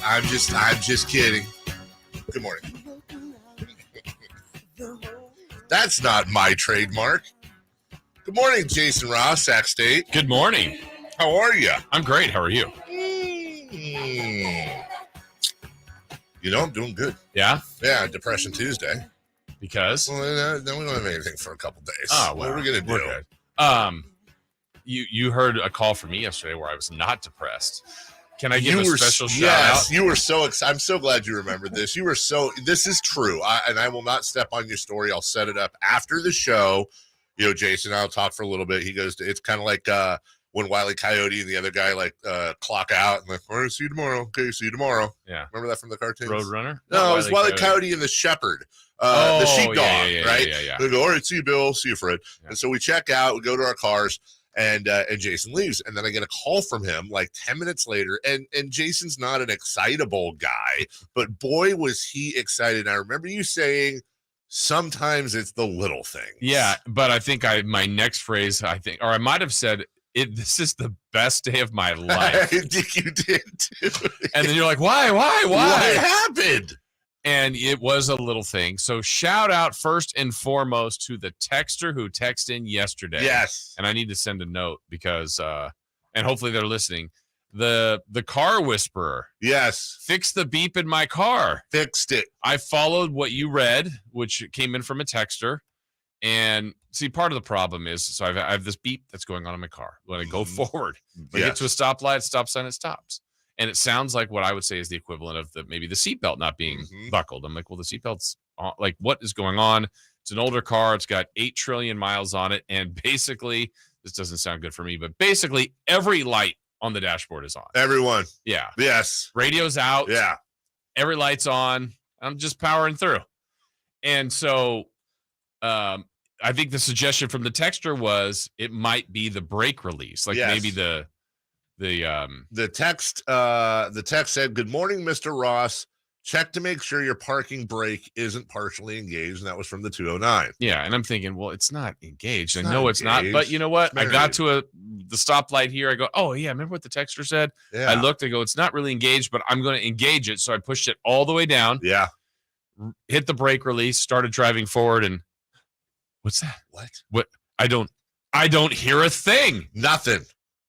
I'm just kidding. Good morning. That's not my trademark. Good morning, Jason Ross, Sac State. Good morning. How are you? I'm great. How are you? I'm doing good. Yeah? Yeah, Depression Tuesday. Because? Well, then we don't have anything for a couple days. Oh, what are we going to do? We're good. You heard a call from me yesterday where I was not depressed. Can I give a special shout out? Yes, you were so excited. I'm so glad you remembered this. You were this is true. And I will not step on your story. I'll set it up after the show. Jason and I'll talk for a little bit. He goes, it's kind of like when Wile E. Coyote and the other guy clock out and all right, see you tomorrow. Okay, see you tomorrow. Yeah. Remember that from the cartoons? Roadrunner? No, it was Wile E. Coyote and the shepherd. The sheepdog, right? Yeah. They go, all right, see you, Bill. See you, Fred. Yeah. And so we check out. We go to our cars. And Jason leaves, and then I get a call from him 10 minutes later, and Jason's not an excitable guy, but boy, was he excited. I remember you saying sometimes it's the little things. Yeah, but I think my next phrase, or I might have said, this is the best day of my life. I think you did, too. And then you're like, why? What happened? And it was a little thing. So shout out first and foremost to the texter who texted in yesterday. Yes. And I need to send a note because, and hopefully they're listening. The car whisperer. Yes. Fixed the beep in my car. Fixed it. I followed what you read, which came in from a texter. And see, part of the problem is, so I have this beep that's going on in my car. When I go forward, when I get to a stoplight, stop sign, it stops. And it sounds like what I would say is the equivalent of maybe the seatbelt not being buckled. I'm like, well, the seatbelt's on. Like, what is going on? It's an older car. It's got 8 trillion miles on it. And basically, this doesn't sound good for me, but basically every light on the dashboard is on. Everyone. Yeah. Yes. Radio's out. Yeah. Every light's on. I'm just powering through. And so I think the suggestion from the texter was it might be the brake release. Maybe the text said, "Good morning, Mr. Ross. Check to make sure your parking brake isn't partially engaged." And that was from the 209. Yeah, and I'm thinking, well, it's not engaged. It's I know it's not, but you know what? I got to the stoplight here. I go, oh yeah, remember what the texter said? Yeah. I looked. I go, it's not really engaged, but I'm going to engage it. So I pushed it all the way down. Yeah. Hit the brake release. Started driving forward, and what's that? What? I don't hear a thing. Nothing.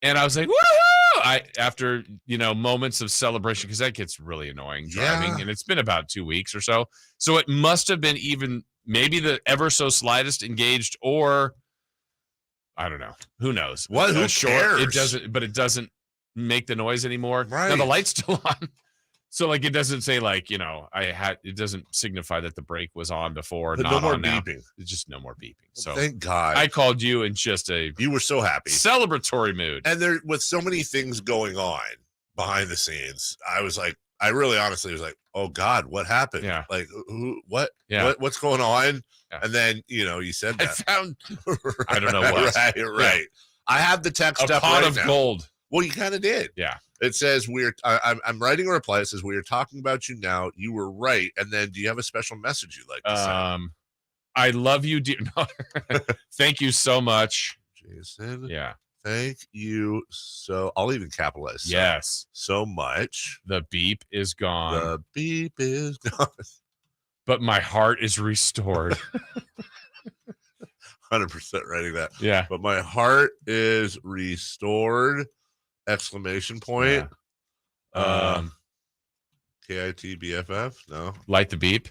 And I was like, woohoo! After moments of celebration, because that gets really annoying driving, and it's been about 2 weeks or so. So it must have been even maybe the ever so slightest engaged, or I don't know. Who knows? What? Who cares? It doesn't make the noise anymore. Right. Now the light's still on. So it doesn't say it doesn't signify that the brake was on before. But not no more on now. beeping. It's just no more beeping. So thank God. I called you in just you were so happy, celebratory mood. And there, with so many things going on behind the scenes, I really honestly was like, oh God, what happened? Yeah. What? Yeah. What's going on? Yeah. And then, you said that. I don't know what. Right. Yeah. I have the text a up pot right of now. gold. Well, you kind of did. Yeah. It says I'm writing a reply. It says we are talking about you now. You were right. And then, do you have a special message you'd like to send? I love you, dear. No. Thank you so much, Jason. Yeah. Thank you. So I'll even capitalize. Yes. So much. The beep is gone. The beep is gone. But my heart is restored. 100% writing that. Yeah. But my heart is restored. Exclamation point. Yeah. KITBFF. No. Light the beep.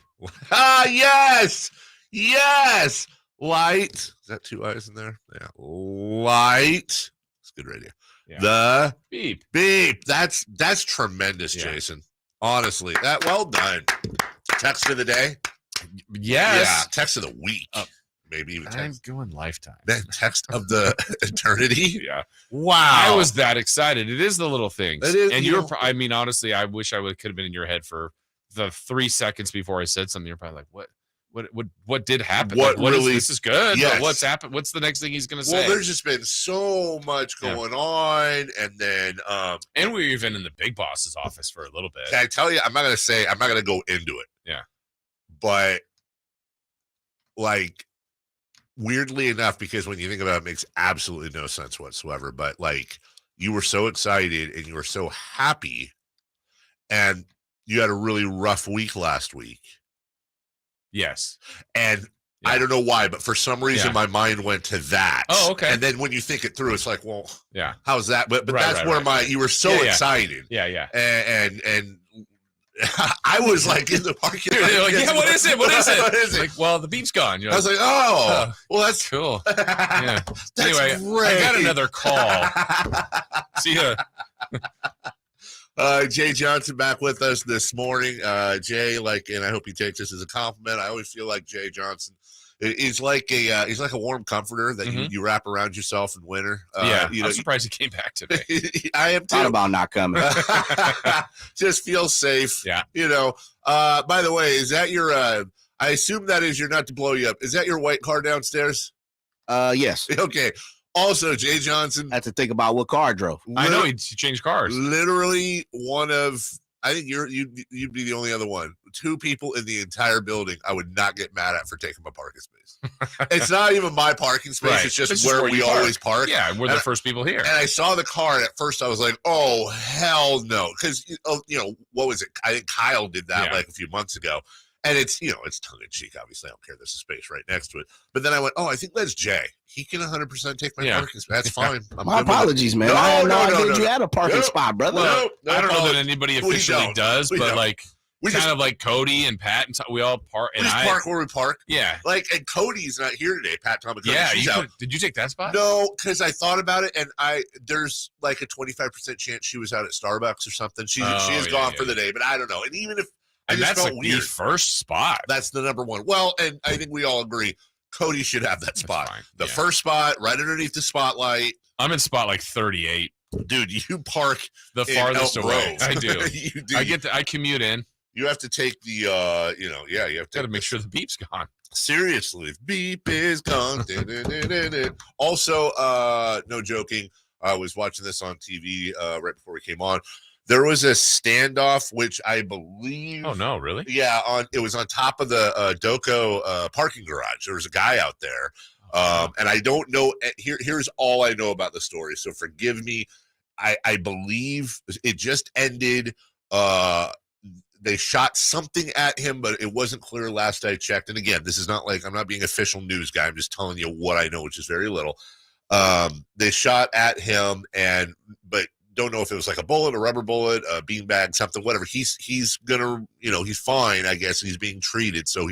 Yes. Yes. Light. Is that 2 I's in there? Yeah. Light. It's good radio. Yeah. The beep. Beep. That's tremendous, Yeah. Jason. Honestly, well done. Text of the day. Yes. Yeah. Text of the week. Maybe even I'm text. going lifetime. That text of the eternity. Yeah. Wow. I was that excited. It is the little things. It is, and you're, honestly, I wish I could have been in your head for the 3 seconds before I said something. You're probably like, what did happen? This is good. Yes. But what's happened? What's the next thing he's going to say? Well, there's just been so much going on. And then, and we were even in the big boss's office for a little bit. Can I tell you, I'm not going to go into it. Yeah. But weirdly enough, because when you think about it, it makes absolutely no sense whatsoever. But you were so excited and you were so happy. And you had a really rough week last week. Yes. And I don't know why, but for some reason my mind went to that. Oh, okay. And then when you think it through, it's like, well, yeah, how's that? But that's where you were so excited. Yeah. And I was like in the parking lot. Like, what is it? What is it? Like, well, the beep's gone. You're I was like, well, that's cool. Yeah. Anyway, great. I got another call. See ya. Jay Johnson back with us this morning. Jay, and I hope he takes this as a compliment. I always feel like Jay Johnson is like he's like a warm comforter that you wrap around yourself in winter. I'm surprised he came back today. I am too. Thought about not coming. Just feel safe. Yeah. By the way, is that your? I assume that is your, not to blow you up. Is that your white car downstairs? Yes. Okay. Also, Jay Johnson. I had to think about what car I drove. I know he changed cars. Literally one of, I think you'd be the only other one. 2 people in the entire building I would not get mad at for taking my parking space. It's not even my parking space. Right. It's just where we always park. Yeah, we're the first people here. And I saw the car, and at first I was like, oh, hell no. Because, what was it? I think Kyle did that like a few months ago. And it's, it's tongue-in-cheek, obviously. I don't care. There's a space right next to it. But then I went, I think that's Jay. He can 100% take my parking space. That's fine. My apologies, man. I had no idea you had a parking spot, brother. Well, I don't know that anybody officially does, but like Cody and Pat, and we all park. We just park where we park. Yeah. And Cody's not here today, Pat Thomas. Yeah. Did you take that spot? No, because I thought about it, and there's like a 25% chance she was out at Starbucks or something. She is gone for the day, but I don't know. And even if, and that's like weird. The first spot. That's the number one. Well, and I think we all agree Cody should have that spot. The first spot, right underneath the spotlight. I'm in spot like 38. Dude, you park the farthest away. I do. You do. I commute in. You have to take the, you have to make sure the beep's gone. Seriously, beep is gone. Also, no joking. I was watching this on TV right before we came on. There was a standoff, which I believe. Oh no, really? Yeah, it was on top of the Doco parking garage. There was a guy out there, and I don't know. Here's all I know about the story. So forgive me. I believe it just ended. They shot something at him, but it wasn't clear last I checked. And again, this is not like I'm not being official news guy. I'm just telling you what I know, which is very little. They shot at him, but don't know if it was like a bullet, a rubber bullet, a beanbag, something, whatever. He's gonna, he's fine, I guess. He's being treated, so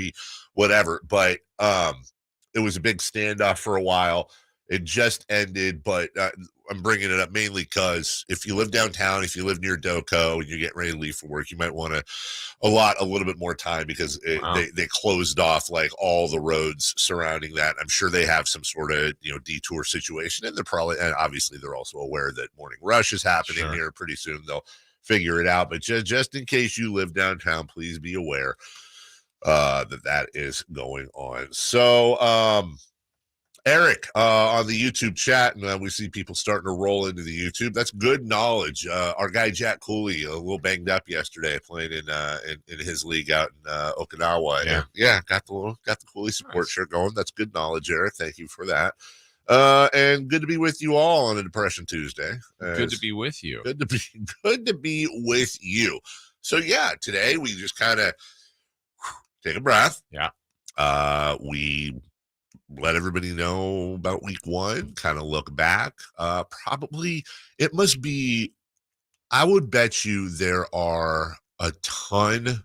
whatever. But it was a big standoff for a while. It just ended, but I'm bringing it up mainly because if you live downtown, if you live near Doco and you're getting ready to leave for work, you might want to allot a little bit more time because they closed off like all the roads surrounding that. I'm sure they have some sort of detour situation, and obviously they're also aware that morning rush is happening here pretty soon. They'll figure it out, but just in case you live downtown, please be aware that is going on. So Eric on the YouTube chat, and we see people starting to roll into the YouTube. That's good knowledge. Our guy Jack Cooley, a little banged up yesterday, playing in his league out in Okinawa. Yeah, got the Cooley support shirt going. That's good knowledge, Eric. Thank you for that. And good to be with you all on a Depression Tuesday. Good to be with you. Good to be with you. So today we just kind of take a breath. Yeah. We let everybody know about week 1, kind of look back. Probably it must be, I would bet you there are a ton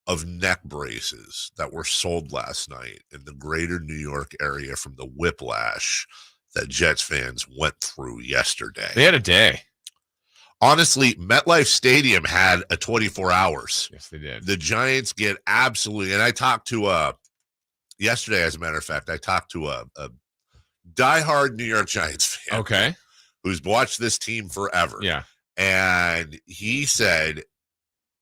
of neck braces that were sold last night in the greater New York area from the whiplash that Jets fans went through yesterday. They had a day. Honestly, MetLife Stadium had a 24 hours. Yes, they did. The Giants get absolutely, and I talked to yesterday, as a matter of fact, I talked to a diehard New York Giants fan. Okay. Who's watched this team forever. Yeah. And he said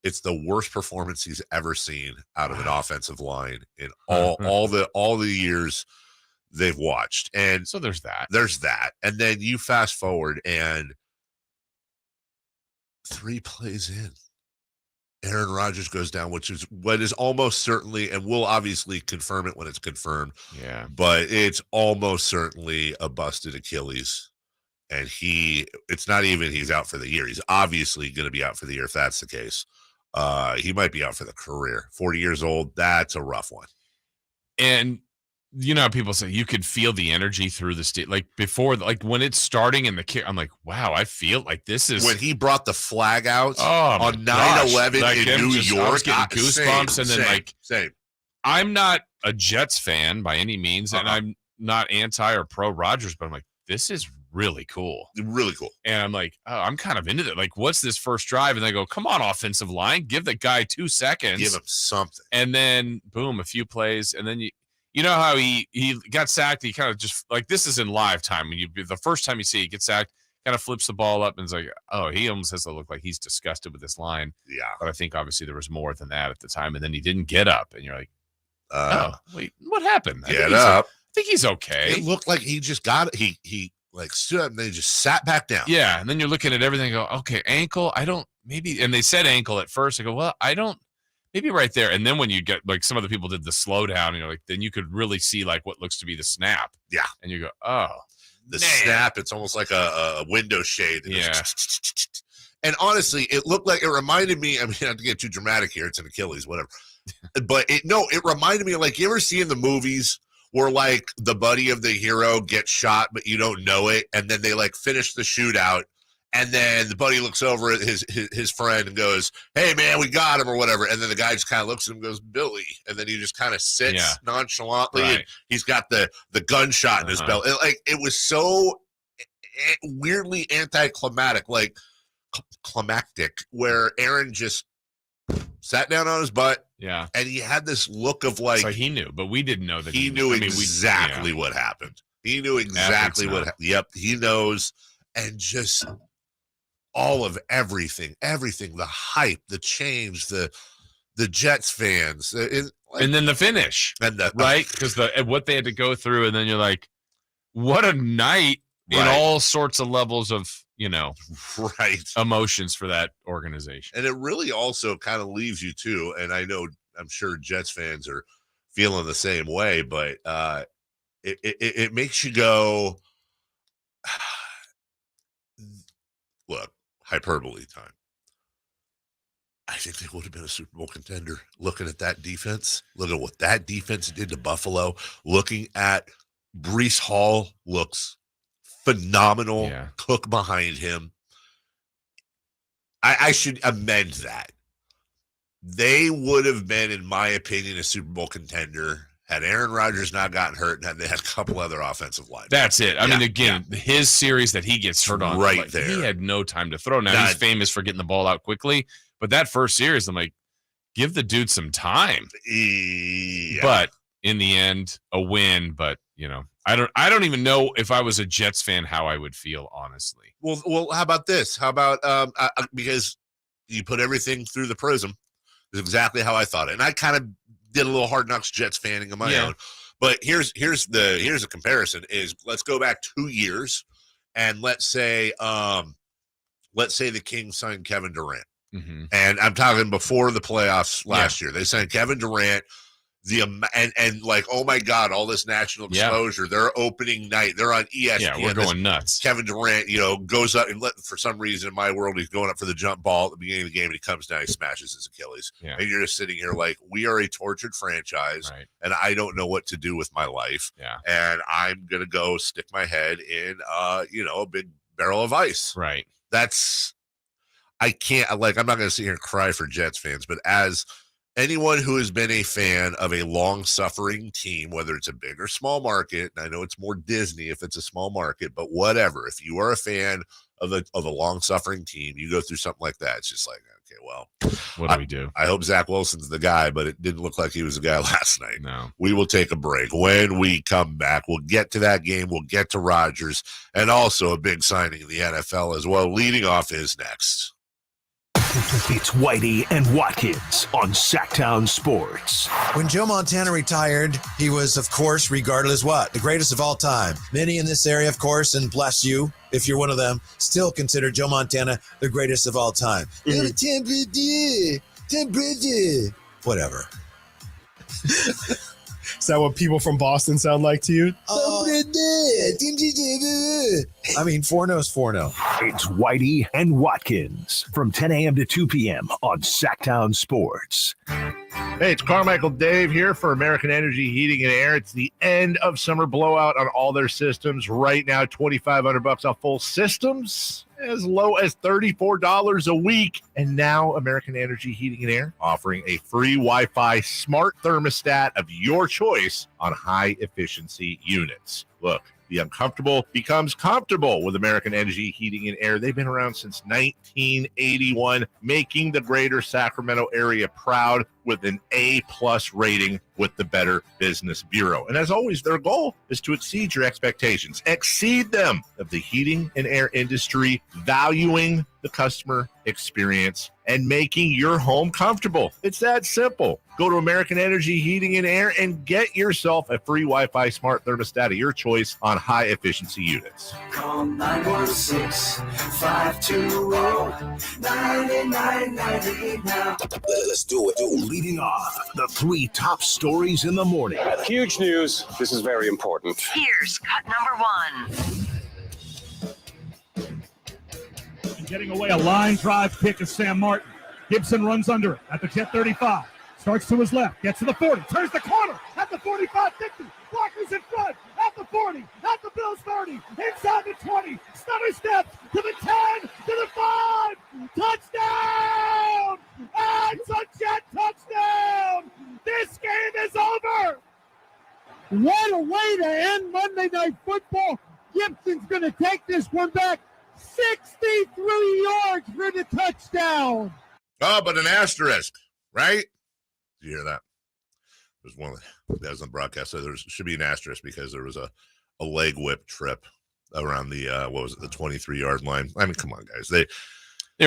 it's the worst performance he's ever seen out of an offensive line in all the years they've watched. And so there's that. And then you fast forward and 3 plays in, Aaron Rodgers goes down, which is what is almost certainly, and we'll obviously confirm it when it's confirmed. Yeah. But it's almost certainly a busted Achilles. And it's not even he's out for the year. He's obviously going to be out for the year if that's the case. he might be out for the career. 40 years old. That's a rough one. And you know how people say you could feel the energy through the like before, like when it's starting in the kick, I'm like, wow, I feel like this is when he brought the flag out on 9/11 like in New York. I was getting goosebumps, and then same. I'm not a Jets fan by any means, and I'm not anti or pro Rodgers, but I'm like, this is really cool. Really cool. And I'm like, oh, I'm kind of into that. Like, what's this first drive? And they go, come on, offensive line, give the guy 2 seconds. Give him something. And then boom, a few plays, and then you know how he got sacked. He kind of just like, this is in live time. When the first time you see he gets sacked, kind of flips the ball up and it's like, oh, he almost has to look like he's disgusted with this line. Yeah. But I think obviously there was more than that at the time. And then he didn't get up. And you're like, oh, wait, what happened? Get up. I think he's okay. It looked like he just got it. He like stood up and then he just sat back down. Yeah. And then you're looking at everything and go, okay, ankle. And they said ankle at first. I go, well, maybe right there. And then when you get like some of the people did the slowdown, and you're like, then you could really see like what looks to be the snap. Yeah. And you go, oh, the snap. It's almost like a window shade. Yeah. And honestly, it reminded me, I mean, not to get too dramatic here, it's an Achilles, whatever. But it reminded me of, like, you ever see in the movies where like the buddy of the hero gets shot, but you don't know it. And then they like finish the shootout. And then the buddy looks over at his friend and goes, hey, man, we got him or whatever. And then the guy just kind of looks at him and goes, Billy. And then he just kind of sits nonchalantly. Right. And he's got the gunshot in his belt. And, like, it was so weirdly anticlimactic, like climactic, where Aaron just sat down on his butt. Yeah. And he had this look of like. So he knew, but we didn't know that. He knew exactly what happened. He knew exactly what happened. Yep. He knows. And just all of everything, the hype, the change, the Jets fans, and then the finish, and right, because what they had to go through, and then you're like, what a night in all sorts of levels of emotions for that organization. And it really also kind of leaves you too, and I'm sure Jets fans are feeling the same way, but it makes you go, look. Hyperbole time. I think they would have been a Super Bowl contender. Looking at that defense, look at what that defense did to Buffalo. Looking at Breece Hall, looks phenomenal. Yeah. Cook behind him. I should amend that. They would have been, in my opinion, a Super Bowl contender had Aaron Rodgers not gotten hurt and had they had a couple other offensive linemen. That's it. I mean, again, his series that he gets hurt on, right there. He had no time to throw. Now, he's famous for getting the ball out quickly, but that first series, I'm like, give the dude some time. Yeah. But in the end, a win. But, I don't even know if I was a Jets fan how I would feel, honestly. Well, how about this? How about because you put everything through the prism, is exactly how I thought it. And I kind of did a little Hard Knocks Jets fanning of my own. But here's a comparison is let's go back 2 years and let's say the Kings signed Kevin Durant. Mm-hmm. And I'm talking before the playoffs last year. They signed Kevin Durant. And like, oh my God, all this national exposure. Their opening night, they're on ESPN. Yeah, we're going nuts. Kevin Durant, goes up and for some reason in my world, he's going up for the jump ball at the beginning of the game, and he comes down, he smashes his Achilles. Yeah. And you're just sitting here like, we are a tortured franchise, and I don't know what to do with my life. Yeah. And I'm gonna go stick my head in a big barrel of ice. Right. I can't I'm not gonna sit here and cry for Jets fans, but as anyone who has been a fan of a long-suffering team, whether it's a big or small market, and I know it's more Disney if it's a small market, but whatever. If you are a fan of a long-suffering team, you go through something like that. It's just like, okay, well, what do we do? I hope Zach Wilson's the guy, but it didn't look like he was the guy last night. No. We will take a break. When we come back, we'll get to that game. We'll get to Rodgers, and also a big signing in the NFL as well. Leading off is next. It's Whitey and Watkins on Sactown Sports. When Joe Montana retired, he was, of course, regarded as what? The greatest of all time. Many in this area, of course, and bless you if you're one of them, still consider Joe Montana the greatest of all time. Whatever. Is that what people from Boston sound like to you? I mean, Forno's Forno. It's Whitey and Watkins from 10 a.m. to 2 p.m. on Sactown Sports. Hey, it's Carmichael Dave here for American Energy Heating and Air. It's the end of summer blowout on all their systems. Right now, $2,500 off full systems, as low as $34 a week. And now American Energy Heating and Air offering a free Wi-Fi smart thermostat of your choice on high efficiency units. Look, the uncomfortable becomes comfortable with American Energy Heating and Air. They've been around since 1981, making the greater Sacramento area proud with an A+ rating with the Better Business Bureau. And as always, their goal is to exceed your expectations, exceed them of the heating and air industry, valuing the customer experience and making your home comfortable. It's that simple. Go to American Energy Heating and Air and get yourself a free Wi-Fi smart thermostat of your choice on high efficiency units. Call 916-520-9998 now. Let's do it. Leading off, the 3 top stories in the morning. Huge news. This is very important. Here's cut number 1. Getting away, a line drive kick of Sam Martin. Gibson runs under it at the Jet 35. Starts to his left, gets to the 40, turns the corner at the 45, 50. Blockers in front at the 40, at the Bills 30, inside the 20. Stutter steps to the 10, to the 5. Touchdown! And it's a Jet touchdown! This game is over! What a way to end Monday Night Football. Gibson's going to take this one back. 63 yards for the touchdown. Oh, but an asterisk, right? Did you hear that? There's one that was on the broadcast. So there should be an asterisk because there was a leg whip trip around the the 23-yard line. I mean, come on, guys. They're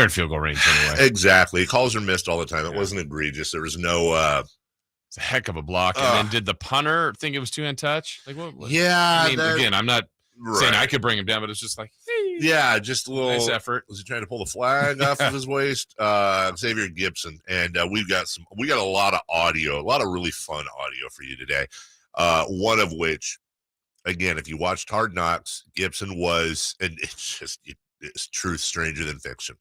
in field goal range anyway. Exactly. Calls are missed all the time. It wasn't egregious. There was no it's a heck of a block. And then did the punter think it was two-hand touch? Like what? Yeah. I mean, again, I'm not saying I could bring him down, but it's just like yeah, just a little nice effort. Was he trying to pull the flag off of his waist? Xavier Gibson, and we got a lot of audio, a lot of really fun audio for you today. One of which, again, if you watched Hard Knocks, Gibson was, and it's truth stranger than fiction.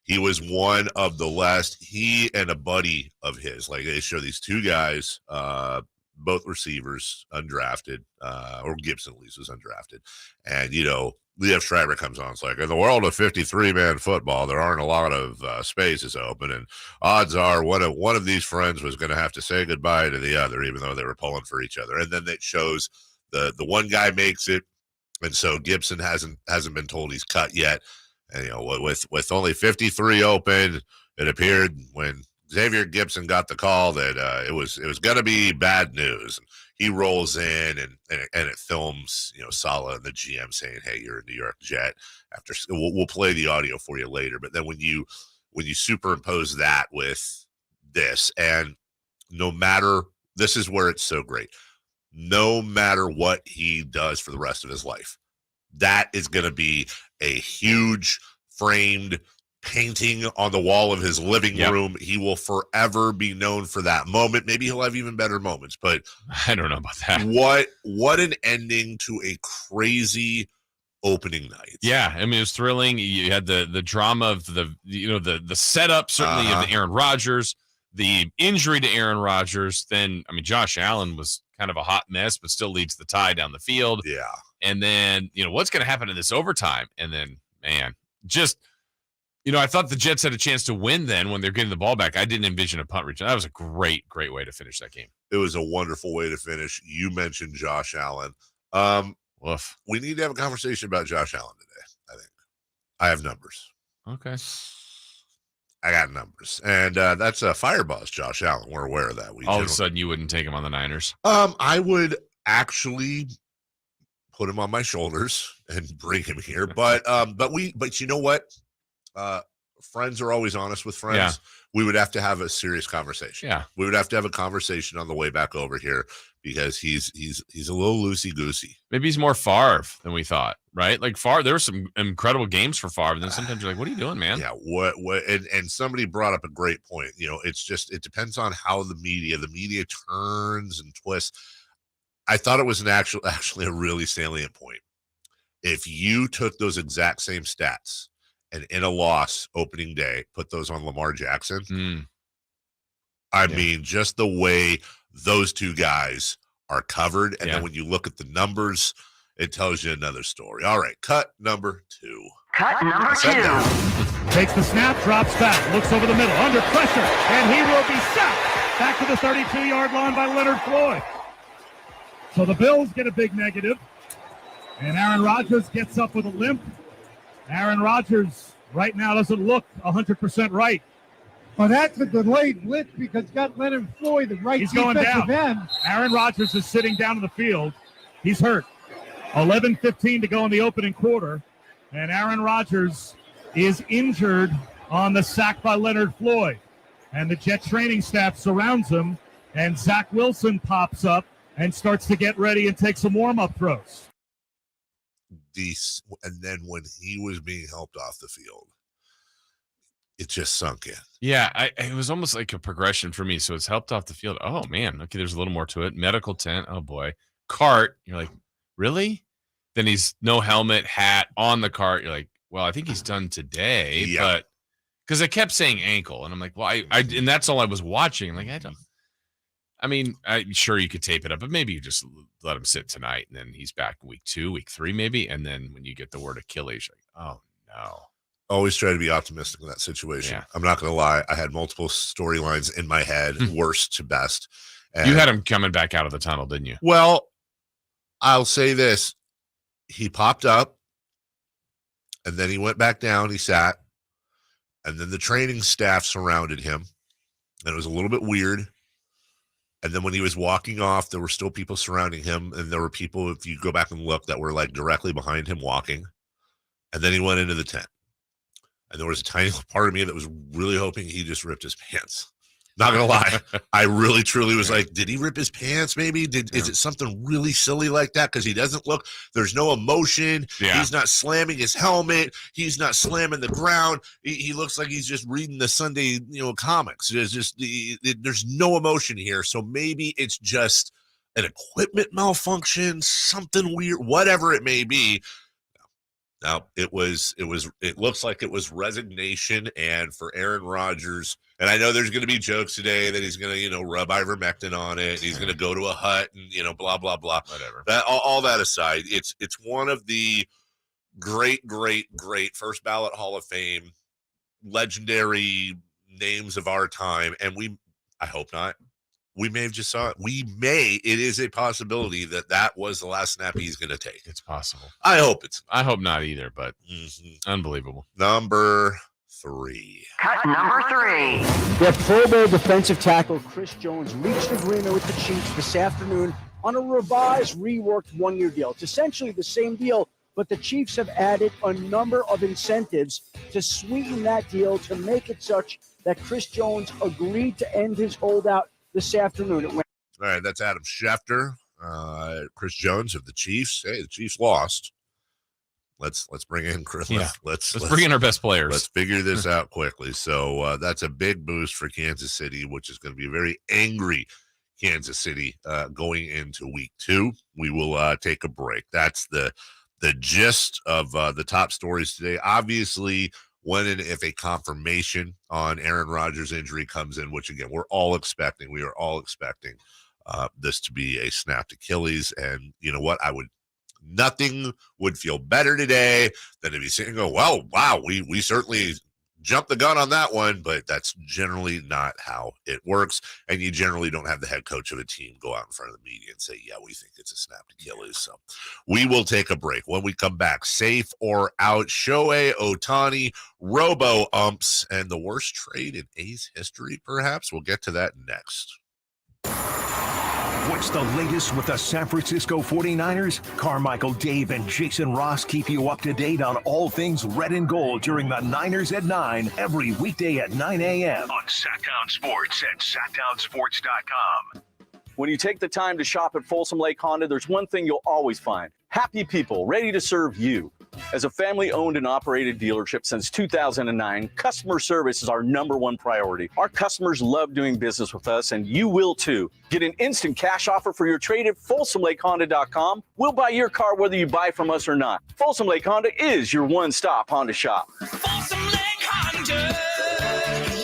He was one of the last. He and a buddy of his, like they show these two guys, both receivers, undrafted, or Gibson at least was undrafted, and Liev Schreiber comes on. It's like, in the world of 53-man football, there aren't a lot of spaces open, and odds are one of these friends was going to have to say goodbye to the other, even though they were pulling for each other. And then it shows the one guy makes it, and so Gibson hasn't been told he's cut yet. And with only 53 open, it appeared when Xavier Gibson got the call that it was going to be bad news. He rolls in and it films, Saleh and the GM saying, "Hey, you're a New York Jet." After we'll play the audio for you later, but then when you superimpose that with this, and this is where it's so great. No matter what he does for the rest of his life, that is going to be a huge framed painting on the wall of his living room. He will forever be known for that moment. Maybe he'll have even better moments, but I don't know about that. What an ending to a crazy opening night. Yeah, I mean, it was thrilling. You had the drama of the setup, certainly of the Aaron Rodgers, the injury to Aaron Rodgers. Then, I mean, Josh Allen was kind of a hot mess, but still leads the tie down the field. Yeah. And then, what's going to happen in this overtime? And then, man, just I thought the Jets had a chance to win then when they're getting the ball back. I didn't envision a punt return. That was a great way to finish that game. It was a wonderful way to finish. You mentioned Josh Allen. We need to have a conversation about Josh Allen today, I think. I have numbers. Okay. I got numbers. And that's a Firebuzz, Josh Allen. We're aware of that. All of a sudden, you wouldn't take him on the Niners? I would actually put him on my shoulders and bring him here. But you know what? Friends are always honest with friends. Yeah. We would have to have a serious conversation. Yeah. We would have to have a conversation on the way back over here because he's a little loosey-goosey. Maybe he's more Favre than we thought, right? Like Favre, there were some incredible games for Favre. Then sometimes you're like, what are you doing, man? Yeah. And somebody brought up a great point. It depends on how the media turns and twists. I thought it was actually a really salient point. If you took those exact same stats and in a loss opening day, put those on Lamar Jackson, I mean, just the way those two guys are covered. And then when you look at the numbers, it tells you another story. All right, cut number 2. Cut number 2. Takes the snap, drops back, looks over the middle, under pressure, and he will be sacked back to the 32-yard line by Leonard Floyd. So the Bills get a big negative, and Aaron Rodgers gets up with a limp. Aaron Rodgers right now doesn't look 100% right. Well, that's a delayed blitz because it's got Leonard Floyd, the right defensive end. Aaron Rodgers is sitting down in the field. He's hurt. 11:15 to go in the opening quarter, and Aaron Rodgers is injured on the sack by Leonard Floyd. And the Jet training staff surrounds him, and Zach Wilson pops up and starts to get ready and take some warm-up throws. And then when he was being helped off the field, it just sunk in. Yeah, it was almost like a progression for me. So it's helped off the field. Oh, man. Okay, there's a little more to it. Medical tent. Oh, boy. Cart. You're like, really? Then he's no helmet, hat, on the cart. You're like, well, I think he's done today. But because I kept saying ankle. And I'm like, well, and that's all I was watching. Like, I'm sure you could tape it up, but maybe you just let him sit tonight. And then he's back week 2, week 3, maybe. And then when you get the word Achilles, you're like, oh, no. Always try to be optimistic in that situation. Yeah. I'm not going to lie. I had multiple storylines in my head, worst to best. And you had him coming back out of the tunnel, didn't you? Well, I'll say this. He popped up, and then he went back down. He sat, and then the training staff surrounded him, and it was a little bit weird. And then when he was walking off, there were still people surrounding him, and there were people, if you go back and look, that were like directly behind him walking. And then he went into the tent. And there was a tiny part of me that was really hoping he just ripped his pants. Not going to lie. I really, truly was like, did he rip his pants maybe? Is it something really silly like that? Because he doesn't look, there's no emotion. Yeah. He's not slamming his helmet. He's not slamming the ground. He looks like he's just reading the Sunday, comics. There's no emotion here. So maybe it's just an equipment malfunction, something weird, whatever it may be. No, it looks like it was resignation. And for Aaron Rodgers, and I know there's going to be jokes today that he's going to, rub ivermectin on it. He's going to go to a hut and, blah, blah, blah. Whatever. That all that aside, it's one of the great first ballot Hall of Fame, legendary names of our time. And I hope not. We may have just saw it. It is a possibility that was the last snap he's going to take. It's possible. I hope not either, but unbelievable. Number 3. Cut number 3. The Pro Bowl defensive tackle Chris Jones reached agreement with the Chiefs this afternoon on a revised, reworked one-year deal. It's essentially the same deal, but the Chiefs have added a number of incentives to sweeten that deal to make it such that Chris Jones agreed to end his holdout this afternoon. All right, that's Adam Schefter, Chris Jones of the Chiefs. Hey, the Chiefs lost. Let's bring in Chris. Yeah. Let's bring in our best players. Let's figure this out quickly. So that's a big boost for Kansas City, which is going to be a very angry Kansas City going into week 2. We will take a break. That's the gist of the top stories today. Obviously, when and if a confirmation on Aaron Rodgers' injury comes in, which again, we are all expecting this to be a snapped Achilles. And you know what? Nothing would feel better today than to be sitting and go, well, wow, we certainly jumped the gun on that one, but that's generally not how it works. And you generally don't have the head coach of a team go out in front of the media and say, yeah, we think it's a snapped Achilles. So we will take a break. When we come back, safe or out, Shohei Ohtani, robo-umps, and the worst trade in A's history, perhaps. We'll get to that next. What's the latest with the San Francisco 49ers? Carmichael, Dave, and Jason Ross keep you up to date on all things red and gold during the Niners at 9 every weekday at 9 a.m. on Sactown Sports at SactownSports.com. When you take the time to shop at Folsom Lake Honda, there's one thing you'll always find. Happy people ready to serve you. As a family-owned and operated dealership since 2009, customer service is our #1 priority. Our customers love doing business with us, and you will too. Get an instant cash offer for your trade at FolsomLakeHonda.com. We'll buy your car whether you buy from us or not. Folsom Lake Honda is your one-stop Honda shop. Folsom Lake Honda,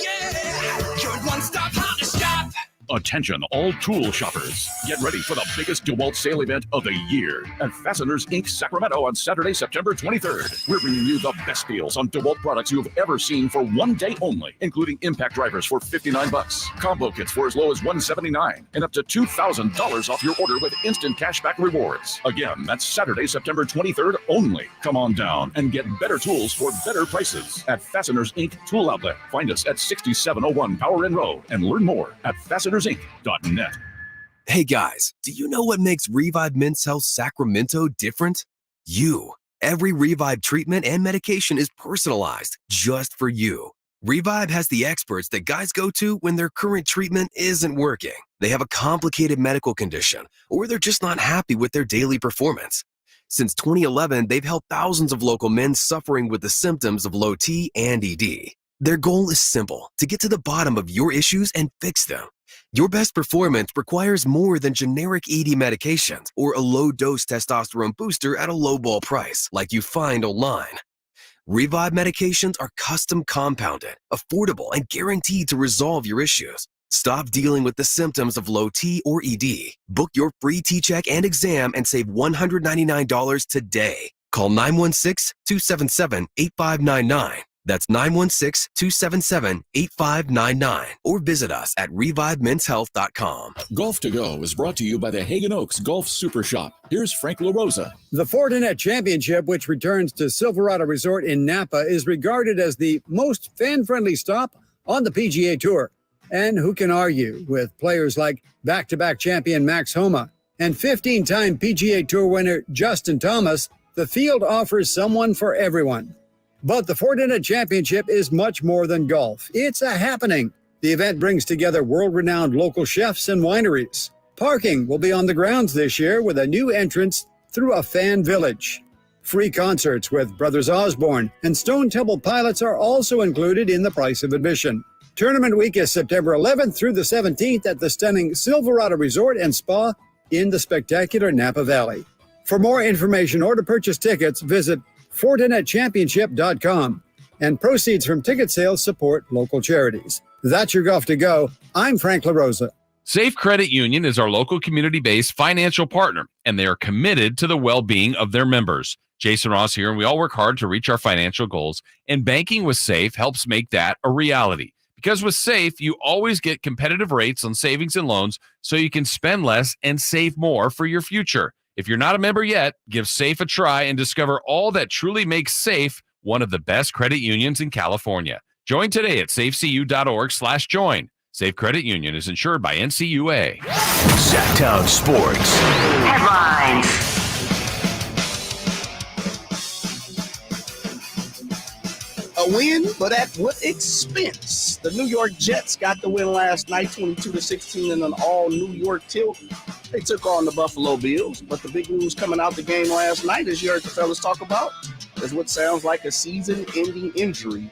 yeah, your one-stop Honda shop. Attention, all tool shoppers. Get ready for the biggest DeWalt sale event of the year at Fasteners Inc. Sacramento on Saturday, September 23rd. We're bringing you the best deals on DeWalt products you've ever seen for one day only, including impact drivers for $59, combo kits for as low as $179, and up to $2,000 off your order with instant cashback rewards. Again, that's Saturday, September 23rd only. Come on down and get better tools for better prices at Fasteners Inc. Tool Outlet. Find us at 6701 Power Inn Road and learn more at fastenersinc.net. Hey guys, do you know what makes Revive Men's Health Sacramento different? You. Every Revive treatment and medication is personalized just for you. Revive has the experts that guys go to when their current treatment isn't working. They have a complicated medical condition, or they're just not happy with their daily performance. Since 2011, they've helped thousands of local men suffering with the symptoms of low T and ED. Their goal is simple: to get to the bottom of your issues and fix them. Your best performance requires more than generic ED medications or a low-dose testosterone booster at a low-ball price like you find online. Revive medications are custom compounded, affordable, and guaranteed to resolve your issues. Stop dealing with the symptoms of low T or ED. Book your free T-check and exam and save $199 today. Call 916-277-8599. That's 916-277-8599. Or visit us at ReviveMen'sHealth.com. Golf to Go is brought to you by the Hagen Oaks Golf Super Shop. Here's Frank LaRosa. The Fortinet Championship, which returns to Silverado Resort in Napa, is regarded as the most fan-friendly stop on the PGA Tour. And who can argue with players like back-to-back champion Max Homa and 15-time PGA Tour winner Justin Thomas? The field offers someone for everyone. But the Fortinet Championship is much more than golf. It's a happening. The event brings together world-renowned local chefs and wineries. Parking will be on the grounds this year with a new entrance through a fan village. Free concerts with Brothers Osborne and Stone Temple Pilots are also included in the price of admission. Tournament week is September 11th through the 17th at the stunning Silverado Resort and Spa in the spectacular Napa Valley. For more information or to purchase tickets, visit FortinetChampionship.com, and proceeds from ticket sales support local charities. That's your Golf to Go. I'm Frank LaRosa. Safe Credit Union is our local community-based financial partner, and they are committed to the well-being of their members. Jason Ross here, and we all work hard to reach our financial goals, and banking with Safe helps make that a reality. Because with Safe, you always get competitive rates on savings and loans, so you can spend less and save more for your future. If you're not a member yet, give Safe a try and discover all that truly makes Safe one of the best credit unions in California. Join today at safecu.org/join. Safe Credit Union is insured by NCUA. Sactown Sports. Headlines. A win, but at what expense? The New York Jets got the win last night, 22-16 in an all-New York tilt. They took on the Buffalo Bills, but the big news coming out the game last night, as you heard the fellas talk about, is what sounds like a season-ending injury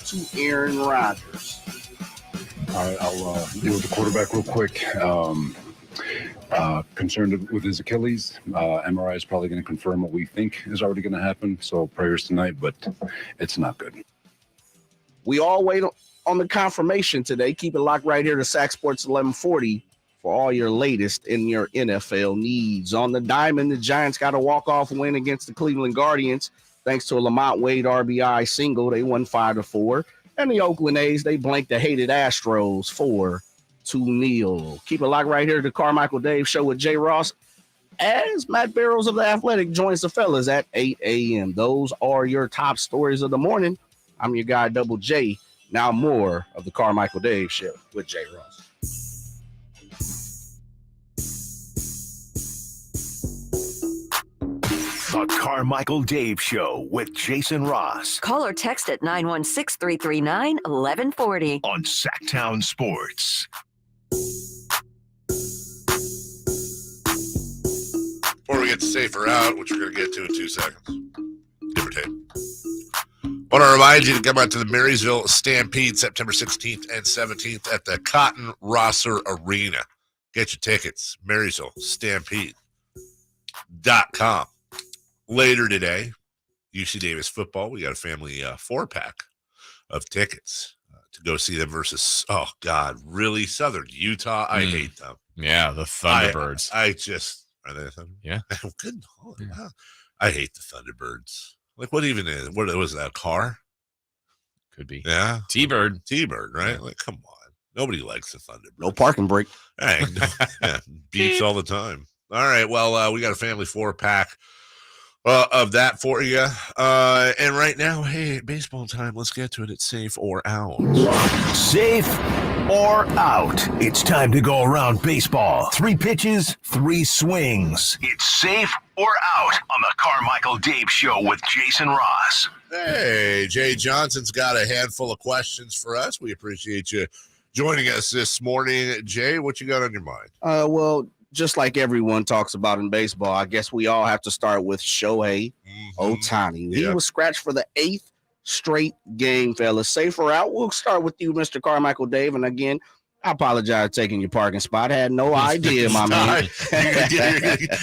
to Aaron Rodgers. All right, I'll deal with the quarterback real quick. Concerned with his Achilles. MRI is probably going to confirm what we think is already going to happen, so prayers tonight, but it's not good. We all wait on the confirmation today. Keep it locked right here to Sac Sports 1140 for all your latest in your NFL needs. On the diamond, the Giants got a walk-off win against the Cleveland Guardians thanks to a Lamont Wade RBI single. They won 5-4. And the Oakland A's, they blanked the hated Astros 4-0. Keep it locked right here to Carmichael Dave Show with Jay Ross as Matt Barrows of The Athletic joins the fellas at 8 a.m. Those are your top stories of the morning. I'm your guy, Double J. Now more of the Carmichael Dave Show with Jay Ross. The Carmichael Dave Show with Jason Ross. Call or text at 916-339-1140. On Sactown Sports. Before we get to Safer Out, which we're going to get to in 2 seconds, give or Want to remind you to come out to the Marysville Stampede September 16th and 17th at the Cotton Rosser Arena. Get your tickets, MarysvilleStampede.com. Later today, UC Davis football. We got a family 4-pack of tickets to go see them versus, oh, God, really? Southern Utah? I hate them. Yeah, the Thunderbirds. I just, are they Thunder? Yeah. Good. Yeah. I hate the Thunderbirds. Like, what even is, what was that, a car? Could be. Yeah. T-Bird, right? Yeah. Like, come on. Nobody likes the Thunderbird. No parking brake. Hey, yeah, beeps all the time. All right. Well, we got a family 4-pack of that for you. And right now, hey, baseball time. Let's get to it. It's safe or out. Safe or out. It's time to go around baseball. 3 pitches, 3 swings. It's safe or out on the Carmichael Dave Show with Jason Ross. Hey, Jay Johnson's got a handful of questions for us. We appreciate you joining us this morning. Jay, what you got on your mind? Well, just like everyone talks about in baseball, I guess we all have to start with Shohei Ohtani. He was scratched for the 8th straight game, fellas. Safe or out? We'll start with you, Mr. Carmichael Dave. And again, I apologize for taking your parking spot. I had no idea, my man. You're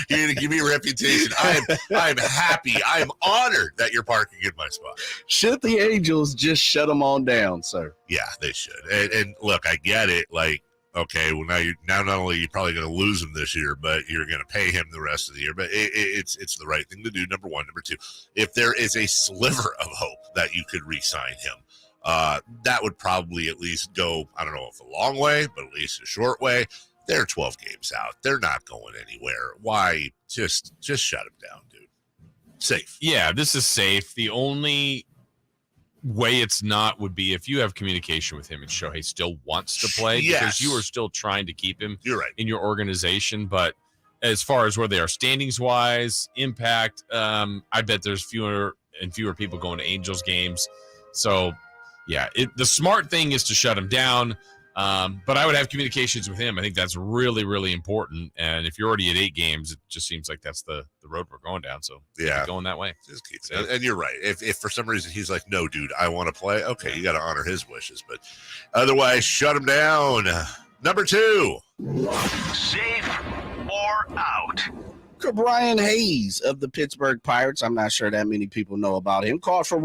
going to give me a reputation. I'm happy. I am honored that you're parking in my spot. Should the Angels just shut them on down, sir? Yeah, they should. And look, I get it. Like, okay, well, now not only are you probably going to lose him this year, but you're going to pay him the rest of the year. But it's the right thing to do, number one. Number two, if there is a sliver of hope that you could re-sign him, that would probably at least go, I don't know if a long way, but at least a short way. They're 12 games out. They're not going anywhere. Why? Just shut him down, dude. Safe. Yeah, this is safe. The only way it's not would be if you have communication with him and Shohei still wants to play, because you are still trying to keep him in your organization. But as far as where they are standings wise, impact, I bet there's fewer and fewer people going to Angels games. So yeah, the smart thing is to shut him down. But I would have communications with him. I think that's really, really important. And if you're already at 8 games, it just seems like that's the road we're going down. So yeah, going that way. Just keep it. And you're right. If for some reason he's like, no, dude, I want to play. Okay, you got to honor his wishes. But otherwise, shut him down. Number 2. Safe or out. Brian Hayes of the Pittsburgh Pirates. I'm not sure that many people know about him. Called for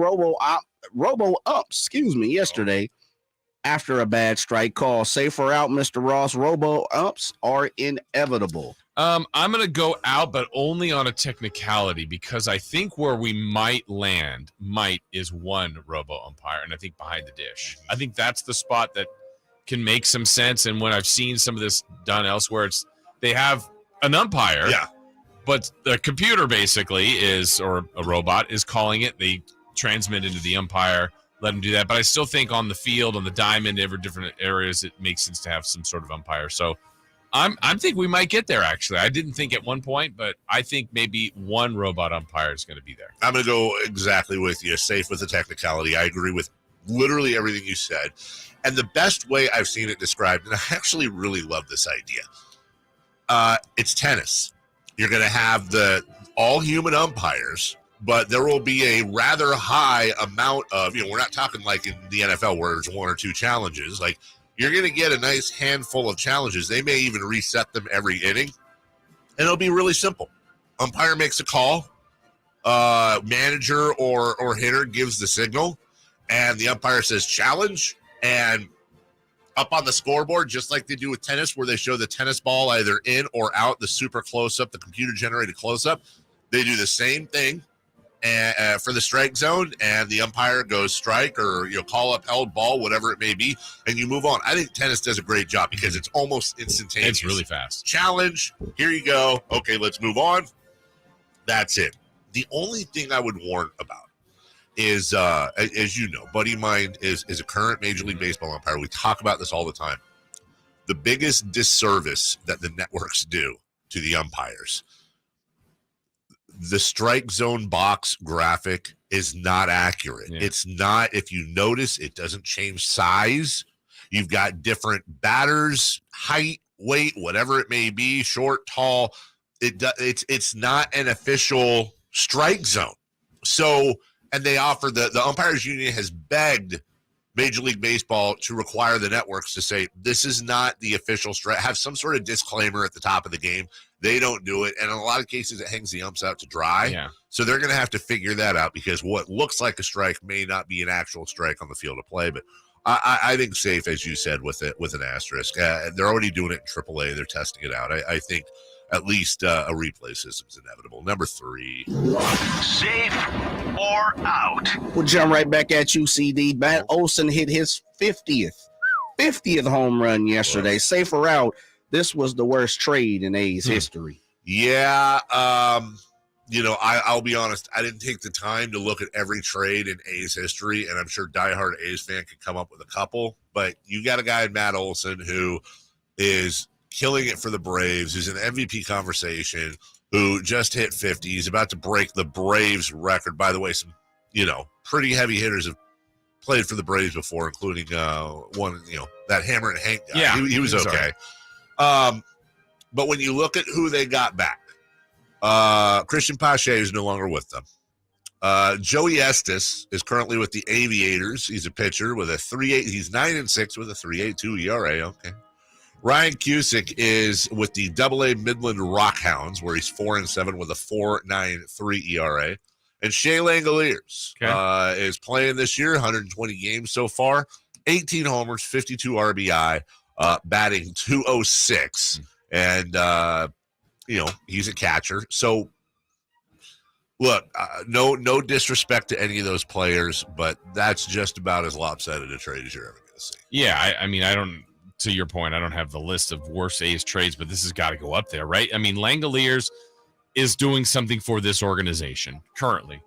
robo-umps, yesterday after a bad strike call. Safe or out, Mr. Ross? Robo-umps are inevitable. I'm going to go out, but only on a technicality, because I think where we might land is one robo-umpire, and I think behind the dish. I think that's the spot that can make some sense. And when I've seen some of this done elsewhere, they have an umpire. Yeah. But the computer basically or a robot is calling it. They transmit into the umpire, let him do that. But I still think on the field, on the diamond, every different areas, it makes sense to have some sort of umpire. So I think we might get there, actually. I didn't think at one point, but I think maybe one robot umpire is going to be there. I'm going to go exactly with you. Safe with the technicality. I agree with literally everything you said. And the best way I've seen it described, and I actually really love this idea, it's tennis. You're going to have the all-human umpires, but there will be a rather high amount of, we're not talking like in the NFL where there's 1 or 2 challenges. Like, you're going to get a nice handful of challenges. They may even reset them every inning, and it'll be really simple. Umpire makes a call, manager or hitter gives the signal, and the umpire says challenge, and up on the scoreboard, just like they do with tennis, where they show the tennis ball either in or out, the super close-up, the computer-generated close-up. They do the same thing for the strike zone, and the umpire goes strike or call up held ball, whatever it may be, and you move on. I think tennis does a great job because it's almost instantaneous. It's really fast. Challenge, here you go. Okay, let's move on. That's it. The only thing I would warn about is, as you know, buddy of mine is a current Major League Baseball umpire. We talk about this all the time. The biggest disservice that the networks do to the umpires, the strike zone box graphic is not accurate. Yeah. It's not, if you notice, it doesn't change size. You've got different batters, height, weight, whatever it may be, short, tall. It's not an official strike zone. So and they offer the umpires union has begged Major League Baseball to require the networks to say this is not the official strike. Have some sort of disclaimer at the top of the game. They don't do it, and in a lot of cases, it hangs the umps out to dry. Yeah. So they're going to have to figure that out because what looks like a strike may not be an actual strike on the field of play. But I think safe, as you said, with an asterisk. They're already doing it in AAA. They're testing it out. I think at least a replay system is inevitable. Number 3. Safe or out? We'll jump right back at you, CD. Matt Olson hit his 50th home run yesterday. Whoa. Safe or out? This was the worst trade in A's history. Yeah. I'll be honest. I didn't take the time to look at every trade in A's history, and I'm sure diehard A's fan could come up with a couple. But you got a guy in Matt Olson who is killing it for the Braves, who's in MVP conversation, who just hit 50. He's about to break the Braves record. By the way, some, pretty heavy hitters have played for the Braves before, including one, that Hammer and Hank guy. Yeah, he was okay. But when you look at who they got back, Christian Pache is no longer with them. Joey Estes is currently with the Aviators. He's a pitcher with a 3.8. He's 9-6 with a 3.82 ERA. Okay. Ryan Cusick is with the AA Midland Rockhounds, where he's 4-7 with a 4.93 ERA. And Shea Langoliers is playing this year, 120 games so far, 18 homers, 52 RBI, batting .206, and he's a catcher. So, look, no disrespect to any of those players, but that's just about as lopsided a trade as you're ever going to see. Yeah, I mean, I don't. To your point, I don't have the list of worst A's trades, but this has got to go up there, right? I mean, Langoliers is doing something for this organization currently.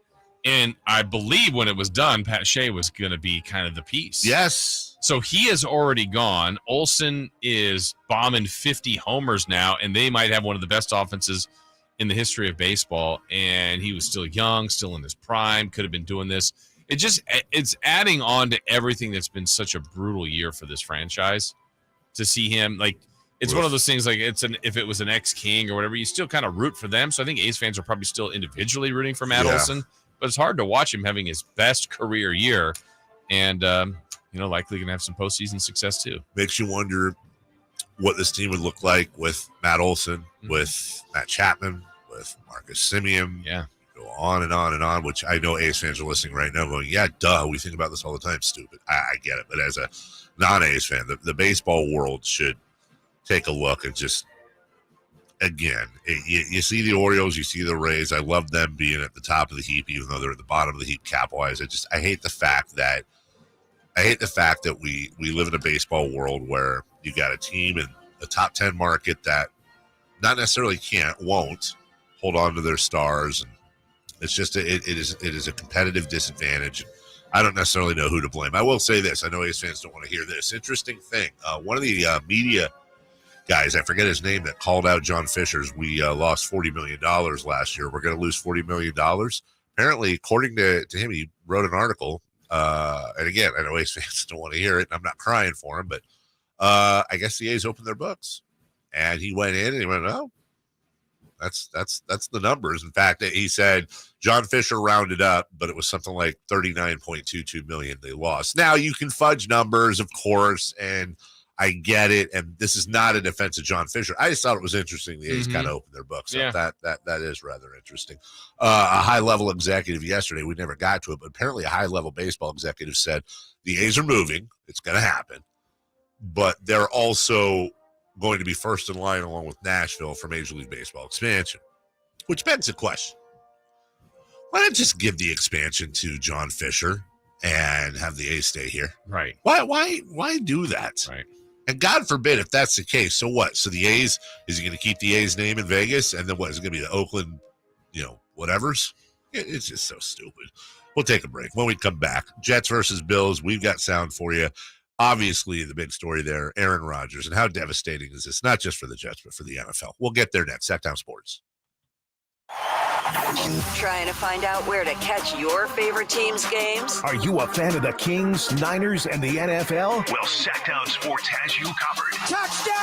And I believe when it was done, Pat Shea was going to be kind of the piece. Yes. So he has already gone. Olson is bombing 50 homers now, and they might have one of the best offenses in the history of baseball. And he was still young, still in his prime, could have been doing this. It's adding on to everything that's been such a brutal year for this franchise. To see him, like, it's one of those things, like, if it was an ex-King or whatever, you still kind of root for them. So I think A's fans are probably still individually rooting for Matt Olson, but it's hard to watch him having his best career year and, likely going to have some postseason success too. Makes you wonder what this team would look like with Matt Olson, with Matt Chapman, with Marcus Semien. Yeah. Go on and on and on, which I know A's fans are listening right now going, yeah, duh, we think about this all the time, stupid. I get it, but as a non-A's fan, the baseball world should take a look and just, again, you see the Orioles, you see the Rays. I love them being at the top of the heap, even though they're at the bottom of the heap cap-wise. I hate the fact that we live in a baseball world where you got a team in the top 10 market that not necessarily won't hold on to their stars, and it's just it is a competitive disadvantage. I don't necessarily know who to blame. I will say this. I know A's fans don't want to hear this. Interesting thing. One of the media guys, I forget his name, that called out John Fisher's, we lost $40 million last year. We're going to lose $40 million. Apparently, according to him, he wrote an article. And again, I know A's fans don't want to hear it, and I'm not crying for him, but I guess the A's opened their books. And he went in and he went, oh, that's the numbers. In fact, he said John Fisher rounded up, but it was something like 39.22 million they lost. Now you can fudge numbers, of course, and I get it. And this is not a defense of John Fisher. I just thought it was interesting. The A's kind of opened their books. Yeah. So that is rather interesting. A high level executive yesterday, we never got to it, but apparently a high level baseball executive said the A's are moving. It's going to happen, but they're also going to be first in line along with Nashville for Major League Baseball expansion, which begs the question. Why not just give the expansion to John Fisher and have the A's stay here? Right. Why do that? Right. And God forbid if that's the case. So what? So the A's, is he going to keep the A's name in Vegas? And then what? Is it going to be the Oakland, whatevers? It's just so stupid. We'll take a break. When we come back, Jets versus Bills, we've got sound for you. Obviously, the big story there, Aaron Rodgers, and how devastating is this, not just for the Jets, but for the NFL. We'll get there next. Sactown Sports. Trying to find out where to catch your favorite team's games? Are you a fan of the Kings, Niners, and the NFL? Well, Sactown Sports has you covered. Touchdown!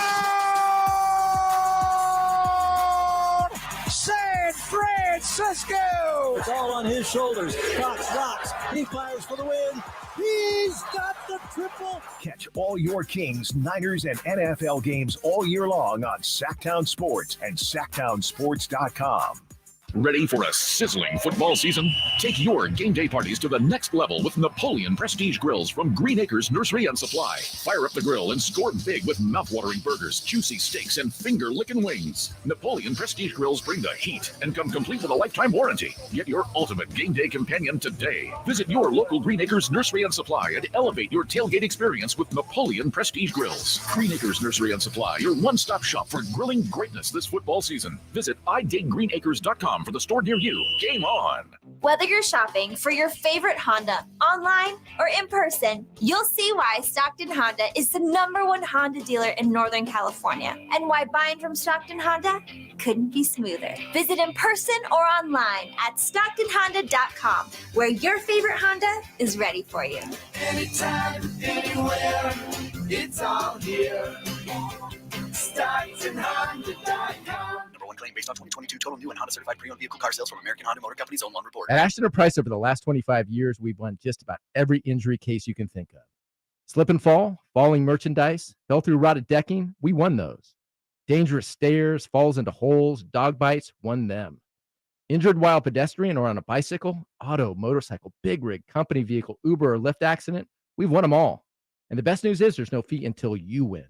San Francisco. It's all on his shoulders. Cox rocks. He fires for the win. He's got the triple. Catch all your Kings, Niners, and NFL games all year long on Sactown Sports and SactownSports.com. Ready for a sizzling football season? Take your game day parties to the next level with Napoleon Prestige Grills from Green Acres Nursery and Supply. Fire up the grill and score big with mouth-watering burgers, juicy steaks, and finger-licking wings. Napoleon Prestige Grills bring the heat and come complete with a lifetime warranty. Get your ultimate game day companion today. Visit your local Green Acres Nursery and Supply and elevate your tailgate experience with Napoleon Prestige Grills. Green Acres Nursery and Supply, your one-stop shop for grilling greatness this football season. Visit iDigGreenAcres.com for the store near you. Game on. Whether you're shopping for your favorite Honda online or in person, you'll see why Stockton Honda is the #1 Honda dealer in Northern California and why buying from Stockton Honda couldn't be smoother. Visit in person or online at StocktonHonda.com, where your favorite Honda is ready for you. Anytime, anywhere, it's all here. StocktonHonda.com. #1 claim based on 2022 total new and Honda certified pre-owned vehicle car sales from American Honda Motor Company's own loan report. At Ashton & Price, over the last 25 years, we've won just about every injury case you can think of. Slip and fall, falling merchandise, fell through rotted decking, we won those. Dangerous stairs, falls into holes, dog bites, won them. Injured while pedestrian or on a bicycle, auto, motorcycle, big rig, company vehicle, Uber, or Lyft accident, we've won them all. And the best news is there's no fee until you win.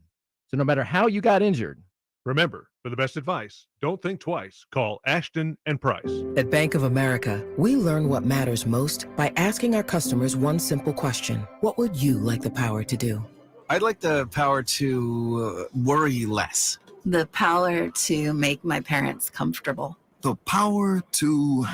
So no matter how you got injured, remember, for the best advice, don't think twice. Call Ashton & Price. At Bank of America, we learn what matters most by asking our customers one simple question. What would you like the power to do? I'd like the power to worry less. The power to make my parents comfortable. The power to...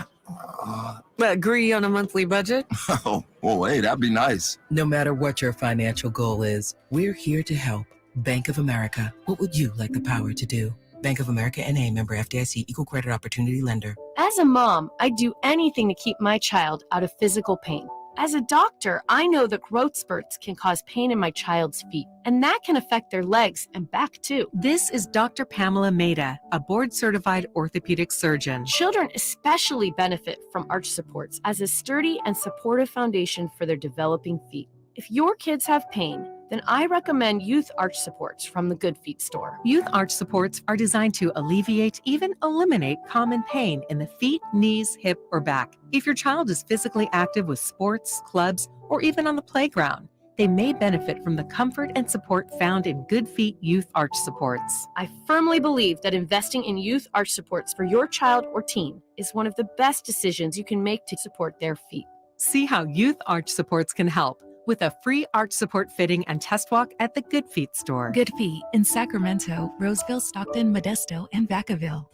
agree on a monthly budget? Oh, well, hey, that'd be nice. No matter what your financial goal is, we're here to help. Bank of America. What would you like the power to do? Bank of America N.A. member FDIC, equal credit opportunity lender. As a mom, I'd do anything to keep my child out of physical pain. As a doctor, I know that growth spurts can cause pain in my child's feet, and that can affect their legs and back too. This is Dr. Pamela Maida, a board-certified orthopedic surgeon. Children especially benefit from arch supports as a sturdy and supportive foundation for their developing feet. If your kids have pain, then I recommend Youth Arch Supports from the Good Feet store. Youth Arch Supports are designed to alleviate, even eliminate common pain in the feet, knees, hip, or back. If your child is physically active with sports, clubs, or even on the playground, they may benefit from the comfort and support found in Good Feet Youth Arch Supports. I firmly believe that investing in Youth Arch Supports for your child or teen is one of the best decisions you can make to support their feet. See how Youth Arch Supports can help with a free arch support fitting and test walk at the Good Feet store. Good Feet in Sacramento, Roseville, Stockton, Modesto, and Vacaville.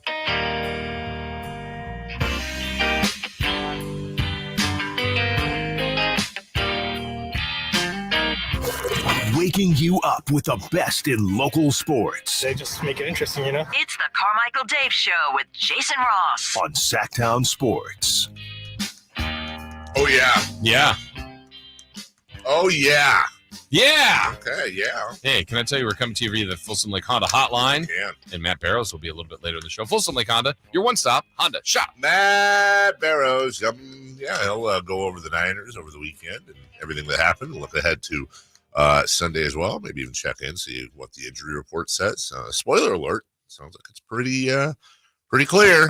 Waking you up with the best in local sports. They just make it interesting, you know? It's the Carmichael Dave Show with Jason Ross. On Sactown Sports. Oh, yeah. Yeah. Oh, yeah. Yeah. Okay, yeah. Hey, can I tell you we're coming to you via the Folsom Lake Honda hotline? Yeah. And Matt Barrows will be a little bit later in the show. Folsom Lake Honda, your one-stop Honda shop. Matt Barrows. He'll go over the Niners over the weekend and everything that happened. Look ahead to Sunday as well. Maybe even check in, see what the injury report says. Spoiler alert. Sounds like it's pretty clear.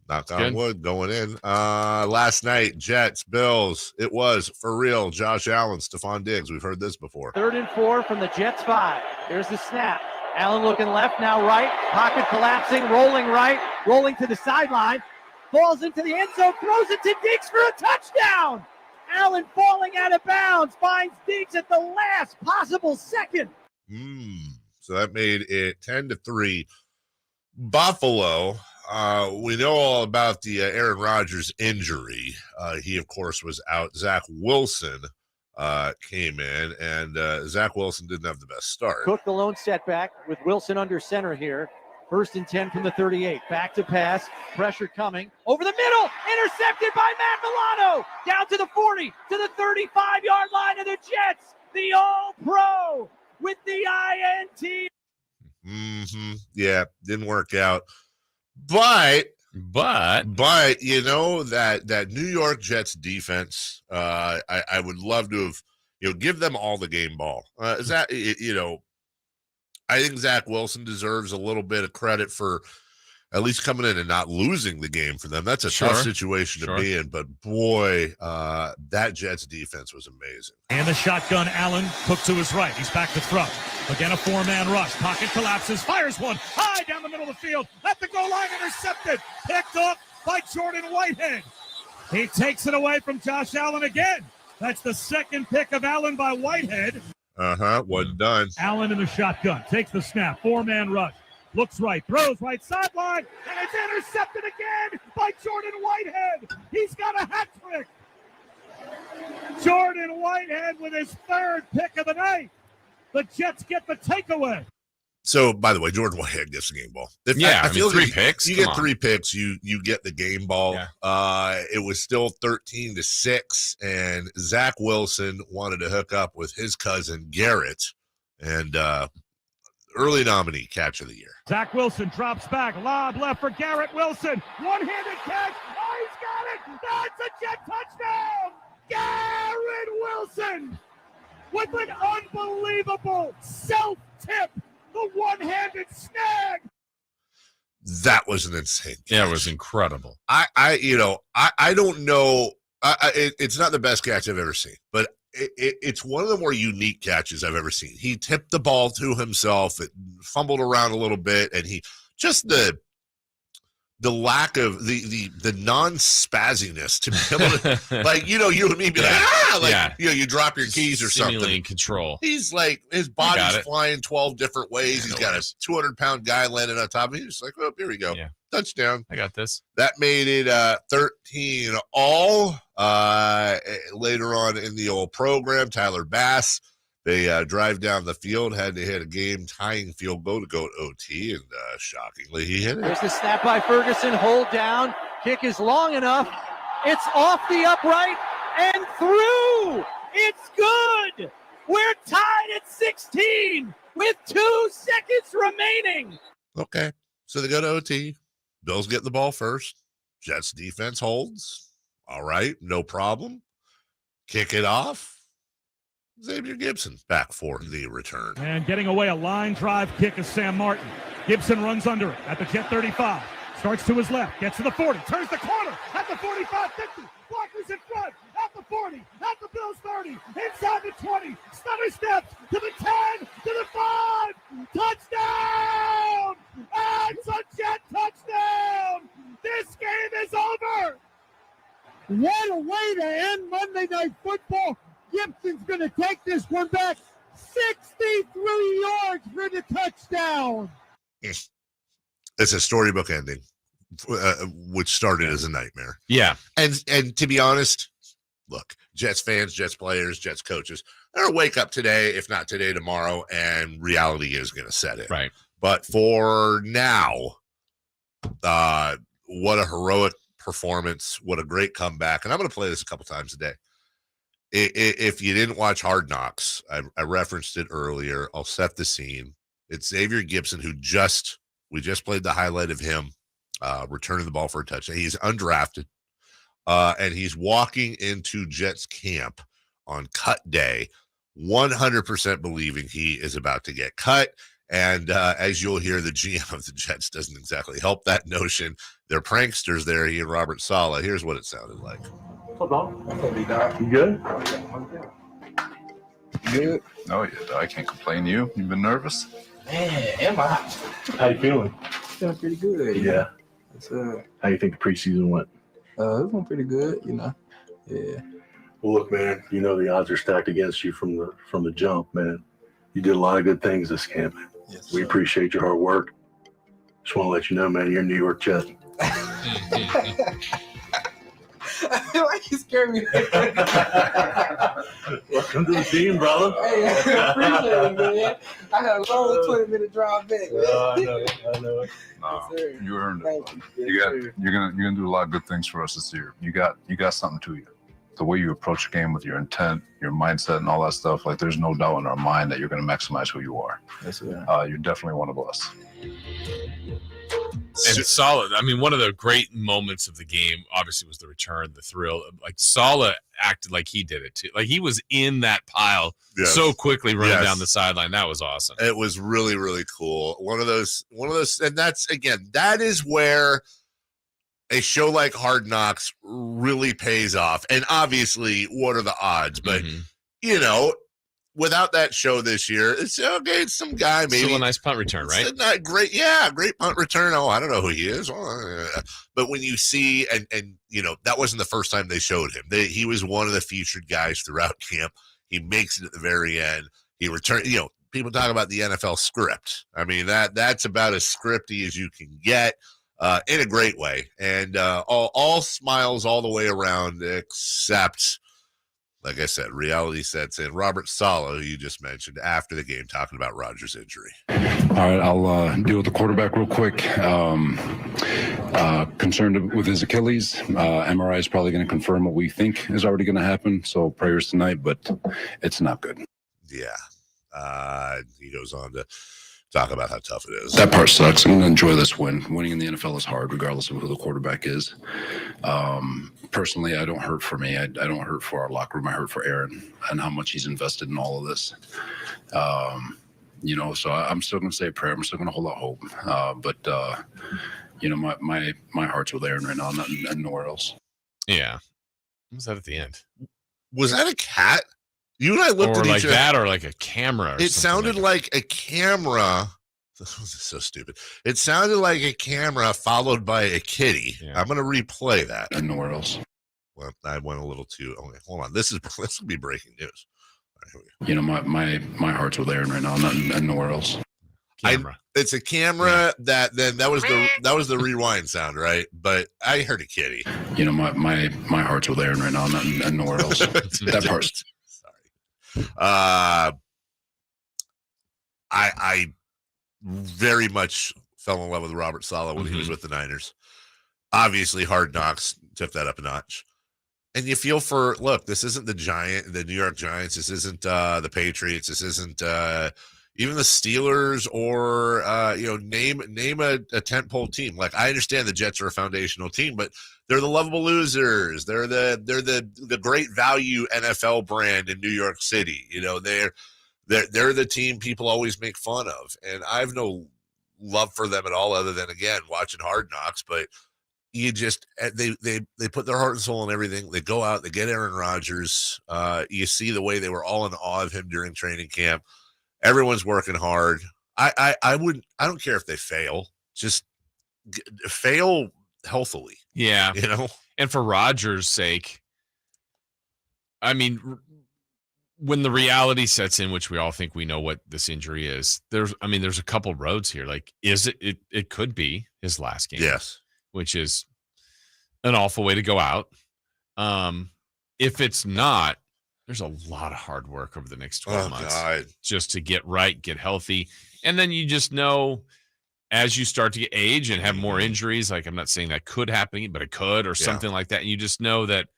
Knock on wood going in. Last night, Jets, Bills. It was for real. Josh Allen, Stephon Diggs. We've heard this before. 3rd and 4 from the Jets 5. There's the snap. Allen looking left, now right. Pocket collapsing, rolling right, rolling to the sideline. Falls into the end zone, throws it to Diggs for a touchdown. Allen falling out of bounds, finds Diggs at the last possible second. So that made it 10-3. Buffalo. We know all about the Aaron Rodgers injury. He, of course, was out. Zach Wilson came in, and Zach Wilson didn't have the best start. Cook the lone setback with Wilson under center here. 1st and 10 from the 38. Back to pass. Pressure coming. Over the middle. Intercepted by Matt Milano. Down to the 40. To the 35-yard line of the Jets. The All-Pro with the INT. Yeah, didn't work out. But But you know that New York Jets defense, I would love to have give them all the game ball. Is that I think Zach Wilson deserves a little bit of credit for at least coming in and not losing the game for them. That's a tough situation to be in. But boy, that Jets defense was amazing. And the shotgun, Allen, Cook to his right. He's back to throw. Again, a four-man rush. Pocket collapses, fires one high down the middle of the field. At the goal line, intercepted. Picked up by Jordan Whitehead. He takes it away from Josh Allen again. That's the second pick of Allen by Whitehead. Wasn't done. Allen in the shotgun. Takes the snap. Four-man rush. Looks right, throws right sideline, and it's intercepted again by Jordan Whitehead. He's got a hat trick. Jordan Whitehead with his third pick of the night. The Jets get the takeaway. So, by the way, Jordan Whitehead gets the game ball. I feel 3 picks. You get 3 picks. You get the game ball. Yeah. It was still 13-6, and Zach Wilson wanted to hook up with his cousin Garrett, and early nominee catch of the year. Zach Wilson drops back, lob left for Garrett Wilson. One-handed catch. Oh, he's got it. That's a Jet touchdown. Garrett Wilson with an unbelievable self-tip. The one-handed snag. That was an insane catch. Yeah, it was incredible. I don't know. It's not the best catch I've ever seen, but it's one of the more unique catches I've ever seen. He tipped the ball to himself. It fumbled around a little bit, and he just the lack of the non-spazziness to be able to, like, you and me be like, you drop your keys or something. Simulating control. He's like, his body's flying 12 different ways. He's got a 200-pound guy landing on top of him. He's like, oh, here we go. Yeah. Touchdown. I got this. That made it 13 all. Later on in the old program, Tyler Bass, they drive down the field, had to hit a game-tying field goal to go to OT, and shockingly, he hit it. There's the snap by Ferguson, hold down. Kick is long enough. It's off the upright and through. It's good. We're tied at 16 with 2 seconds remaining. Okay, so they go to OT. Bills get the ball first. Jets defense holds. All right, no problem. Kick it off. Xavier Gibson back for the return. And getting away, a line drive kick is Sam Martin. Gibson runs under it at the Jet 35. Starts to his left, gets to the 40, turns the corner at the 45, 50. Blockers in front, at the 40, at the Bills 30, inside the 20. Stutter steps to the 10, to the 5. Touchdown! It's a Jet touchdown! This game is over! What a way to end Monday Night Football. Gibson's going to take this one back. 63 yards for the touchdown. It's a storybook ending, which started as a nightmare. Yeah. And to be honest, look, Jets fans, Jets players, Jets coaches, they're going to wake up today, if not today, tomorrow, and reality is going to set in. Right. But for now, what a heroic performance. What a great comeback. And I'm going to play this a couple times a day. If you didn't watch Hard Knocks, I referenced it earlier. I'll set the scene. It's Xavier Gibson, who we just played the highlight of him returning the ball for a touchdown. He's undrafted, and he's walking into Jets camp on cut day, 100% believing he is about to get cut. And as you'll hear, the GM of the Jets doesn't exactly help that notion. They're pranksters there, he and Robert Saleh. Here's what it sounded like. What's up, dog? You good? Good. No, I can't complain. You been nervous? Man, am I? How you feeling? Feeling pretty good. Yeah. How you think the preseason went? It went pretty good, Yeah. Well, look, man, the odds are stacked against you from the jump, man. You did a lot of good things this camp. Yes, we appreciate your hard work. Just want to let you know, man, you're a New York Jet. Why you scare me? Welcome to the team, brother. Hey, I appreciate it, man. I had a long 20-minute drive back. I know it. No, yes, you earned it. Thank you. You're gonna do a lot of good things for us this year. You got something to you. The way you approach the game with your intent, your mindset, and all that stuff, like there's no doubt in our mind that you're going to maximize who you are. Yes, sir. You're definitely one of us. And Saleh, I mean, one of the great moments of the game, obviously, was the return, the thrill. Like, Saleh acted like he did it, too. Like, he was in that pile so quickly running down the sideline. That was awesome. It was really, really cool. One of those, and that's, again, that is where a show like Hard Knocks really pays off. And obviously, what are the odds? But, you know, without that show this year, it's okay. It's some guy, maybe. Still a nice punt return, right? Not great. Yeah, great punt return. Oh, I don't know who he is. But when you see, and you know, that wasn't the first time they showed him. He was one of the featured guys throughout camp. He makes it at the very end. He returned, you know, people talk about the NFL script. I mean, that's about as scripty as you can get in a great way. And all smiles all the way around, except, like I said, reality sets in. Robert Saleh, who you just mentioned, after the game, talking about Rodgers' injury. All right, I'll deal with the quarterback real quick. Concerned with his Achilles. MRI is probably going to confirm what we think is already going to happen. So prayers tonight, but it's not good. Yeah. He goes on to talk about how tough it is. That part sucks. I'm going to enjoy this win. Winning in the NFL is hard, regardless of who the quarterback is. Personally, I don't hurt for me. I don't hurt for our locker room. I hurt for Aaron and how much he's invested in all of this. You know, so I'm still going to say a prayer. I'm still going to hold out hope. But you know, my heart's with Aaron right now, and nowhere else. Yeah. What was that at the end? Was that a cat? You and I looked at each other. Or like that, or like a camera. It sounded like a camera. This was so stupid. It sounded like a camera followed by a kitty. Yeah. I'm going to replay that. And nowhere else. Well, I went a little too. Okay, hold on. This will be breaking news. All right, you know, my heart's with Aaron right now, and nowhere else. Camera. It's a camera that was the rewind sound, right? But I heard a kitty. You know, my heart's with Aaron right now, and nowhere else. That part. I very much fell in love with Robert Saleh when he was with the Niners. Obviously, Hard Knocks took that up a notch. And you feel for, look, this isn't the New York Giants. This isn't the Patriots. This isn't even the Steelers or, you know, name a tentpole team. Like, I understand the Jets are a foundational team, but they're the lovable losers. They're the great value NFL brand in New York City. You know, they're the team people always make fun of. And I have no love for them at all other than, again, watching Hard Knocks. But you just, they put their heart and soul in everything. They go out, they get Aaron Rodgers. You see the way they were all in awe of him during training camp. Everyone's working hard. I don't care if they fail. Just fail healthily. Yeah. You know? And for Rodgers' sake, I mean, when the reality sets in, which we all think we know what this injury is, there's a couple roads here. Like, it could be his last game. Yes. Which is an awful way to go out. If it's not, there's a lot of hard work over the next 12 months just to get right, get healthy. And then you just know as you start to get age and have more injuries, like, I'm not saying that could happen, but it could, or something like that. And you just know that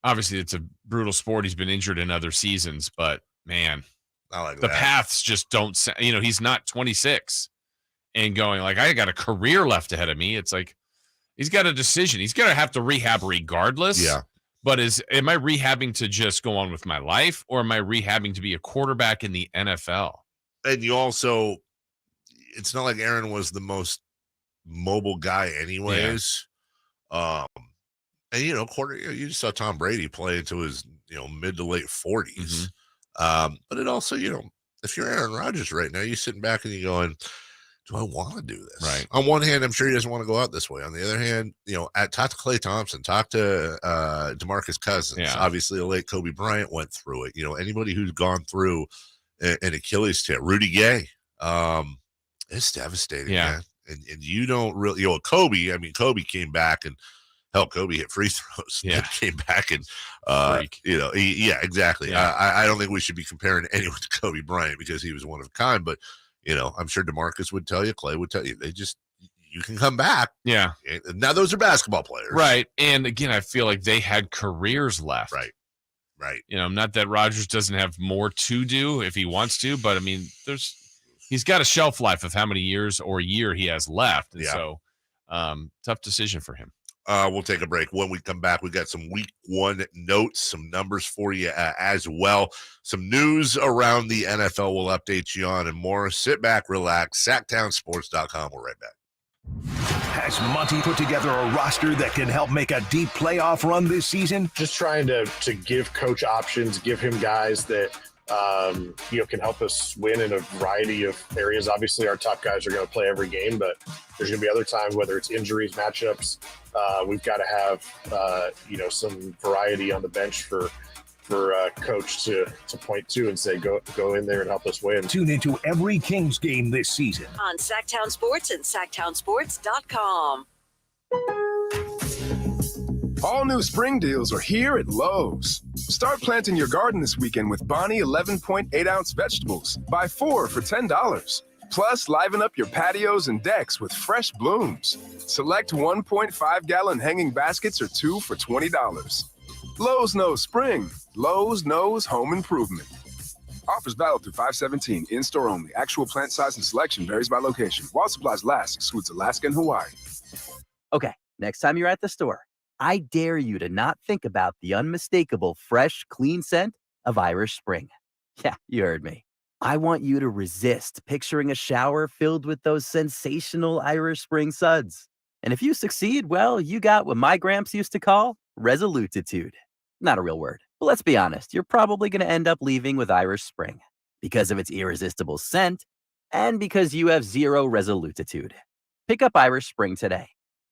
obviously it's a brutal sport. He's been injured in other seasons, but man, the paths just don't, you know, he's not 26 and going like, I got a career left ahead of me. It's like, he's got a decision. He's going to have to rehab regardless. Yeah. But am I rehabbing to just go on with my life, or am I rehabbing to be a quarterback in the NFL? And you also, it's not like Aaron was the most mobile guy anyways. Yeah. And, you know, you just saw Tom Brady play into his, you know, mid to late 40s. But it also, you know, if you're Aaron Rodgers right now, you're sitting back and you're going, do I want to do this? Right. On one hand, I'm sure he doesn't want to go out this way. On the other hand, you know, talk to Klay Thompson, talk to DeMarcus Cousins. Yeah. Obviously, the late Kobe Bryant went through it. You know, anybody who's gone through an Achilles tear, Rudy Gay, it's devastating, man. And you don't really, you know, Kobe came back and helped Kobe hit free throws. Yeah. Came back and, you know, exactly. Yeah. I don't think we should be comparing anyone to Kobe Bryant because he was one of a kind, but, you know, I'm sure DeMarcus would tell you, Klay would tell you, you can come back. Yeah. Now those are basketball players. Right. And again, I feel like they had careers left. Right. You know, not that Rodgers doesn't have more to do if he wants to, but I mean, there's he's got a shelf life of how many years or a year he has left. And so tough decision for him. We'll take a break. When we come back, we got some week 1 notes, some numbers for you as well. Some news around the NFL we'll update you on and more. Sit back, relax. Sactownsports.com. We're right back. Has Monty put together a roster that can help make a deep playoff run this season? Just trying to give coach options, give him guys that can help us win in a variety of areas. Obviously, our top guys are going to play every game, but there's going to be other times, whether it's injuries, matchups, we've got to have some variety on the bench for coach to point to and say, go in there and help us win. Tune into every Kings game this season on Sactown Sports and Sactownsports.com. All new spring deals are here at Lowe's. Start planting your garden this weekend with Bonnie 11.8-ounce vegetables. Buy 4 for $10. Plus, liven up your patios and decks with fresh blooms. Select 1.5-gallon hanging baskets or 2 for $20. Lowe's knows spring. Lowe's knows home improvement. Offers valid through 5/17. In-store only. Actual plant size and selection varies by location. While supplies last, excludes Alaska and Hawaii. Okay, next time you're at the store, I dare you to not think about the unmistakable, fresh, clean scent of Irish Spring. Yeah, you heard me. I want you to resist picturing a shower filled with those sensational Irish Spring suds. And if you succeed, well, you got what my gramps used to call resolutitude. Not a real word, but let's be honest, you're probably going to end up leaving with Irish Spring because of its irresistible scent and because you have zero resolutitude. Pick up Irish Spring today.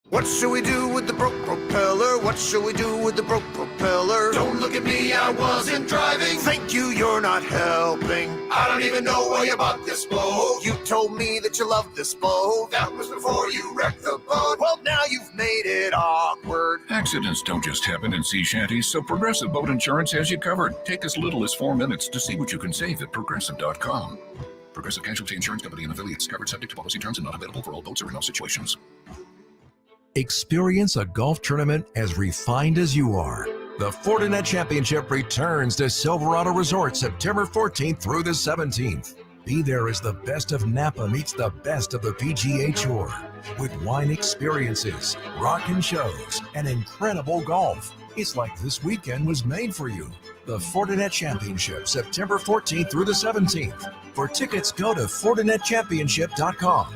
What should we do with the broke propeller? What should we do with the broke propeller? Don't look at me, I wasn't driving. Thank you, you're not helping. I don't even know why you bought this boat. You told me that you loved this boat. That was before you wrecked the boat. Well, now you've made it awkward. Accidents don't just happen in sea shanties, so Progressive Boat Insurance has you covered. Take as little as 4 minutes to see what you can save at Progressive.com. Progressive Casualty Insurance Company and affiliates, covered subject to policy terms and not available for all boats or in all situations. Experience a golf tournament as refined as you are. The Fortinet Championship returns to Silverado Resort September 14th through the 17th. Be there as the best of Napa meets the best of the PGA Tour. With wine experiences, rockin' shows, and incredible golf. It's like this weekend was made for you. The Fortinet Championship, September 14th through the 17th. For tickets, go to FortinetChampionship.com.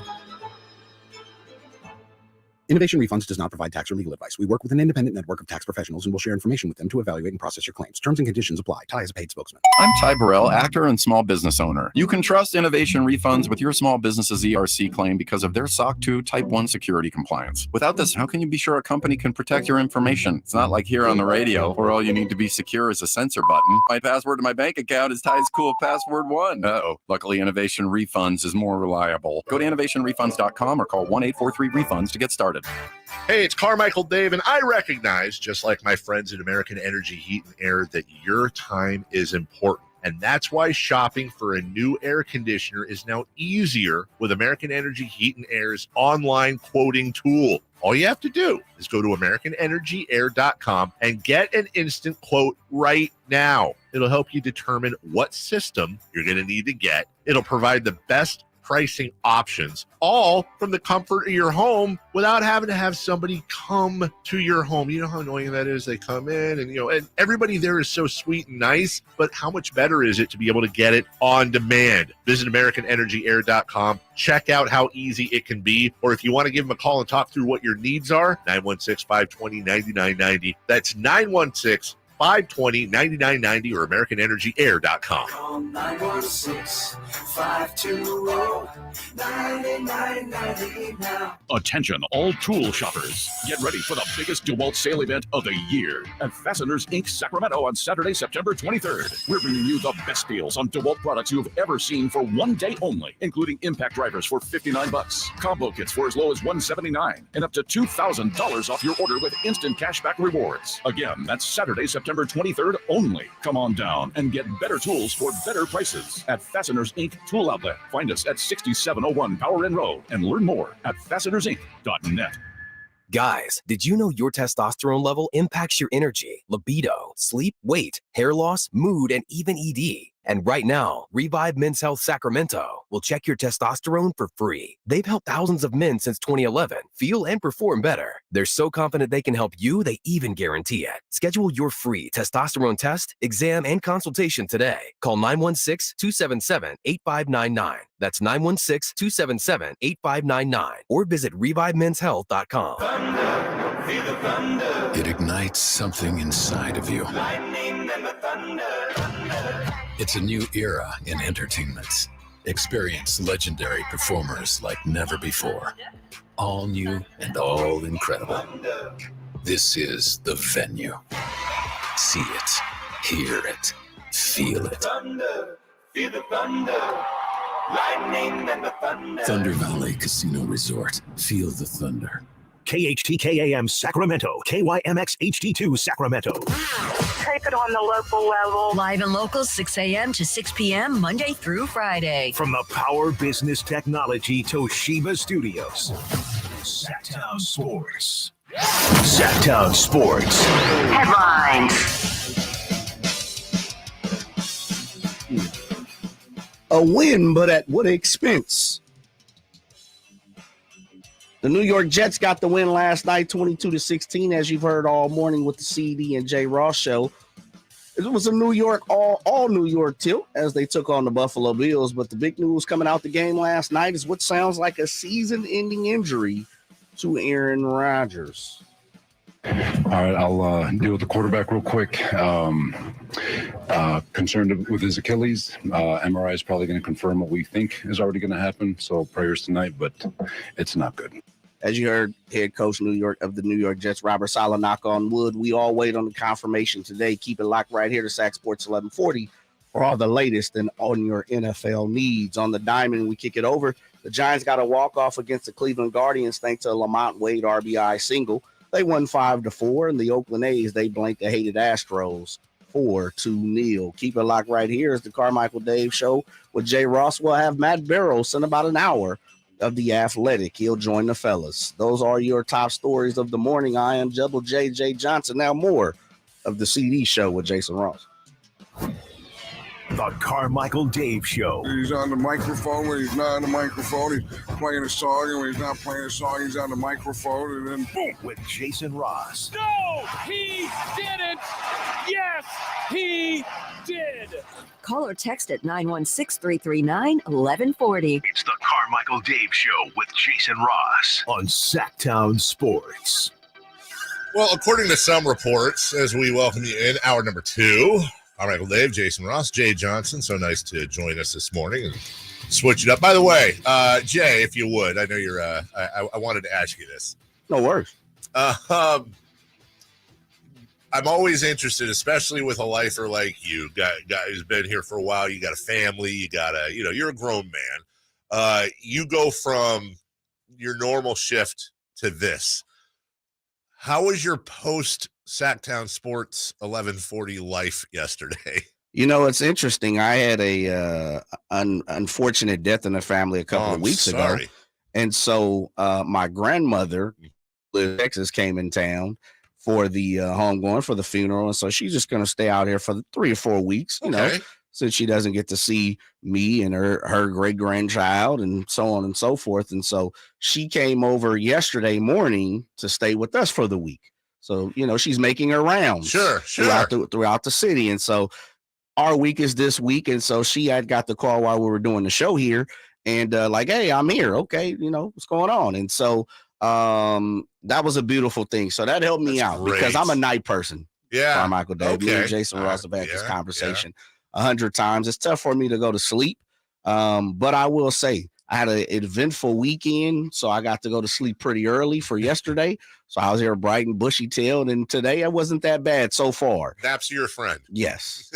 Innovation Refunds does not provide tax or legal advice. We work with an independent network of tax professionals and will share information with them to evaluate and process your claims. Terms and conditions apply. Ty is a paid spokesman. I'm Ty Burrell, actor and small business owner. You can trust Innovation Refunds with your small business's ERC claim because of their SOC 2 Type 1 security compliance. Without this, how can you be sure a company can protect your information? It's not like here on the radio, where all you need to be secure is a censor button. My password to my bank account is Ty's cool password 1. Luckily, Innovation Refunds is more reliable. Go to innovationrefunds.com or call 1-843-REFUNDS to get started. Hey, it's Carmichael Dave, and I recognize, just like my friends at American Energy Heat and Air, that your time is important. And that's why shopping for a new air conditioner is now easier with American Energy Heat and Air's online quoting tool. All you have to do is go to AmericanEnergyAir.com and get an instant quote right now. It'll help you determine what system you're going to need to get. It'll provide the best pricing options, all from the comfort of your home without having to have somebody come to your home. You know how annoying that is? They come in and everybody there is so sweet and nice, but how much better is it to be able to get it on demand? Visit AmericanEnergyAir.com. Check out how easy it can be. Or if you want to give them a call and talk through what your needs are, 916-520-9990. That's 916-520-9990 or AmericanEnergyAir.com. Call 916-520-9990 now. Attention, all tool shoppers. Get ready for the biggest DeWalt sale event of the year at Fasteners Inc. Sacramento on Saturday, September 23rd. We're bringing you the best deals on DeWalt products you've ever seen for one day only, including impact drivers for $59, combo kits for as low as $179, and up to $2,000 off your order with instant cashback rewards. Again, that's Saturday, September 23rd only. Come on down and get better tools for better prices at Fasteners Inc. Tool Outlet. Find us at 6701 Power Inn Road and learn more at fastenersinc.net. Guys, did you know your testosterone level impacts your energy, libido, sleep, weight, hair loss, mood, and even ED? And right now, Revive Men's Health Sacramento will check your testosterone for free. They've helped thousands of men since 2011 feel and perform better. They're so confident they can help you, they even guarantee it. Schedule your free testosterone test, exam, and consultation today. Call 916-277-8599. That's 916-277-8599. Or visit ReviveMen'sHealth.com. Thunder, feel the thunder. It ignites something inside of you. Lightning and the thunder, thunder. It's a new era in entertainment. Experience legendary performers like never before. All new and all incredible. This is the venue. See it, hear it, feel it. Thunder, feel the thunder. Lightning and the thunder. Thunder Valley Casino Resort. Feel the thunder. KHTKAM Sacramento, KYMX HD2 Sacramento. Take it on the local level. Live and local, 6 a.m. to 6 p.m. Monday through Friday. From the Power Business Technology Toshiba Studios. Sactown Sports. Sactown Sports. Headlines. A win, but at what expense? The New York Jets got the win last night, 22-16, as you've heard all morning with the CD and J. Ross show. It was a New York, all New York tilt as they took on the Buffalo Bills. But the big news coming out the game last night is what sounds like a season-ending injury to Aaron Rodgers. All right, I'll deal with the quarterback real quick. Concerned with his Achilles. MRI is probably going to confirm what we think is already going to happen. So prayers tonight, but it's not good. As you heard, head coach of the New York Jets, Robert Saleh, knock on wood. We all wait on the confirmation today. Keep it locked right here to Sac Sports 1140 for all the latest and on your NFL needs. On the diamond, we kick it over. The Giants got a walk-off against the Cleveland Guardians thanks to a Lamont Wade RBI single. They won 5-4, and the Oakland A's, they blanked the hated Astros 4-0. Keep it locked right here is the Carmichael Dave Show with Jay Ross. We'll have Matt Barrows in about an hour of The Athletic. He'll join the fellas. Those are your top stories of the morning. I am Jubble J. Johnson. Now more of the CD Show with Jason Ross. The Carmichael Dave Show. He's on the microphone when he's not on the microphone. He's playing a song, and when he's not playing a song, he's on the microphone, and then boom. With Jason Ross. No, he didn't. Yes, he did. Call or text at 916-339-1140. It's the Carmichael Dave Show with Jason Ross on Sactown Sports. Well, according to some reports, as we welcome you in, hour number 2, Carmichael Dave, Jason Ross, Jay Johnson. So nice to join us this morning and switch it up. By the way, Jay, if you would, I know you're. I wanted to ask you this. No worries. I'm always interested, especially with a lifer like you, guy who's been here for a while. You got a family. You got you're a grown man. You go from your normal shift to this. How was your post Sactown Sports 1140 life yesterday? You know, it's interesting. I had a unfortunate death in the family a couple of weeks ago. And so my grandmother in Texas came in town for the homegoing for the funeral. And so she's just going to stay out here for 3 or 4 weeks, you know, since she doesn't get to see me and her great grandchild and so on and so forth. And so she came over yesterday morning to stay with us for the week. So, you know, she's making her rounds throughout the city. And so our week is this week. And so she had got the call while we were doing the show here and like, hey, I'm here. Okay. You know, what's going on? And so that was a beautiful thing. So that helped me out because I'm a night person. Yeah. Carmichael Dave. Me and Jason Ross have had this conversation 100 times. It's tough for me to go to sleep. But I will say I had an eventful weekend, so I got to go to sleep pretty early for yesterday. So I was here bright and bushy-tailed, and today it wasn't that bad so far. Naps are your friend. Yes.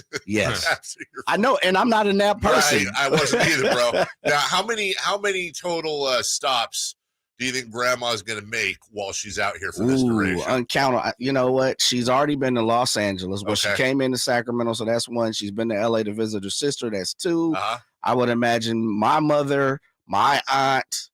I know, and I'm not a nap person. I wasn't either, bro. Now, how many total stops do you think Grandma's going to make while she's out here for this duration? Uncountable. You know what? She's already been to Los Angeles, but she came into Sacramento, so that's 1. She's been to L.A. to visit her sister. That's 2. I would imagine my mother, my aunt,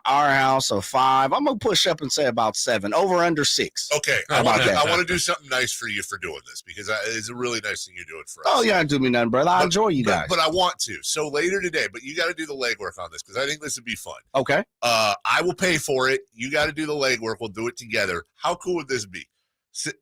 Our house a 5. I'm gonna push up and say about 7. Over under 6. Okay, I want to do something nice for you for doing this because it's a really nice thing you're doing for us. Oh, you don't do me nothing, brother. I enjoy you guys. But I want to. So later today, but you got to do the legwork on this because I think this would be fun. Okay. I will pay for it. You got to do the legwork. We'll do it together. How cool would this be?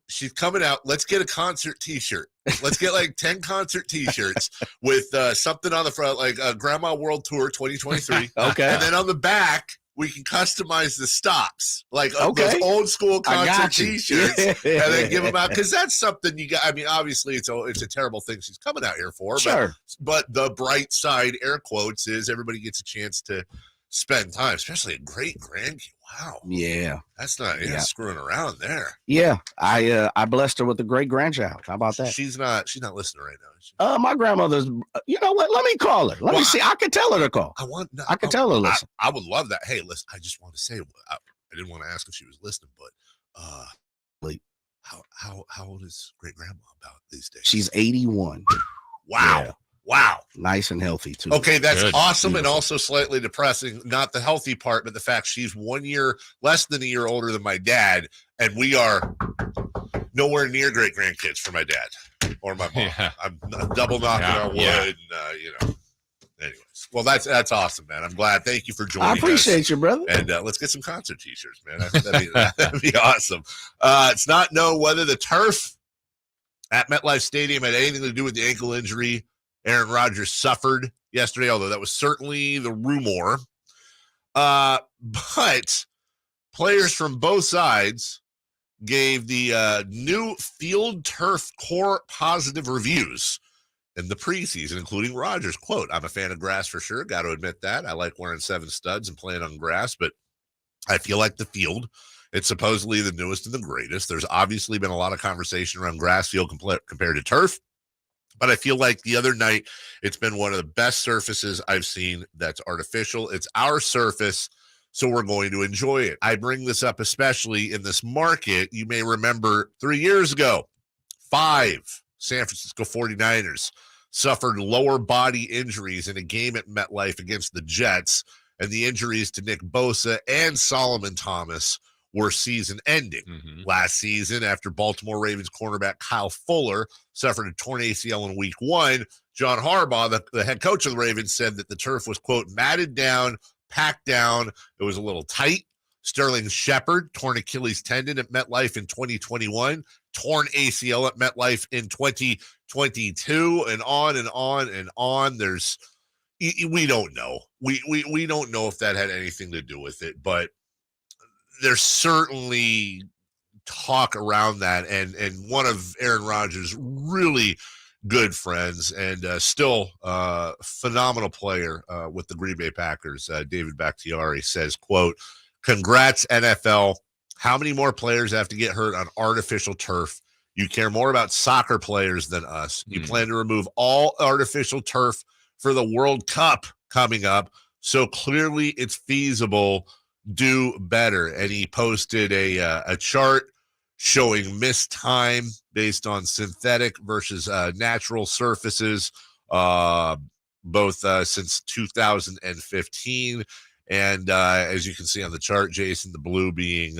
She's coming out. Let's get a concert T-shirt. Let's get like 10 concert T-shirts with something on the front, like Grandma World Tour 2023. Okay. And then on the back, we can customize the stops, like those old school concert T-shirts, and then give them out because that's something you got. I mean, obviously, it's a terrible thing she's coming out here for. Sure. But the bright side, air quotes, is everybody gets a chance to spend time, especially a great grandkid. Wow. Yeah. That's not screwing around there. Yeah. I blessed her with a great grandchild. How about that? She's not listening right now. My grandmother's, you know what? Let me call her. Let me see. I can tell her to call. I can tell her, listen. I would love that. Hey, listen, I just want to say, I didn't want to ask if she was listening, but how old is great grandma about these days? She's 81. Wow. Yeah. Wow. Nice and healthy, too. Okay, that's awesome. Beautiful. And also slightly depressing. Not the healthy part, but the fact she's less than a year older than my dad, and we are nowhere near great grandkids for my dad or my mom. Yeah. I'm double knocking on wood. Yeah. And, anyways. Well, that's awesome, man. I'm glad. Thank you for joining us. I appreciate you, brother. And let's get some concert T-shirts, man. That'd be awesome. It's not known whether the turf at MetLife Stadium had anything to do with the ankle injury Aaron Rodgers suffered yesterday, although that was certainly the rumor. But players from both sides gave the new field turf core positive reviews in the preseason, including Rodgers. Quote, I'm a fan of grass for sure. Got to admit that. I like wearing 7 studs and playing on grass, but I feel like the field, it's supposedly the newest and the greatest. There's obviously been a lot of conversation around grass field compared to turf. But I feel like the other night, it's been one of the best surfaces I've seen that's artificial. It's our surface, so we're going to enjoy it. I bring this up especially in this market. You may remember 3 years ago, 5 San Francisco 49ers suffered lower body injuries in a game at MetLife against the Jets, and the injuries to Nick Bosa and Solomon Thomas were season-ending. Last season, after Baltimore Ravens cornerback Kyle Fuller suffered a torn ACL in Week 1, John Harbaugh, the head coach of the Ravens, said that the turf was, quote, matted down, packed down. It was a little tight. Sterling Shepard, torn Achilles tendon at MetLife in 2021, torn ACL at MetLife in 2022, and on and on and on. We don't know. We don't know if that had anything to do with it, but there's certainly talk around that, and one of Aaron Rodgers' really good friends and still phenomenal player with the Green Bay Packers, David Bakhtiari, says, quote, congrats, NFL. How many more players have to get hurt on artificial turf? You care more about soccer players than us. You plan to remove all artificial turf for the World Cup coming up, so clearly it's feasible. Do better. And he posted a chart showing missed time based on synthetic versus natural surfaces, both since 2015. And as you can see on the chart, Jason, the blue being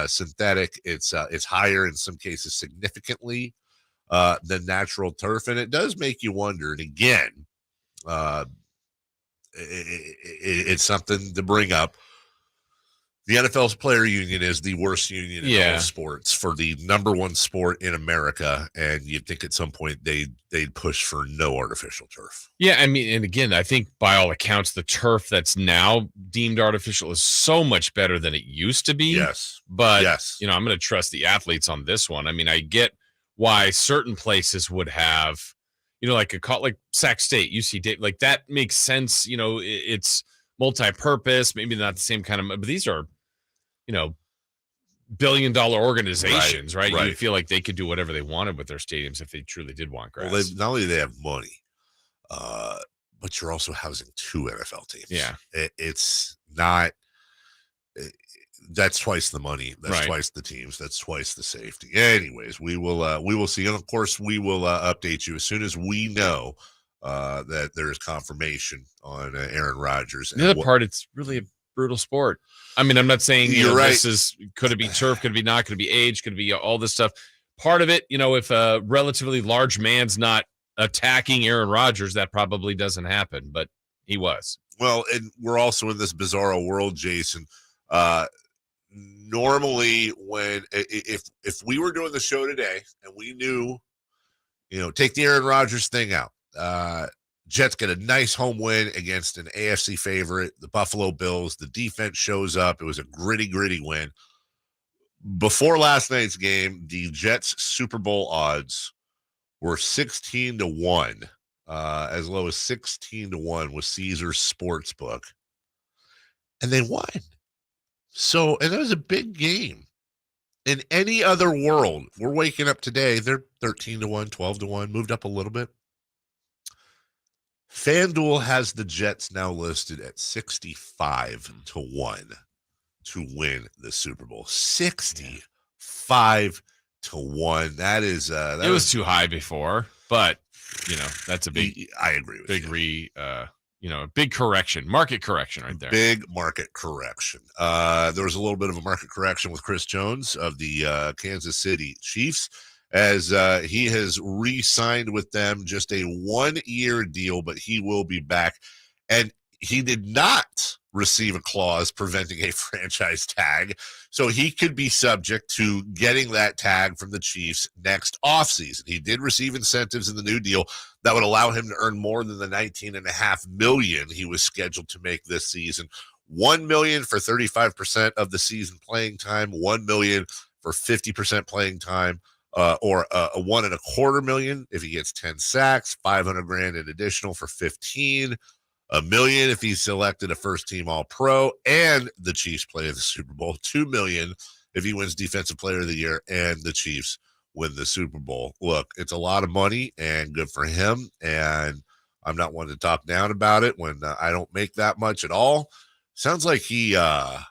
synthetic, it's higher in some cases significantly than natural turf. And it does make you wonder. And again, it's something to bring up. The NFL's player union is the worst union in all sports for the number one sport in America, and you'd think at some point they'd push for no artificial turf. Yeah, I mean, and again, I think by all accounts, the turf that's now deemed artificial is so much better than it used to be. Yes, but I'm going to trust the athletes on this one. I mean, I get why certain places would have, like Sac State, UC Davis, like that makes sense. It's multi-purpose, maybe not the same kind of, but these are, billion-dollar organizations, right? You feel like they could do whatever they wanted with their stadiums if they truly did want grass. Well, not only do they have money, but you're also housing 2 NFL teams. Yeah. It's not that's twice the money. That's twice the teams. That's twice the safety. Anyways, we will see. And of course, we will update you as soon as we know that there is confirmation on Aaron Rodgers. The other part, it's really a brutal sport. I mean, I'm not saying You're right. Could it be turf? Could it be not? Could it be age? Could it be all this stuff? Part of it, if a relatively large man's not attacking Aaron Rodgers, that probably doesn't happen, but he was. Well, and we're also in this bizarro world, Jason. Normally, if we were doing the show today and we knew, take the Aaron Rodgers thing out, Jets get a nice home win against an AFC favorite, the Buffalo Bills. The defense shows up. It was a gritty win. Before last night's game, the Jets Super Bowl odds were 16-1, as low as 16-1 with Caesars Sportsbook, and they won. So, and that was a big game. In any other world, we're waking up today, they're 13-1, 12-1, moved up a little bit. FanDuel has the Jets now listed at 65-1 to win the Super Bowl. 65-1. That is it was too high before, but that's a big. I agree with you. Big correction, market correction right there. Big market correction. There was a little bit of a market correction with Chris Jones of the Kansas City Chiefs, as he has re-signed with them, just a 1-year deal, but he will be back. And he did not receive a clause preventing a franchise tag, so he could be subject to getting that tag from the Chiefs next offseason. He did receive incentives in the new deal that would allow him to earn more than the $19.5 million he was scheduled to make this season. $1 million for 35% of the season playing time, $1 million for 50% playing time, or a $1.25 million if he gets 10 sacks, $500,000 in additional for 15. $1 million if he's selected a first-team All-Pro and the Chiefs play in the Super Bowl. $2 million if he wins Defensive Player of the Year and the Chiefs win the Super Bowl. Look, it's a lot of money and good for him, and I'm not one to talk down about it when I don't make that much at all. Sounds like he got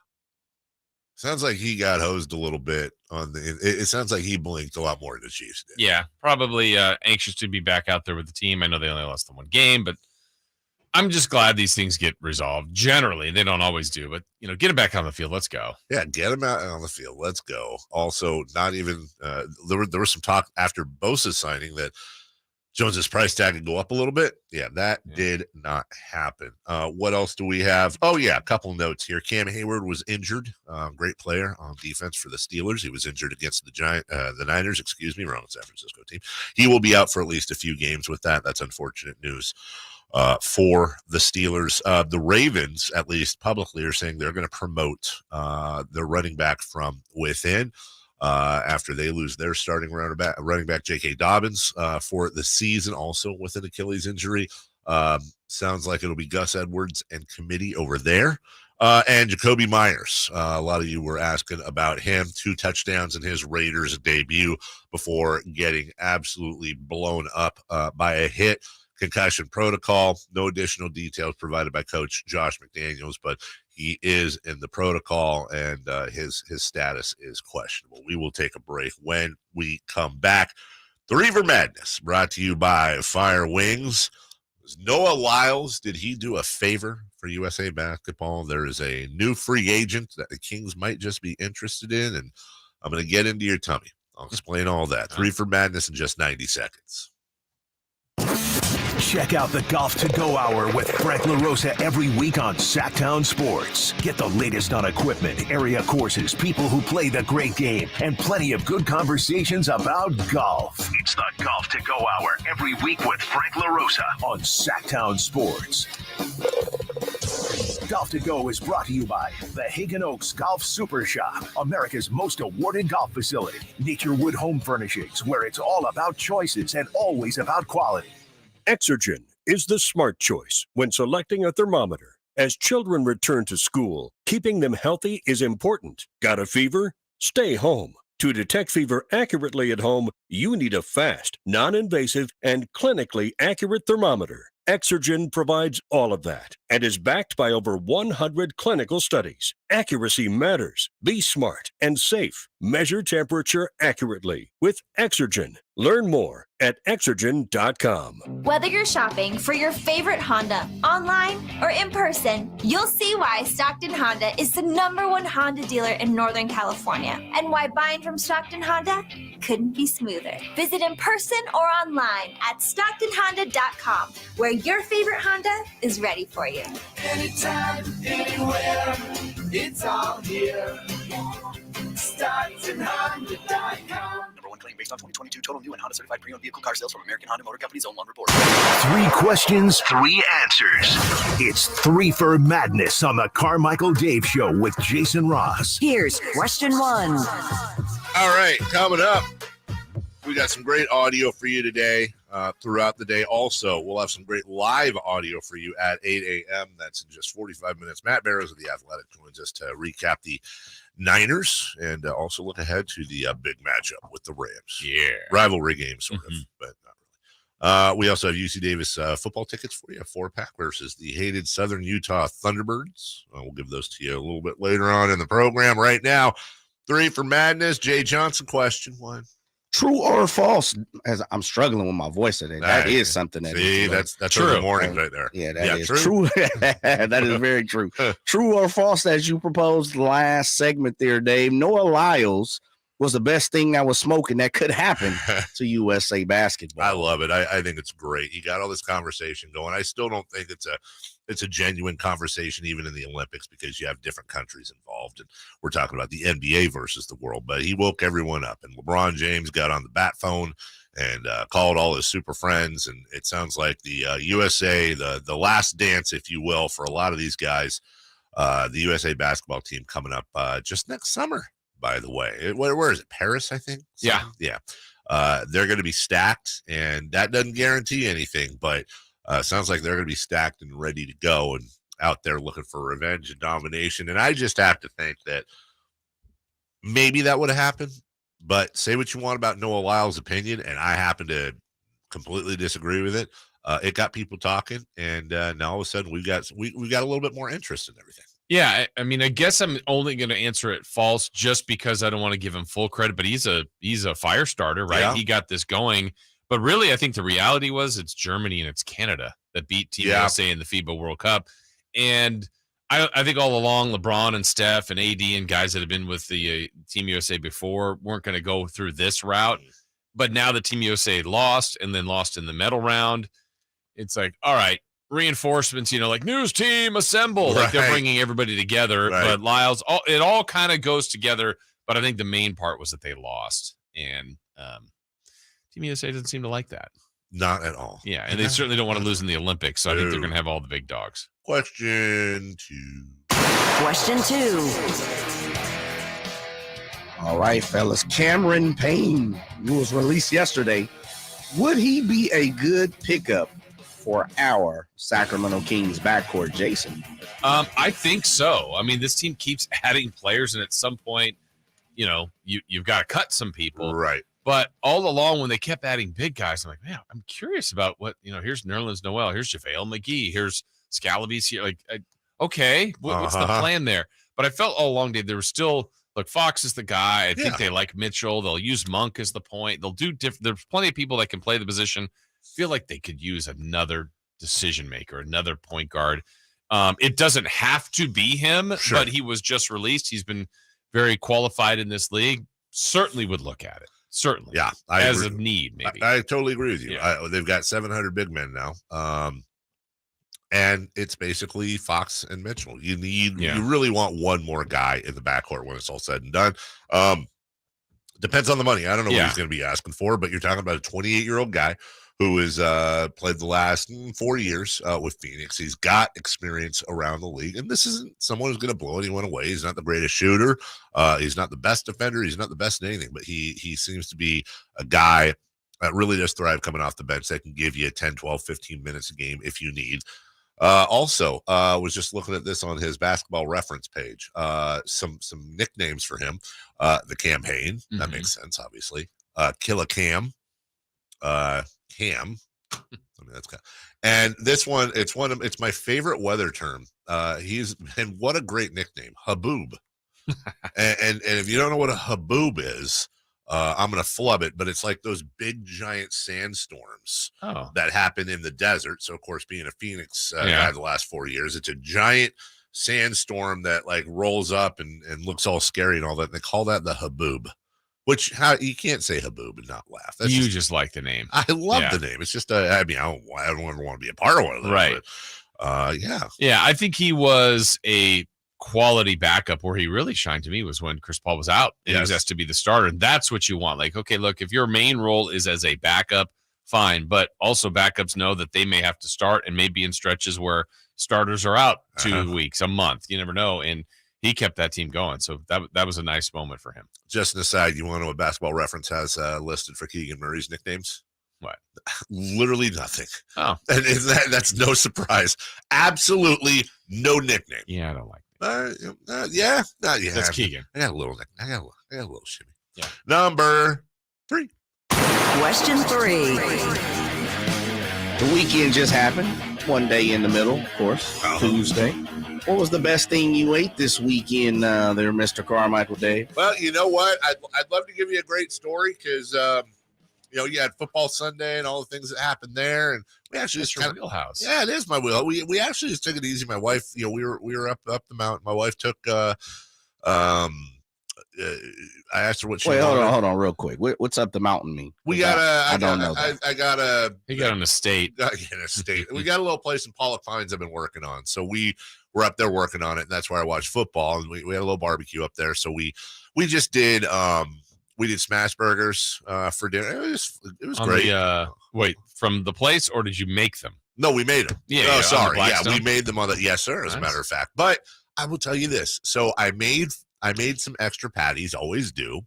hosed a little bit on the. It sounds like he blinked a lot more than the Chiefs did. Yeah, probably anxious to be back out there with the team. I know they only lost the one game, but I'm just glad these things get resolved. Generally, they don't always do, but get him back on the field. Let's go. Yeah, get him out on the field. Let's go. Also, not even there was some talk after Bosa's signing that Jones's price tag could go up a little bit. Yeah, that did not happen. What else do we have? Oh yeah, a couple notes here. Cam Hayward was injured. Great player on defense for the Steelers. He was injured against the Niners. Wrong San Francisco team. He will be out for at least a few games with that. That's unfortunate news for the Steelers. The Ravens, at least publicly, are saying they're going to promote their running back from within after they lose their starting running back J.K. Dobbins for the season, also with an Achilles injury. Sounds like it'll be Gus Edwards and committee over there. And Jacoby Myers. A lot of you were asking about him. 2 touchdowns in his Raiders debut before getting absolutely blown up by a hit. Concussion protocol. No additional details provided by Coach Josh McDaniels, but he is in the protocol, and his status is questionable. We will take a break. When we come back, the Reaver Madness brought to you by Fire Wings. Noah Lyles, did he do a favor for USA Basketball? There is a new free agent that the Kings might just be interested in, and I'm going to get into your tummy. I'll explain all that. Reaver Madness in just 90 seconds. Check out the Golf to Go Hour with Frank LaRosa every week on Sactown Sports. Get the latest on equipment, area courses, people who play the great game, and plenty of good conversations about golf. It's the Golf to Go Hour every week with Frank LaRosa on Sactown Sports. Golf to Go is brought to you by the Hagen Oaks Golf Super Shop, America's most awarded golf facility. Naturewood Home Furnishings, where it's all about choices and always about quality. Exergen is the smart choice when selecting a thermometer. As children return to school, keeping them healthy is important. Got a fever? Stay home. To detect fever accurately at home, you need a fast, non-invasive, and clinically accurate thermometer. Exergen provides all of that and is backed by over 100 clinical studies. Accuracy matters. Be smart and safe. Measure temperature accurately with Exergen. Learn more at Exergen.com. Whether you're shopping for your favorite Honda online or in person, you'll see why Stockton Honda is the #1 Honda dealer in Northern California and why buying from Stockton Honda couldn't be smoother. Visit in person or online at StocktonHonda.com, where your favorite Honda is ready for you. Anytime, anywhere, it's all here. StocktonHonda.com. #1 claim based on 2022 total new and Honda certified pre-owned vehicle car sales from American Honda Motor Company's own loan report. 3 questions, 3 answers. It's 3 for Madness on the Carmichael Dave Show with Jason Ross. Here's question 1. All right, coming up, we got some great audio for you today throughout the day. Also, we'll have some great live audio for you at 8 a.m. That's in just 45 minutes. Matt Barrows of The Athletic joins us to recap the Niners and also look ahead to the big matchup with the Rams. Yeah. Rivalry game, sort of, but not really. We also have UC Davis football tickets for you, a 4-pack versus the hated Southern Utah Thunderbirds. We'll give those to you a little bit later on in the program. Right now, 3 for Madness. Jay Johnson, question 1. True or false? As I'm struggling with my voice today. That is something that see, that's true. Early morning right there. Yeah, that is true. That is very true. True or false, as you proposed last segment there, Dave? Noah Lyles was the best thing that was smoking that could happen to USA basketball. I love it. I think it's great. You got all this conversation going. I still don't think it's a genuine conversation, even in the Olympics, because you have different countries involved. And we're talking about the NBA versus the world. But he woke everyone up. And LeBron James got on the bat phone and called all his super friends. And it sounds like the USA, the last dance, if you will, for a lot of these guys, the USA basketball team coming up just next summer, by the way. Where is it? Paris, I think? Yeah. Yeah. They're going to be stacked, and that doesn't guarantee anything, but sounds like they're going to be stacked and ready to go and out there looking for revenge and domination. And I just have to think that maybe that would have happened, but say what you want about Noah Lyles' opinion, and I happen to completely disagree with it. It got people talking, and now all of a sudden we got a little bit more interest in everything. Yeah, I mean, I guess I'm only going to answer it false just because I don't want to give him full credit, but he's a fire starter, right? Yeah. He got this going. But really, I think the reality was it's Germany and it's Canada that beat Team USA in the FIBA World Cup. And I think all along, LeBron and Steph and AD and guys that have been with the Team USA before weren't going to go through this route. But now the Team USA lost and then lost in the medal round. It's like, all right, reinforcements, like news team assemble. Like they're bringing everybody together. Right. But Lyles, it all kind of goes together. But I think the main part was that they lost. And Team USA doesn't seem to like that. Not at all. Yeah, and they certainly don't want to lose in the Olympics. So I think they're going to have all the big dogs. Question 2. Question 2. All right, fellas. Cameron Payne, who was released yesterday. Would he be a good pickup for our Sacramento Kings backcourt, Jason? I think so. I mean, this team keeps adding players, and at some point, you've got to cut some people. Right. But all along, when they kept adding big guys, I'm like, man, I'm curious about what, here's Nerlens Noel, here's JaVale McGee, here's Scalabrine here. Like, okay, what's the plan there? But I felt all along, Dave, there was still, look, Fox is the guy. I think they like Mitchell. They'll use Monk as the point. They'll do different. There's plenty of people that can play the position. Feel like they could use another decision maker, another point guard. It doesn't have to be him, but he was just released. He's been very qualified in this league. Certainly would look at it. Certainly. Yeah. As of need, maybe. I totally agree with you. Yeah. They've got 700 big men now. And it's basically Fox and Mitchell. You really want one more guy in the backcourt when it's all said and done. Depends on the money. I don't know what he's going to be asking for, but you're talking about a 28-year-old guy who has played the last 4 years with Phoenix. He's got experience around the league, and this isn't someone who's going to blow anyone away. He's not the greatest shooter. He's not the best defender. He's not the best in anything, but he seems to be a guy that really does thrive coming off the bench that can give you 10, 12, 15 minutes a game if you need. Also, was just looking at this on his basketball reference page. Some nicknames for him. The Campaign. That makes sense, obviously. Killa Cam. Cam. I mean, that's kind of, and this one, it's my favorite weather term. And what a great nickname, Haboob. and if you don't know what a haboob is, I'm going to flub it, but it's like those big giant sandstorms that happen in the desert. So, of course, being a Phoenix guy the last 4 years, it's a giant sandstorm that like rolls up and looks all scary and all that. And they call that the haboob, which you can't say haboob and not laugh. That's just like the name. I love the name. It's just, I don't ever want to be a part of one of those. Right. But, Yeah, I think he was a quality backup. Where he really shined to me was when Chris Paul was out and he was asked to be the starter. And that's what you want. Like, okay, look, if your main role is as a backup, fine. But also backups know that they may have to start and maybe in stretches where starters are out 2 weeks, a month. You never know. And he kept that team going. So that was a nice moment for him. Just an aside, you want to know what Basketball Reference has listed for Keegan Murray's nicknames? What? Literally nothing. Oh. And that's no surprise. Absolutely no nickname. Yeah, I don't like yeah. That's Keegan. I got a little nickname. I got a little shimmy. Yeah. Number 3. Question 3. The weekend just happened. One day in the middle, of course, Tuesday. What was the best thing you ate this weekend there, Mr. Carmichael Dave? Well, you know what? I'd love to give you a great story because, you had football Sunday and all the things that happened there. And we actually It's your wheelhouse. Yeah, it is my wheel. We actually just took it easy. My wife, we were up the mountain. My wife took, I asked her what she Wait, wanted. hold on real quick. What's up the mountain mean? I don't know that. I got a. He got an estate. We got a little place in Pollock Pines I've been working on. So we were up there working on it, and that's where I watched football. And we had a little barbecue up there. So we just did we did smash burgers for dinner. It was great. Wait, from the place or did you make them? No, we made them. Yeah. Oh, sorry. Yeah, Blackstone? we made them on the. Yes, sir. As a matter of fact, but I will tell you this. So I made some extra patties. Always do.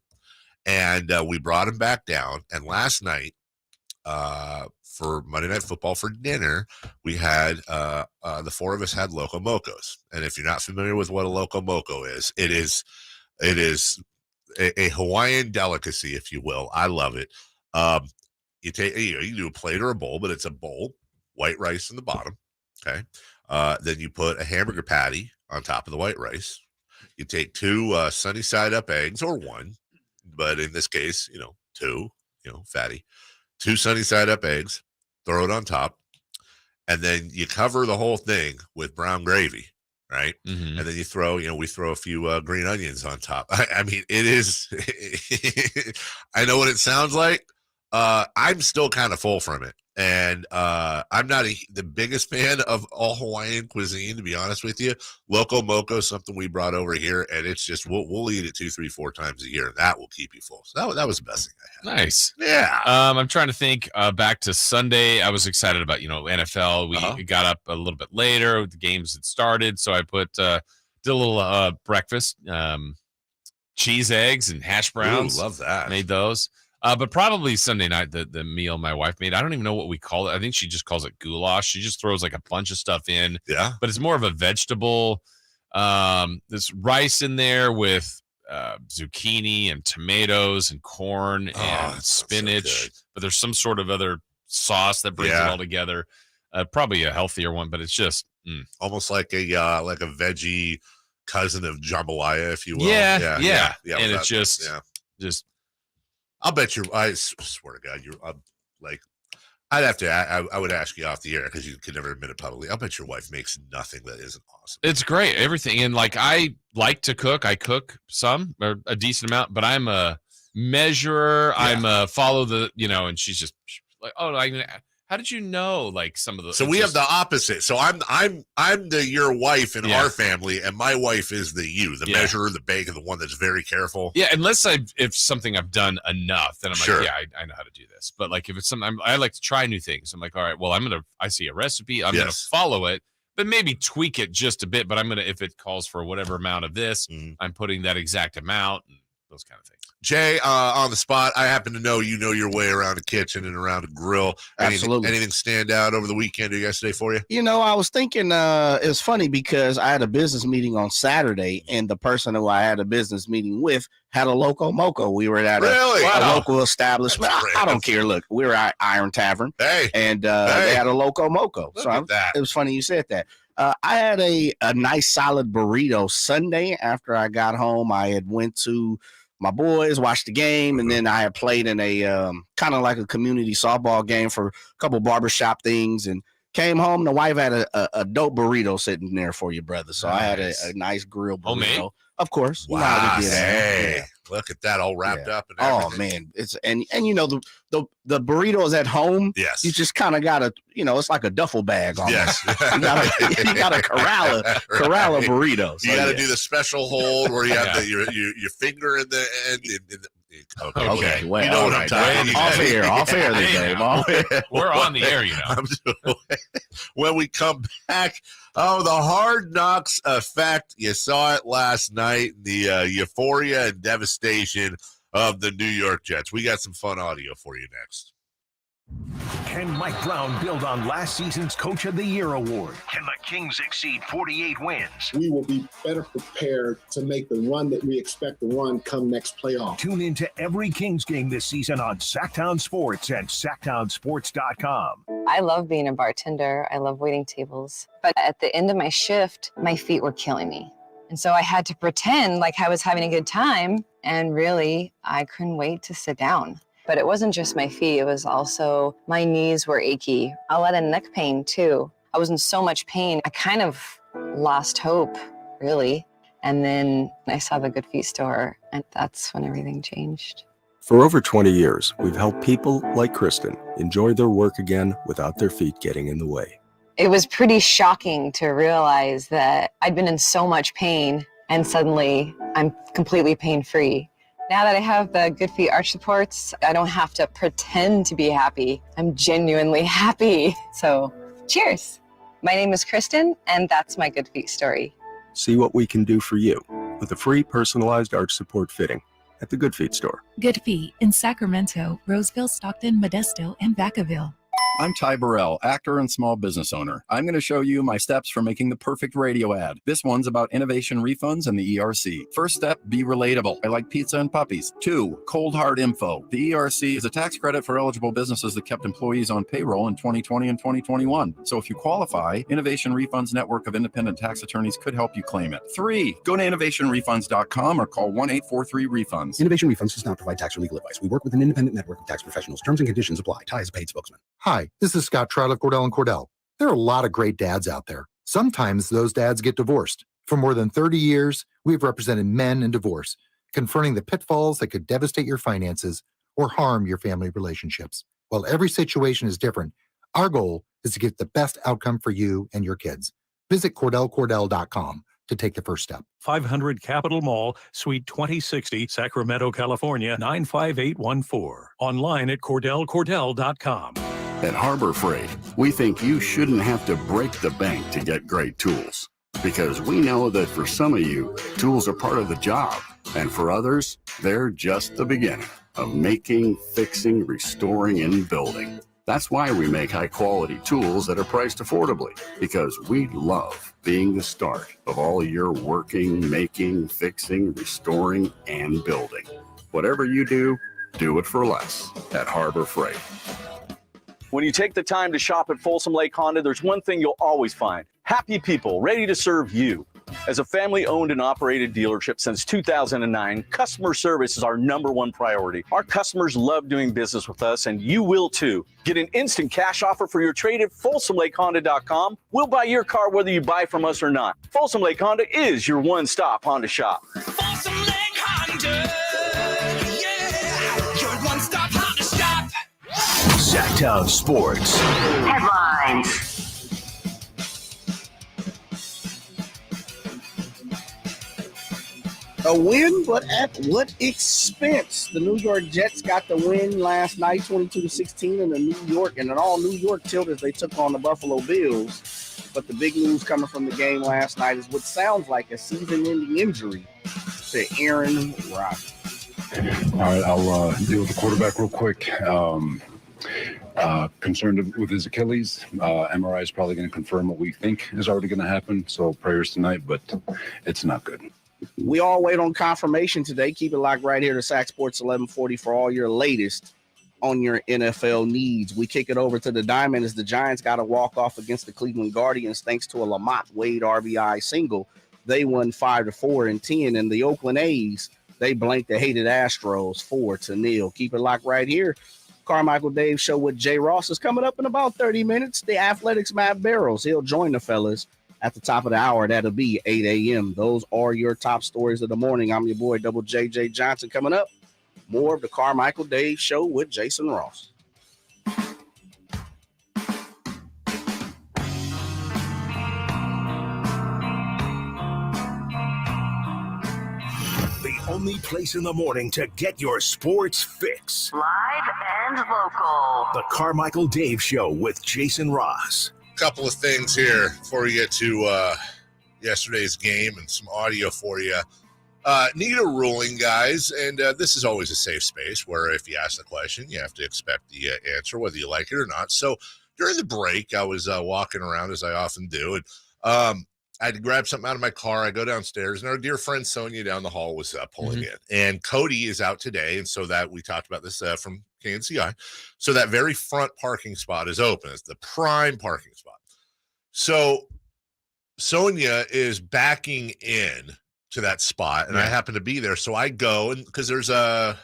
And we brought them back down. And last night, for Monday Night Football for dinner, we had the 4 of us had Loco Mocos. And if you're not familiar with what a Loco Moco is, it is a Hawaiian delicacy, if you will. I love it. You take you can do a plate or a bowl, but it's a bowl, white rice in the bottom. Okay. Then you put a hamburger patty on top of the white rice. You take 2 sunny side up eggs, or 1. But in this case, 2, fatty, 2 sunny side up eggs, throw it on top, and then you cover the whole thing with brown gravy, right? Mm-hmm. And then you throw, we throw a few green onions on top. I mean, it is, I know what it sounds like. I'm still kind of full from it. And I'm not the biggest fan of all Hawaiian cuisine, to be honest with you. Loco Moco is something we brought over here, and it's just we'll eat it 2, 3, 4 times a year, and that will keep you full. So that was the best thing I had. Nice. Yeah. I'm trying to think back to Sunday. I was excited about NFL. We got up a little bit later. The games had started, so I did a little breakfast, cheese, eggs, and hash browns. Ooh, love that. Made those. But probably Sunday night, the meal my wife made, I don't even know what we call it. I think she just calls it goulash. She just throws like a bunch of stuff in. Yeah. But it's more of a vegetable. There's rice in there with zucchini and tomatoes and corn and spinach. But there's some sort of other sauce that brings it all together. Probably a healthier one, but it's just almost like a veggie cousin of jambalaya, if you will. Yeah. And it's just I'll bet you. I swear to God, you're like. I'd have to. I would ask you off the air because you could never admit it publicly. I'll bet your wife makes nothing that isn't awesome. It's great, everything, and like I like to cook. I cook some or a decent amount, but I'm a measurer. Yeah. I'm a follow the and she's just like, oh, how did you know? Like some of the. So we have the opposite. So I'm your wife in our family, and my wife is the measurer, the baker, the one that's very careful. Yeah, unless if something I've done enough, then I'm like, I know how to do this. But like if it's something I like to try new things. I'm like, all right, well, I see a recipe, I'm gonna follow it, but maybe tweak it just a bit. But I'm gonna, if it calls for whatever amount of this, I'm putting that exact amount and those kind of things. Jay, on the spot, I happen to know you know your way around a kitchen and around a grill. Absolutely. Anything stand out over the weekend or yesterday for you? I was thinking it was funny because I had a business meeting on Saturday, and the person who I had a business meeting with had a Loco Moco. We were at a local establishment. I don't care. Look, we were at Iron Tavern, and they had a Loco Moco. So it was funny you said that. I had a nice solid burrito Sunday after I got home. I had went to my boys, watched the game, and then I had played in a kind of like a community softball game for a couple barbershop things, and came home. The wife had a dope burrito sitting there for you, brother. So I had a nice grill burrito. Homemade? Of course. Wow. You know how we did that. Hey, Yeah. look at that all wrapped up and Oh everything. man, it's and you know the burritos at home. Yes, you just kind of gotta, it's like a duffel bag almost. Yes, you gotta corral a burrito. So, You got to yeah. do the special hold where you have your finger in the end. Okay, well, you know what all I'm right. talking about. Off air, Dave. We're on the air, you know. When we come back, the Hard Knocks effect. You saw it last night, the euphoria and devastation of the New York Jets. We got some fun audio for you next. Can Mike Brown build on last season's Coach of the Year award? Can the Kings exceed 48 wins? We will be better prepared to make the run that we expect to run come next playoff. Tune into every Kings game this season on Sactown Sports and SactownSports.com. I love being a bartender. I love waiting tables. But at the end of my shift, my feet were killing me. And so I had to pretend like I was having a good time. And really, I couldn't wait to sit down. But it wasn't just my feet. It was also my knees were achy. A lot of neck pain, too. I was in so much pain. I kind of lost hope, really. And then I saw the Good Feet store, and that's when everything changed. For over 20 years, we've helped people like Kristen enjoy their work again without their feet getting in the way. It was pretty shocking to realize that I'd been in so much pain, and suddenly I'm completely pain-free. Now that I have the Good Feet arch supports, I don't have to pretend to be happy. I'm genuinely happy. So, cheers. My name is Kristen, and that's my Good Feet story. See what we can do for you with a free personalized arch support fitting at the Good Feet store. Good Feet in Sacramento, Roseville, Stockton, Modesto, and Vacaville. I'm Ty Burrell, actor and small business owner. I'm going to show you my steps for making the perfect radio ad. This one's about innovation refunds and the ERC. First step, be relatable. I like pizza and puppies. 2, cold hard info. The ERC is a tax credit for eligible businesses that kept employees on payroll in 2020 and 2021. So if you qualify, Innovation Refunds Network of Independent Tax Attorneys could help you claim it. 3, go to innovationrefunds.com or call 1-843-REFUNDS. Innovation Refunds does not provide tax or legal advice. We work with an independent network of tax professionals. Terms and conditions apply. Ty is a paid spokesman. Hi, this is Scott Trout of Cordell & Cordell. There are a lot of great dads out there. Sometimes those dads get divorced. For more than 30 years, we've represented men in divorce, confronting the pitfalls that could devastate your finances or harm your family relationships. While every situation is different, our goal is to get the best outcome for you and your kids. Visit CordellCordell.com to take the first step. 500 Capitol Mall, Suite 2060, Sacramento, California, 95814. Online at CordellCordell.com. At Harbor Freight, we think you shouldn't have to break the bank to get great tools. Because we know that for some of you, tools are part of the job. And for others, they're just the beginning of making, fixing, restoring, and building. That's why we make high-quality tools that are priced affordably. Because we love being the start of all your working, making, fixing, restoring, and building. Whatever you do it for less at Harbor Freight. When you take the time to shop at Folsom Lake Honda, there's one thing you'll always find. Happy people ready to serve you. As a family-owned and operated dealership since 2009, customer service is our #1 priority. Our customers love doing business with us, and you will too. Get an instant cash offer for your trade at FolsomLakeHonda.com. We'll buy your car whether you buy from us or not. Folsom Lake Honda is your one-stop Honda shop. Folsom Lake Honda, yeah, your one-stop Honda shop. Sactown Sports. Headlines. A win, but at what expense? The New York Jets got the win last night, 22-16, in an all New York tilt as they took on the Buffalo Bills. But the big news coming from the game last night is what sounds like a season-ending injury to Aaron Rodgers. All right, I'll deal with the quarterback real quick. Concerned with his Achilles. MRI is probably going to confirm what we think is already going to happen. So prayers tonight, but it's not good. We all wait on confirmation today. Keep it locked right here to Sac Sports 1140 for all your latest on your NFL needs. We kick it over to the diamond as the Giants got a walk-off against the Cleveland Guardians thanks to a Lamont Wade RBI single. They won 5-4 and 10, and the Oakland A's, they blanked the hated Astros 4-0. Keep it locked right here. Carmichael Dave Show with Jay Ross is coming up in about 30 minutes. The Athletics Matt Barrows, he'll join the fellas at the top of the hour. That'll be 8 a.m. Those are your top stories of the morning. I'm your boy, Double JJ Johnson. Coming up, more of the Carmichael Dave Show with Jason Ross. The only place in the morning to get your sports fix. Live and local. The Carmichael Dave Show with Jason Ross. Couple of things here before we get to yesterday's game and some audio for you. Need a ruling, guys, and this is always a safe space where if you ask the question, you have to expect the answer, whether you like it or not. So during the break, I was walking around, as I often do, and I had to grab something out of my car. I go downstairs, and our dear friend Sonia down the hall was pulling in, and Cody is out today, and so that we talked about this from KNCI. So that very front parking spot is open. It's the prime parking spot. So Sonia is backing in to that spot, and I happen to be there. So I go, and because there's a,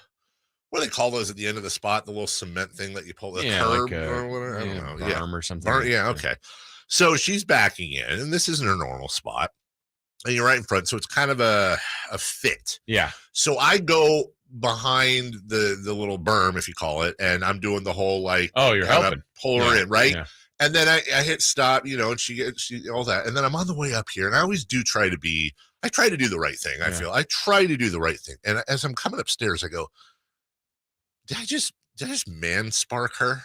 what do they call those at the end of the spot? The little cement thing that you pull, the curb like or whatever. I don't know. Berm or something. Yeah, okay. So she's backing in, and this isn't her normal spot, and you're right in front. So it's kind of a fit. Yeah. So I go behind the little berm, if you call it, and I'm doing the whole like, you're helping pull her in, right? Yeah. And then I hit stop, and she all that, and then I'm on the way up here, and I always do try to do the right thing. I feel I try to do the right thing, and as I'm coming upstairs, I go, did I just man spark her?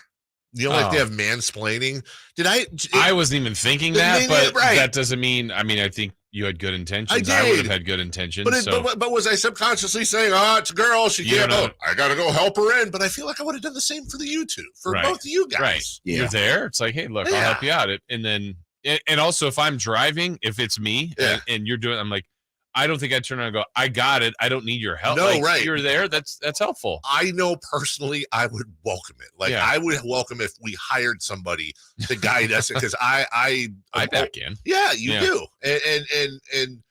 Like they have mansplaining. I wasn't even thinking that, but that doesn't mean. I mean, I think you had good intentions. I would have had good intentions. But was I subconsciously saying, it's a girl, she can't go, I gotta go help her in? But I feel like I would have done the same for the YouTube, for both of you guys. Right. Yeah. You're there. It's like, hey, look, I'll help you out. And then, and also if I'm driving, if it's me and you're doing, I'm like, I don't think I'd turn around and go, I got it. I don't need your help. No, right. You're there. That's helpful. I know personally I would welcome it. Like I would welcome if we hired somebody to guide us because I back in. Yeah, you do. And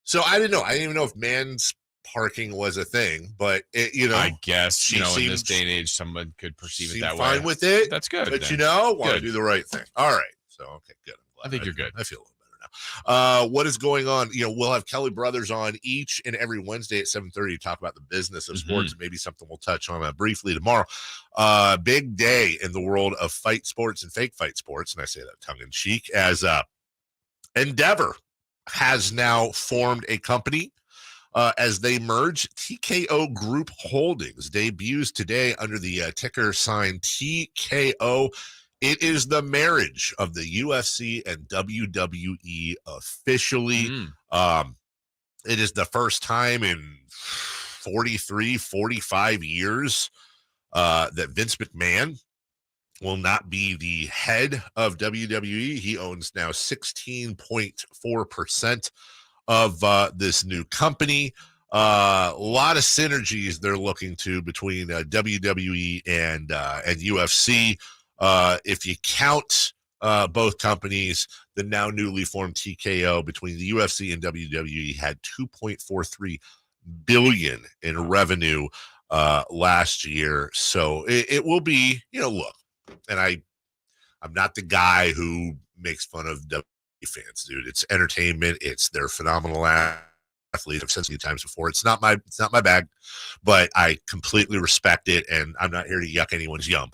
so I didn't know. I didn't even know if man's parking was a thing, but I guess, in this day and age, someone could perceive it that way. Fine with it. That's good. But want to do the right thing. All right. So, okay, good. I think you're good. I feel a little better now. What is going on? We'll have Kelly Brothers on each and every Wednesday at 7:30 to talk about the business of sports. Maybe something we'll touch on briefly tomorrow. Big day in the world of fight sports and fake fight sports, and I say that tongue in cheek, as Endeavor has now formed a company as they merge. TKO Group Holdings debuts today under the ticker sign TKO. It is the marriage of the UFC and WWE officially. It is the first time in 45 years that Vince McMahon will not be the head of WWE. He owns now 16.4% of this new company. A lot of synergies they're looking to between WWE and UFC. If you count both companies, the now newly formed TKO between the UFC and WWE had $2.43 billion in revenue last year. So it will be, look, and I'm not the guy who makes fun of WWE fans, dude. It's entertainment. They're phenomenal athletes. I've said so many times before. It's not my bag, but I completely respect it, and I'm not here to yuck anyone's yum.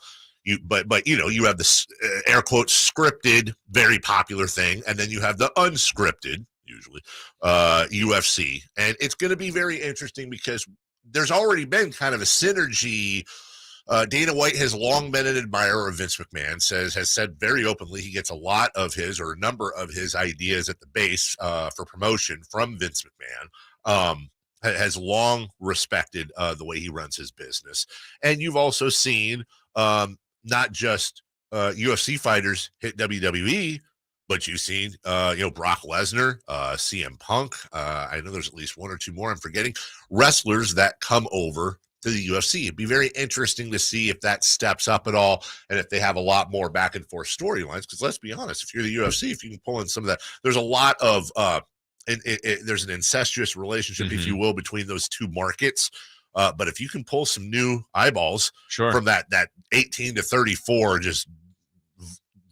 But you have this air quotes scripted, very popular thing, and then you have the unscripted, usually UFC, and it's going to be very interesting because there's already been kind of a synergy. Dana White has long been an admirer of Vince McMahon. Has said very openly he gets a lot of his or a number of his ideas at the base for promotion from Vince McMahon. Has long respected the way he runs his business, and you've also seen. Not just UFC fighters hit WWE, but you've seen, Brock Lesnar, CM Punk. I know there's at least one or two more I'm forgetting. Wrestlers that come over to the UFC. It'd be very interesting to see if that steps up at all and if they have a lot more back and forth storylines. Because let's be honest, if you're the UFC, if you can pull in some of that, there's a lot of there's an incestuous relationship, if you will, between those two markets. But if you can pull some new eyeballs from that 18 to 34, just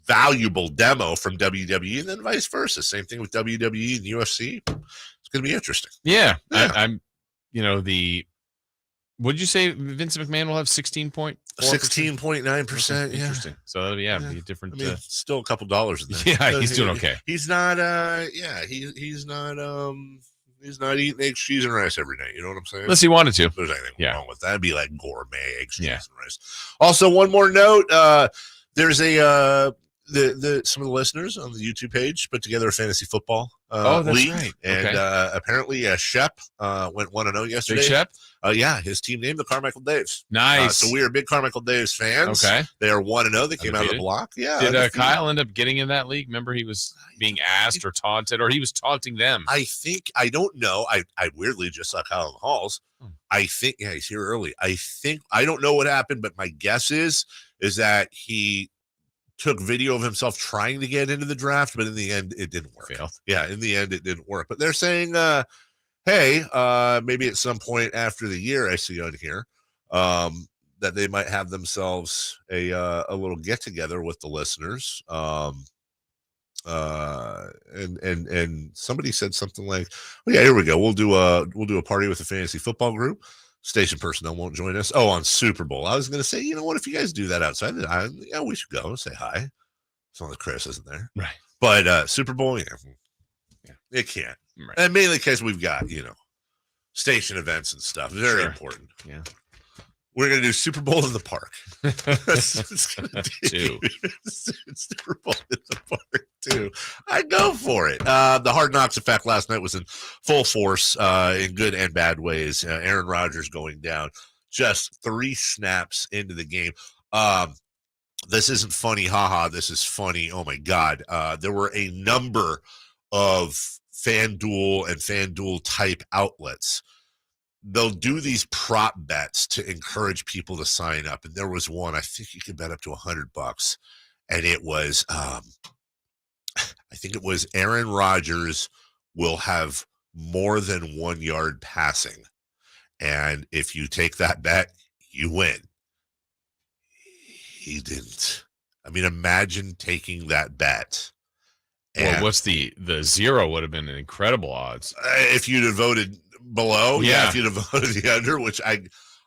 valuable demo from WWE, and then vice versa. Same thing with WWE and UFC. It's going to be interesting. Yeah. I'm, what did you say? Vince McMahon will have 16.9%. 16.9%. Yeah. Interesting. So that'll be a different. I mean, still a couple dollars in there. Yeah, he's doing okay. He's not. He's not eating eggs, cheese, and rice every night. You know what I'm saying? Unless he wanted to. If there's anything wrong with that. It'd be like gourmet eggs, cheese, and rice. Also, one more note. There's some of the listeners on the YouTube page put together a fantasy football league. Right. And apparently Shep went 1-0 yesterday. Big Shep? Yeah, his team named the Carmichael Daves. Nice. So we are big Carmichael Daves fans. Okay. They are 1-0. They came out of the block. Yeah. Did Kyle end up getting in that league? Remember, he was being asked or taunted, or he was taunting them. I don't know. I weirdly just saw Kyle in the halls. I think, he's here early. I don't know what happened, but my guess is that he took video of himself trying to get into the draft, but in the end, it didn't work. Failed. Yeah, in the end, it didn't work. But they're saying, hey, maybe at some point after the year, I see on here, that they might have themselves a little get together with the listeners. And somebody said something like, "Oh yeah, here we go. We'll do a party with the fantasy football group. Station personnel won't join us. Oh, on Super Bowl." I was going to say, what if you guys do that outside? We should go and say hi. As long as Chris isn't there. Right. But Super Bowl, it can't. Right. And mainly because we've got, station events and stuff. Very important. Yeah. We're going to do Super Bowl in the park. It's going to Two. Super Bowl in the park, too. I go for it. The Hard Knocks effect last night was in full force in good and bad ways. Aaron Rodgers going down just 3 snaps into the game. This isn't funny, haha. This is funny. Oh, my God. There were a number of FanDuel and FanDuel type outlets. They'll do these prop bets to encourage people to sign up. And there was one, I think you could bet up to $100. And it was, I think it was Aaron Rodgers will have more than 1 yard passing. And if you take that bet, you win. He didn't. I mean, imagine taking that bet. Well, what's the zero would have been an incredible odds. If you'd have voted below, if you'd have voted the under, which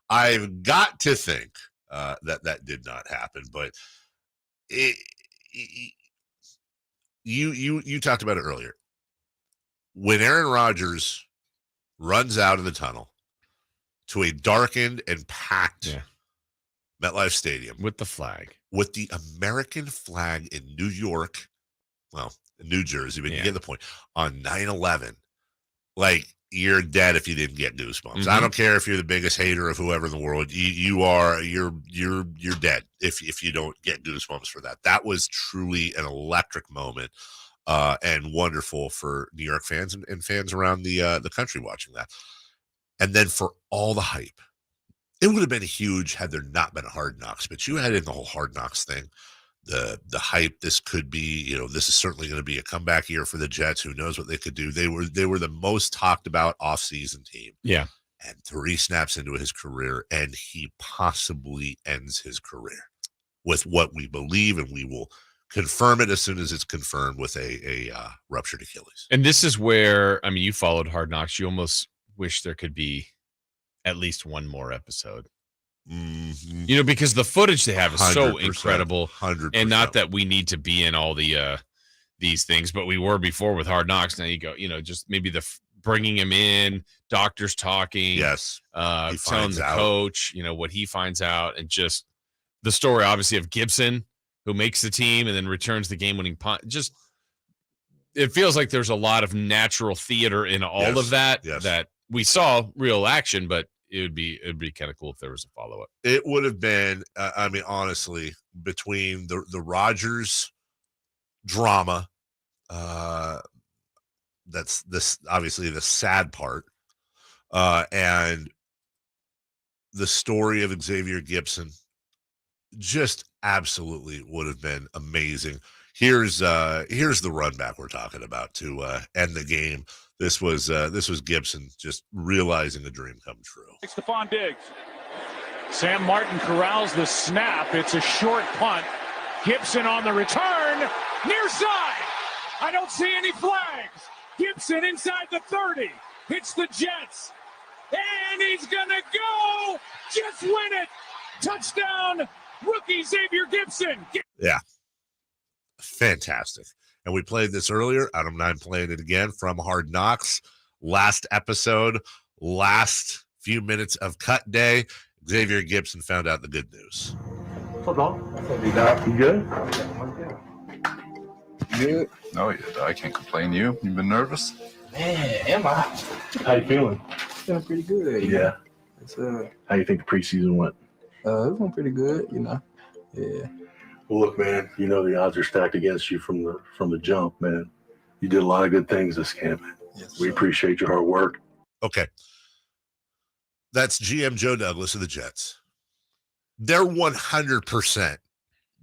I've got to think that did not happen. But you talked about it earlier. When Aaron Rodgers runs out of the tunnel to a darkened and packed MetLife Stadium with the flag, with the American flag in New York, well, in New Jersey, but you get the point, on 9/11, like, you're dead if you didn't get goosebumps. I don't care if you're the biggest hater of whoever in the world. You're dead if you don't get goosebumps for that. That was truly an electric moment, and wonderful for New York fans and fans around the country watching that. And then for all the hype, it would have been huge had there not been a Hard Knocks. But you had in the whole Hard Knocks thing, the hype. This could be, this is certainly going to be a comeback year for the Jets. Who knows what they could do? They were the most talked about offseason team. Yeah. And 3 snaps into his career, and he possibly ends his career with what we believe, and we will confirm it as soon as it's confirmed with a ruptured Achilles. And this is where, I mean, you followed Hard Knocks. You almost wish there could be at least one more episode. Mm-hmm. Because the footage they have is so 100%, incredible. 100%. And not that we need to be in all the these things, but we were before with Hard Knocks. Now you go, just maybe bringing him in, doctors talking, telling the coach, what he finds out, and just the story, obviously, of Gibson, who makes the team and then returns the game-winning punt. Just, it feels like there's a lot of natural theater in all of that. That we saw real action, but it would be kind of cool if there was a follow-up. It would have been, I mean, honestly, between the Rodgers drama, that's this obviously the sad part, and the story of Xavier Gipson just absolutely would have been amazing. Here's the run back we're talking about to end the game. This was Gibson just realizing the dream come true. Stephon Diggs. Sam Martin corrals the snap. It's a short punt. Gibson on the return. Near side. I don't see any flags. Gibson inside the 30. Hits the Jets. And he's going to go. Just win it. Touchdown. Rookie Xavier Gipson. Yeah. Fantastic. And we played this earlier. Adam and I playing it again from Hard Knocks. Last episode, last few minutes of cut day, Xavier Gipson found out the good news. What's up, dog? You good? Good? No, I can't complain. You been nervous? Man, am I? How you feeling? Feeling pretty good. Yeah. It's, How you think the preseason went? it went pretty good, you know. Yeah. Well, look, man, you know the odds are stacked against you from the jump, man. You did a lot of good things this camp. Yes, we appreciate your hard work. Okay. That's GM Joe Douglas of the Jets. They're 100%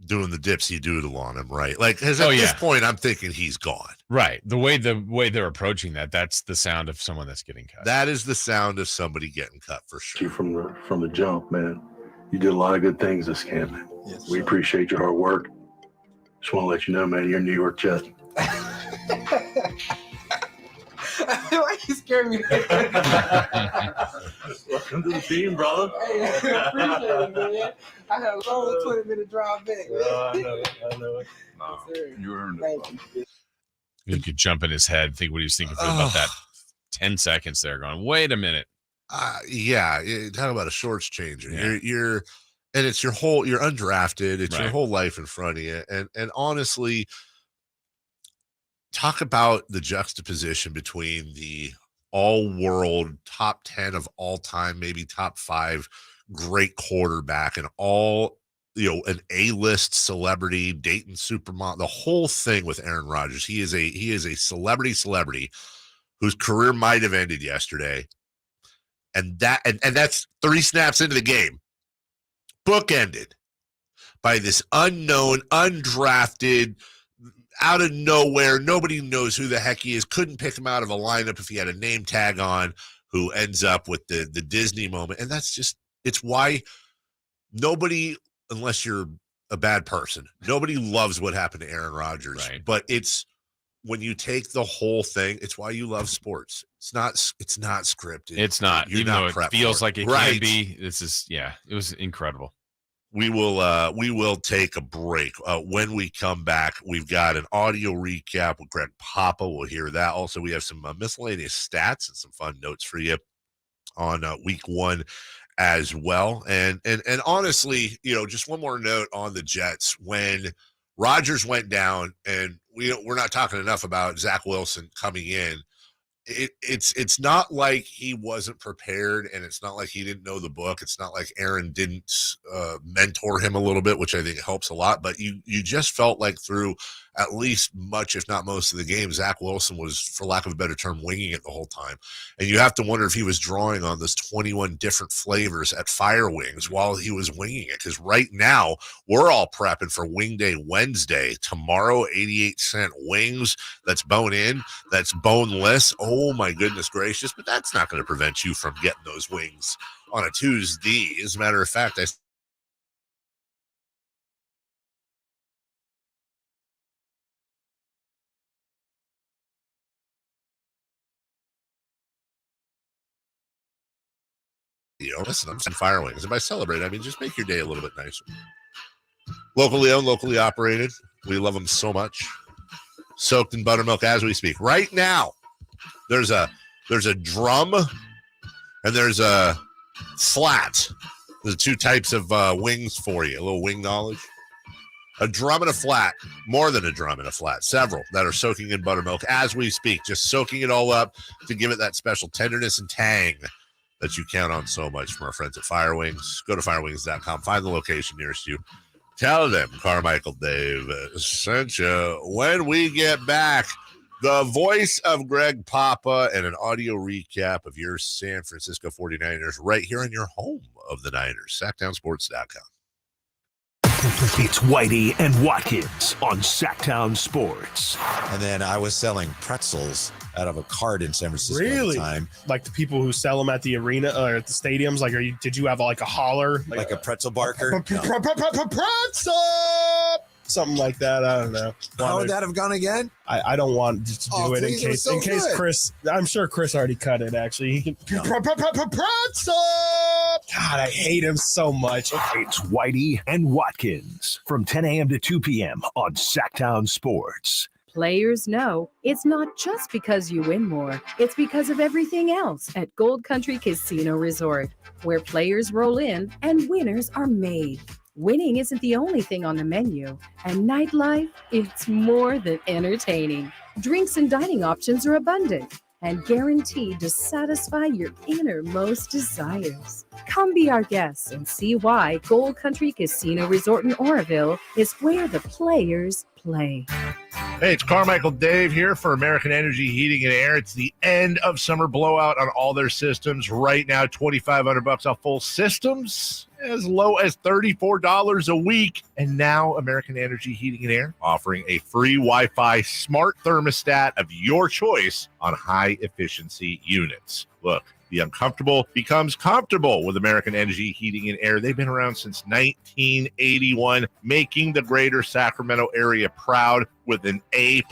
doing the dipsy doodle on him, right? Like, because at this point, I'm thinking he's gone. Right. The way they're approaching that's the sound of someone that's getting cut. That is the sound of somebody getting cut for sure. You from the jump, man. You did a lot of good things this camp. Yes, we appreciate your hard work. Just want to let you know, man, you're a New York Jet. Why you scaring me? Welcome to the team, brother. Hey, I appreciate it, man. I had a long 20-minute drive back. I know it. No, you earned it. You could jump in his head, think what he was thinking for about that 10 seconds there, going, wait a minute. Yeah, talk about a shorts changer. Yeah. You're and it's you're undrafted. It's your whole life in front of you. And honestly, talk about the juxtaposition between the all-world top 10 of all time, maybe top 5 great quarterback, and an A-list celebrity, Dayton supermodel, the whole thing with Aaron Rodgers. He is a celebrity whose career might have ended yesterday. And that's 3 snaps into the game. Bookended by this unknown, undrafted, out of nowhere, nobody knows who the heck he is, couldn't pick him out of a lineup if he had a name tag on, who ends up with the Disney moment. And it's why nobody, unless you're a bad person, nobody loves what happened to Aaron Rodgers. Right. But it's when you take the whole thing, it's why you love sports. It's not scripted. It's not. You're even not though it feels like it can be. It was incredible. We will take a break. When we come back, we've got an audio recap with Greg Papa. We'll hear that. Also, we have some miscellaneous stats and some fun notes for you on week 1 as well. And honestly, just one more note on the Jets. When Rodgers went down, and we're not talking enough about Zach Wilson coming in. It's not like he wasn't prepared, and it's not like he didn't know the book. It's not like Aaron didn't mentor him a little bit, which I think helps a lot. But you just felt like through at least much, if not most of the game, Zach Wilson was, for lack of a better term, winging it the whole time. And you have to wonder if he was drawing on those 21 different flavors at Fire Wings while he was winging it. Because right now, we're all prepping for Wing Day Wednesday. Tomorrow, 88-cent wings. That's bone in. That's boneless. Oh, my goodness gracious. But that's not going to prevent you from getting those wings on a Tuesday. As a matter of fact, listen, I'm some Fire Wings. And by celebrate, I mean just make your day a little bit nicer. Locally owned, locally operated. We love them so much. Soaked in buttermilk as we speak. Right now, there's a drum and there's a flat. There's 2 types of wings for you. A little wing knowledge. A drum and a flat. More than a drum and a flat. Several that are soaking in buttermilk as we speak. Just soaking it all up to give it that special tenderness and tang that you count on so much from our friends at Fire Wings. Go to firewings.com. Find the location nearest you. Tell them Carmichael Dave sent you. When we get back, The voice of Greg Papa and an audio recap of your San Francisco 49ers right here on your home of the Niners, SactownSports.com. It's Whitey and Watkins on Sactown Sports. And then I was selling pretzels out of a cart in San Francisco at Really? the time. Like the people who sell them at the arena or at the stadiums? Like, did you have like a holler? Like a pretzel barker? Pretzel! Something like that. I don't know. How would that have gone again? I don't want to do it in please, it was case so good. Chris. I'm sure Chris already cut it. Actually, he can. Pretzel. God, I hate him so much. It's Whitey and Watkins from 10 a.m. to 2 p.m. on Sactown Sports. Players know it's not just because you win more, it's because of everything else at Gold Country Casino Resort, where players roll in and winners are made. Winning isn't the only thing on the menu, and nightlife, it's more than entertaining. Drinks and dining options are abundant and guaranteed to satisfy your innermost desires. Come be our guests and see why Gold Country Casino Resort in Oroville is where the players play. Hey, it's Carmichael Dave here for American Energy Heating and Air. It's the end of summer blowout on all their systems. Right now, $2,500 off full systems, as low as $34 a week. And now American Energy Heating and Air offering a free Wi-Fi smart thermostat of your choice on high efficiency units. Look, the uncomfortable becomes comfortable with American Energy Heating and Air. They've been around since 1981, making the greater Sacramento area proud with an A+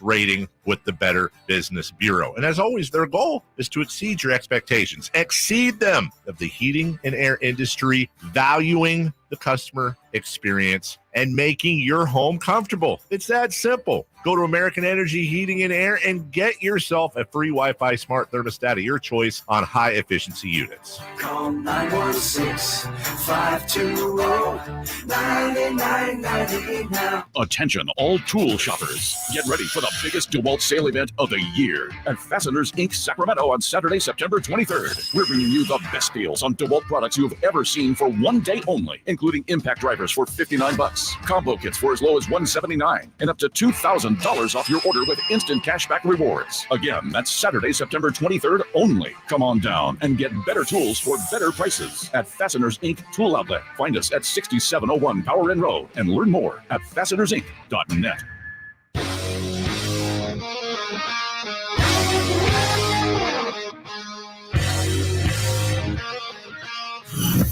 rating with the Better Business Bureau. And as always, their goal is to exceed your expectations, exceed them of the heating and air industry, valuing the customer experience and making your home comfortable. It's that simple. Go to American Energy Heating and Air and get yourself a free Wi-Fi smart thermostat of your choice on high efficiency units. Call 916-520-9998 now. Attention, all tool shoppers. Get ready for the biggest DeWalt sale event of the year at Fasteners Inc. Sacramento on Saturday, September 23rd. We're bringing you the best deals on DeWalt products you've ever seen for one day only, including impact drivers for $59, combo kits for as low as $179, and up to $2,000 off your order with instant cashback rewards. Again, that's Saturday, September 23rd only. Come on down and get better tools for better prices at Fasteners Inc. Tool Outlet. Find us at 6701 Power Inn Road and learn more at fastenersinc.net.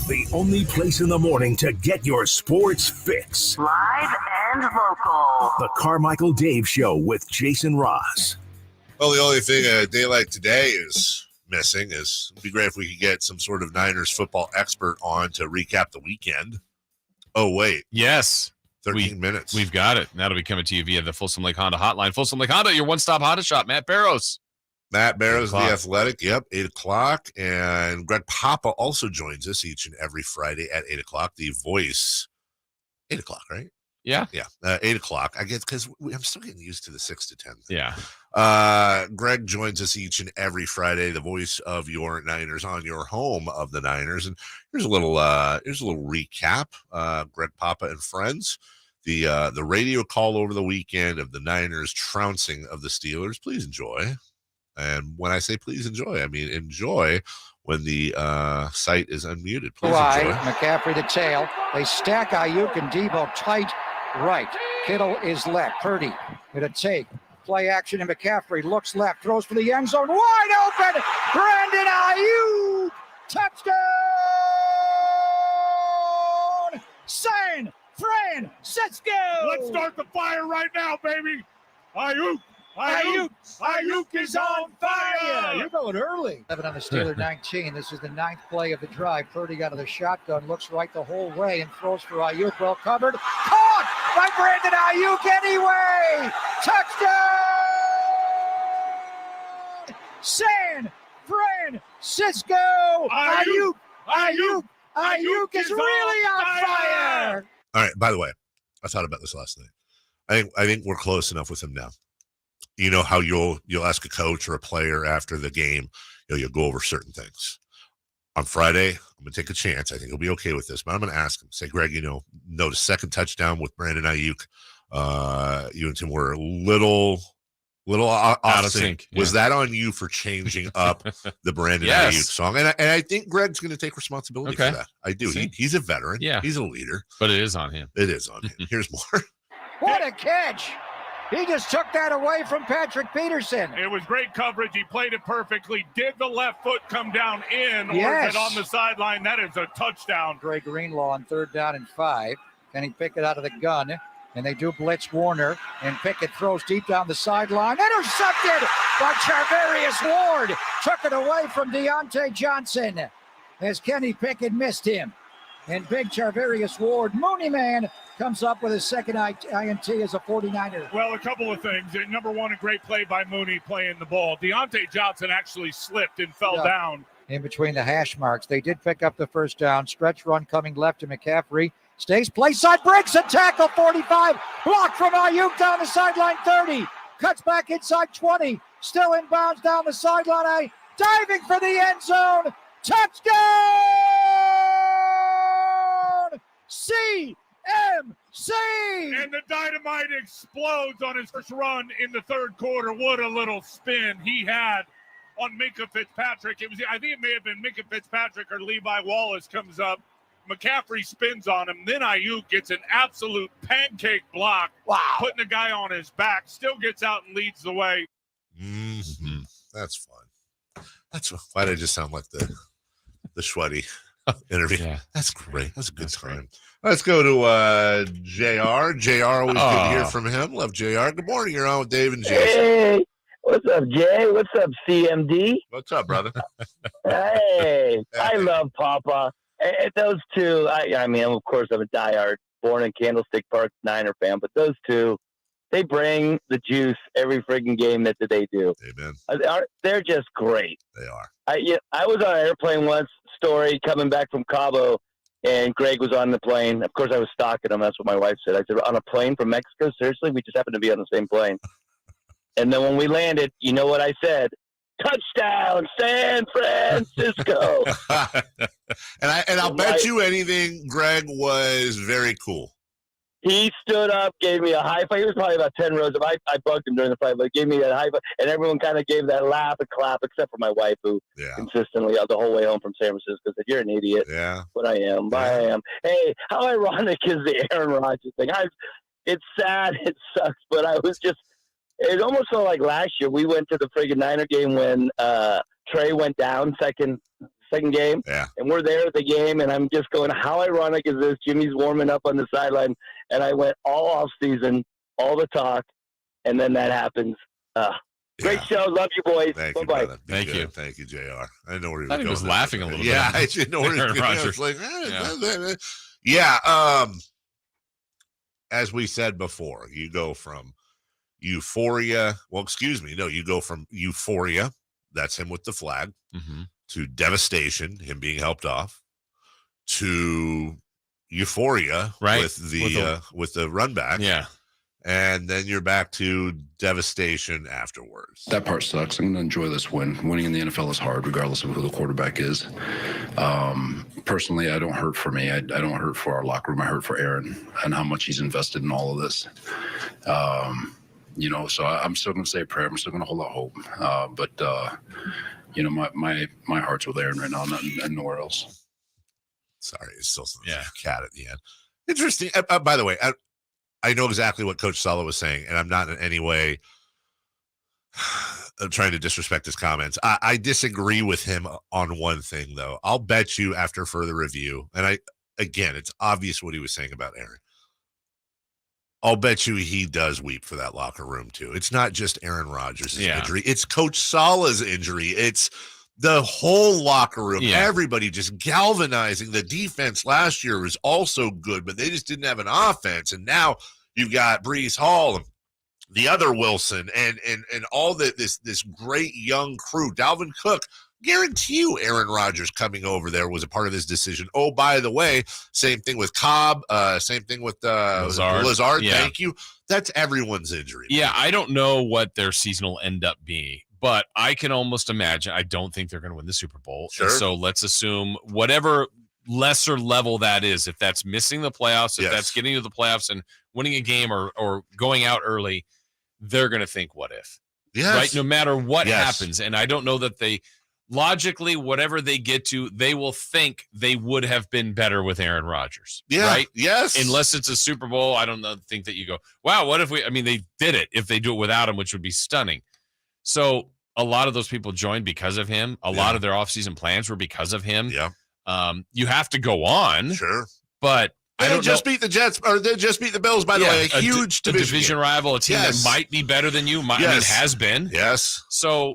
The only place in the morning to get your sports fix. Live and local. The Carmichael Dave Show with Jason Ross. Well, the only thing a day like today is missing is it'd be great if we could get some sort of Niners football expert on to recap the weekend. Oh, wait. Yes. 13 minutes. We've got it. That'll be coming to you via the Folsom Lake Honda hotline. Folsom Lake Honda, your one-stop Honda shop. Matt Barrows. Matt Barrows, the Athletic. Yep, 8 o'clock. And Greg Papa also joins us each and every Friday at 8 o'clock. The Voice, 8 o'clock, right? Yeah. Yeah, 8 o'clock. I guess because I'm still getting used to the 6 to 10 thing. Yeah. Greg joins us each and every Friday, the voice of your Niners on your home of the Niners. And here's a little recap. Greg Papa and friends. The radio call over the weekend of the Niners trouncing of the Steelers. Please enjoy. And when I say please enjoy, I mean enjoy when the site is unmuted. Please enjoy. McCaffrey the tail. They stack Ayuk and Debo tight right. Kittle is left. Purdy with a take. Play action, and McCaffrey looks left, throws for the end zone. Wide open. Brandon Ayuk. Touchdown. San Francisco. Let's start the fire right now, baby. Ayuk is on fire. You're going early. 11 on the Steeler 19. This is the 9th play of the drive. Purdy out of the shotgun, looks right the whole way and throws for Ayuk. Well covered. Caught by Brandon Ayuk anyway. Touchdown. San Francisco. Ayuk is really on fire. All right. By the way, I thought about this last night. I think we're close enough with him now. You know how you'll ask a coach or a player after the game, you'll go over certain things. On Friday, I'm going to take a chance. I think he'll be okay with this, but I'm going to ask him, say, Greg, notice second touchdown with Brandon Ayuk. You and Tim were a little Little out of sync. Yeah. Was that on you for changing up the Brandon Yes. Ayuk song? And I think Greg's going to take responsibility for that. I do. He's a veteran. Yeah. He's a leader. But it is on him. It is on him. Here's more. What a catch! He just took that away from Patrick Peterson. It was great coverage. He played it perfectly. Did the left foot come down in or Yes. is it on the sideline? That is a touchdown. Dre Greenlaw on 3rd down and 5. Can he pick it out of the gun? And they do blitz Warner. And Pickett throws deep down the sideline. Intercepted by Charvarius Ward. Took it away from Deontay Johnson as Kenny Pickett missed him. And big Charvarius Ward, Mooney Man, comes up with his second INT as a 49er. Well, a couple of things. Number one, a great play by Mooney playing the ball. Deontay Johnson actually slipped and fell down. In between the hash marks. They did pick up the first down. Stretch run coming left to McCaffrey. Stays play side, breaks a tackle, 45. Blocked from Ayuk down the sideline, 30. Cuts back inside 20. Still inbounds down the sideline. Diving for the end zone. Touchdown! CMC! And the dynamite explodes on his first run in the third quarter. What a little spin he had on Minkah Fitzpatrick. I think it may have been Minkah Fitzpatrick or Levi Wallace comes up. McCaffrey spins on him. Then Ayuk gets an absolute pancake block. Wow. Putting the guy on his back. Still gets out and leads the way. Mm-hmm. That's fun. That's why did I just sound like the sweaty interview? Yeah. That's great. That's a good time. Let's go to JR. JR, always good to hear from him. Love JR. Good morning. You're on with Dave and Jason. Hey, what's up, Jay? What's up, CMD? What's up, brother? Hey, I love Papa. Those two, I mean, of course, I'm a diehard, born in Candlestick Park Niner fan, but those two, they bring the juice every freaking game that they do. Amen. They're just great. They are. I was on an airplane once, story coming back from Cabo, and Greg was on the plane. Of course, I was stalking him. That's what my wife said. I said, on a plane from Mexico? Seriously? We just happened to be on the same plane. And then when we landed, you know what I said? Touchdown, San Francisco. and I'll bet you anything, Greg was very cool. He stood up, gave me a high five. He was probably about 10 rows. I bugged him during the fight, but he gave me that high five. And everyone kind of gave that laugh and clap, except for my wife, who consistently, the whole way home from San Francisco, said, "You're an idiot." Yeah. But I am. Yeah. I am. Hey, how ironic is the Aaron Rodgers thing? It's sad. It sucks. But I was just, it almost felt like last year we went to the friggin' Niner game when Trey went down second game. Yeah. And we're there at the game, and I'm just going, how ironic is this? Jimmy's warming up on the sideline, and I went all off season, all the talk, and then that happens. Great show. Love you, boys. Thank Bye-bye. you, brother. Thank you. Thank you, JR. I know where he was I going. think he was laughing a little bit. Yeah, I didn't know where he was going. I was like, as we said before, you go from euphoria. Well, excuse me. No, you go from euphoria. That's him with the flag. Mm-hmm. To devastation, him being helped off, to euphoria with the run back. Yeah. And then you're back to devastation afterwards. That part sucks. I'm going to enjoy this win. Winning in the NFL is hard, regardless of who the quarterback is. Personally, I don't hurt for me. I don't hurt for our locker room. I hurt for Aaron and how much he's invested in all of this. So I'm still going to say a prayer. I'm still going to hold out hope. But my heart's with Aaron right now, and nowhere else. Sorry, it's still some cat at the end. Interesting. By the way, I know exactly what Coach Sala was saying, and I'm not in any way trying to disrespect his comments. I disagree with him on one thing, though. I'll bet you after further review, and it's obvious what he was saying about Aaron. I'll bet you he does weep for that locker room, too. It's not just Aaron Rodgers' injury. It's Coach Sala's injury. It's the whole locker room. Yeah. Everybody just galvanizing. The defense last year was also good, but they just didn't have an offense. And now you've got Breece Hall and the other Wilson and all this great young crew. Dalvin Cook. Guarantee you Aaron Rodgers coming over there was a part of this decision. Oh, by the way, same thing with Cobb, same thing with Lazard. Yeah. Thank you. That's everyone's injury. Yeah, I don't know what their season will end up being, but I can almost imagine. I don't think they're going to win the Super Bowl. Sure. So let's assume whatever lesser level that is, if that's missing the playoffs, if that's getting to the playoffs and winning a game or going out early, they're going to think, what if? Yes. Right? No matter what happens. And I don't know that they logically, whatever they get to, they will think they would have been better with Aaron Rodgers. Yeah. Right? Yes. Unless it's a Super Bowl. I don't think that you go, wow, what if they did it if they do it without him, which would be stunning. So a lot of those people joined because of him. A lot of their offseason plans were because of him. Yeah. You have to go on. Sure. But they just beat the Jets, or they just beat the Bills, by the way. A huge division rival, a team that might be better than you. Has been. Yes. So,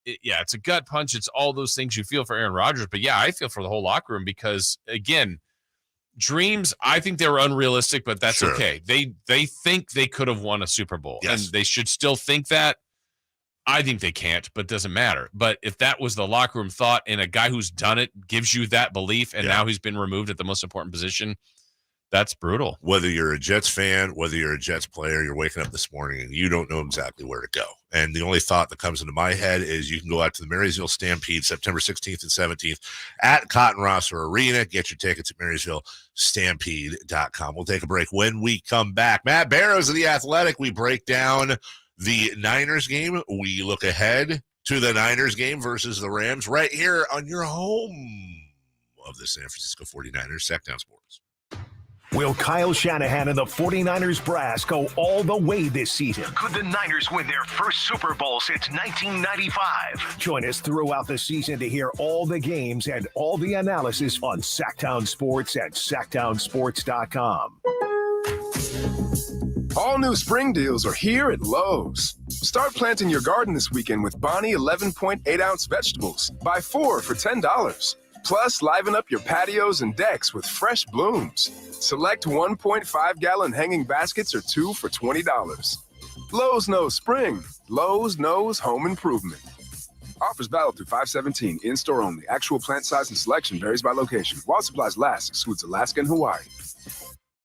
it's a gut punch. It's all those things you feel for Aaron Rodgers. But, I feel for the whole locker room because, again, dreams, I think they were unrealistic, but that's okay. They think they could have won a Super Bowl, and they should still think that. I think they can't, but it doesn't matter. But if that was the locker room thought and a guy who's done it gives you that belief and now he's been removed at the most important position, that's brutal. Whether you're a Jets fan, whether you're a Jets player, you're waking up this morning and you don't know exactly where to go. And the only thought that comes into my head is you can go out to the Marysville Stampede September 16th and 17th at Cotton Rosser Arena. Get your tickets at MarysvilleStampede.com. We'll take a break. When we come back, Matt Barrows of The Athletic, we break down the Niners game. We look ahead to the Niners game versus the Rams right here on your home of the San Francisco 49ers, Sactown Sports. Will Kyle Shanahan and the 49ers brass go all the way this season? Could the Niners win their first Super Bowl since 1995? Join us throughout the season to hear all the games and all the analysis on Sactown Sports at SactownSports.com. All new spring deals are here at Lowe's. Start planting your garden this weekend with Bonnie 11.8-ounce vegetables. Buy 4 for $10. Plus, liven up your patios and decks with fresh blooms. Select 1.5-gallon hanging baskets or 2 for $20. Lowe's knows spring. Lowe's knows home improvement. Offers valid through 5/17. In-store only. Actual plant size and selection varies by location. While supplies last, excludes Alaska and Hawaii.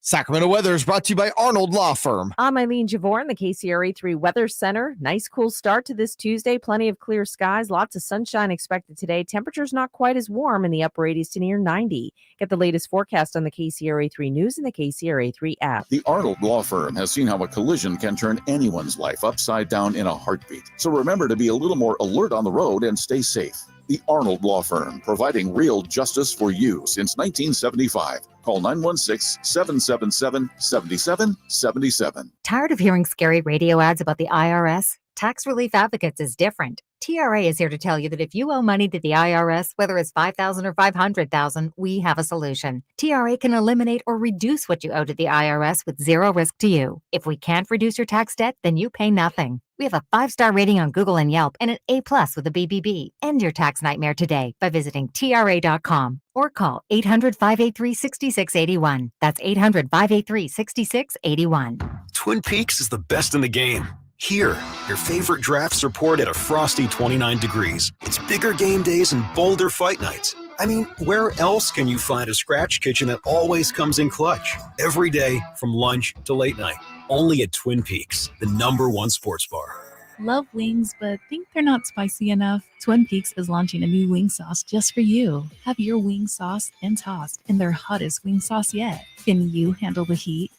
Sacramento weather is brought to you by Arnold Law Firm. I'm Eileen Javor in the KCRA 3 Weather Center. Nice cool start to this Tuesday. Plenty of clear skies. Lots of sunshine expected today. Temperatures not quite as warm in the upper 80s to near 90. Get the latest forecast on the KCRA 3 News and the KCRA 3 app. The Arnold Law Firm has seen how a collision can turn anyone's life upside down in a heartbeat. So remember to be a little more alert on the road and stay safe. The Arnold Law Firm, providing real justice for you since 1975. Call 916-777-7777. Tired of hearing scary radio ads about the IRS? Tax Relief Advocates is different. TRA is here to tell you that if you owe money to the IRS, whether it's $5,000 or $500,000, we have a solution. TRA can eliminate or reduce what you owe to the IRS with zero risk to you. If we can't reduce your tax debt, then you pay nothing. We have a 5-star rating on Google and Yelp and an A+ with a BBB. End your tax nightmare today by visiting TRA.com or call 800-583-6681. That's 800-583-6681. Twin Peaks is the best in the game. Here, your favorite drafts are poured at a frosty 29 degrees. It's bigger game days and bolder fight nights. I mean, where else can you find a scratch kitchen that always comes in clutch? Every day, from lunch to late night. Only at Twin Peaks, the #1 sports bar. Love wings, but think they're not spicy enough? Twin Peaks is launching a new wing sauce just for you. Have your wing sauce and tossed in their hottest wing sauce yet. Can you handle the heat?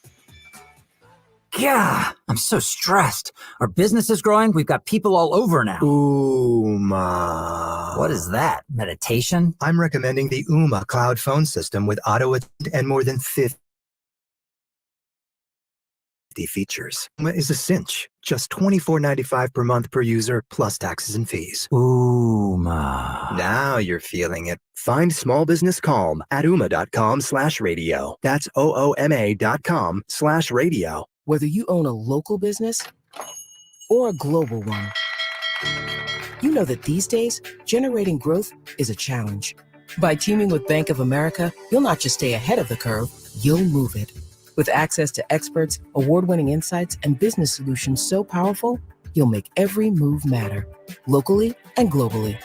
Yeah, I'm so stressed. Our business is growing. We've got people all over now. Ooma. What is that? Meditation? I'm recommending the Ooma cloud phone system with auto attend and more than 50 features. Ooma is a cinch. Just $24.95 per month per user, plus taxes and fees. Ooma. Now you're feeling it. Find small business calm at ooma.com/radio. That's OOMA.com/radio. Whether you own a local business or a global one, you know that these days, generating growth is a challenge. By teaming with Bank of America, you'll not just stay ahead of the curve, you'll move it. With access to experts, award-winning insights, and business solutions so powerful, you'll make every move matter, locally and globally.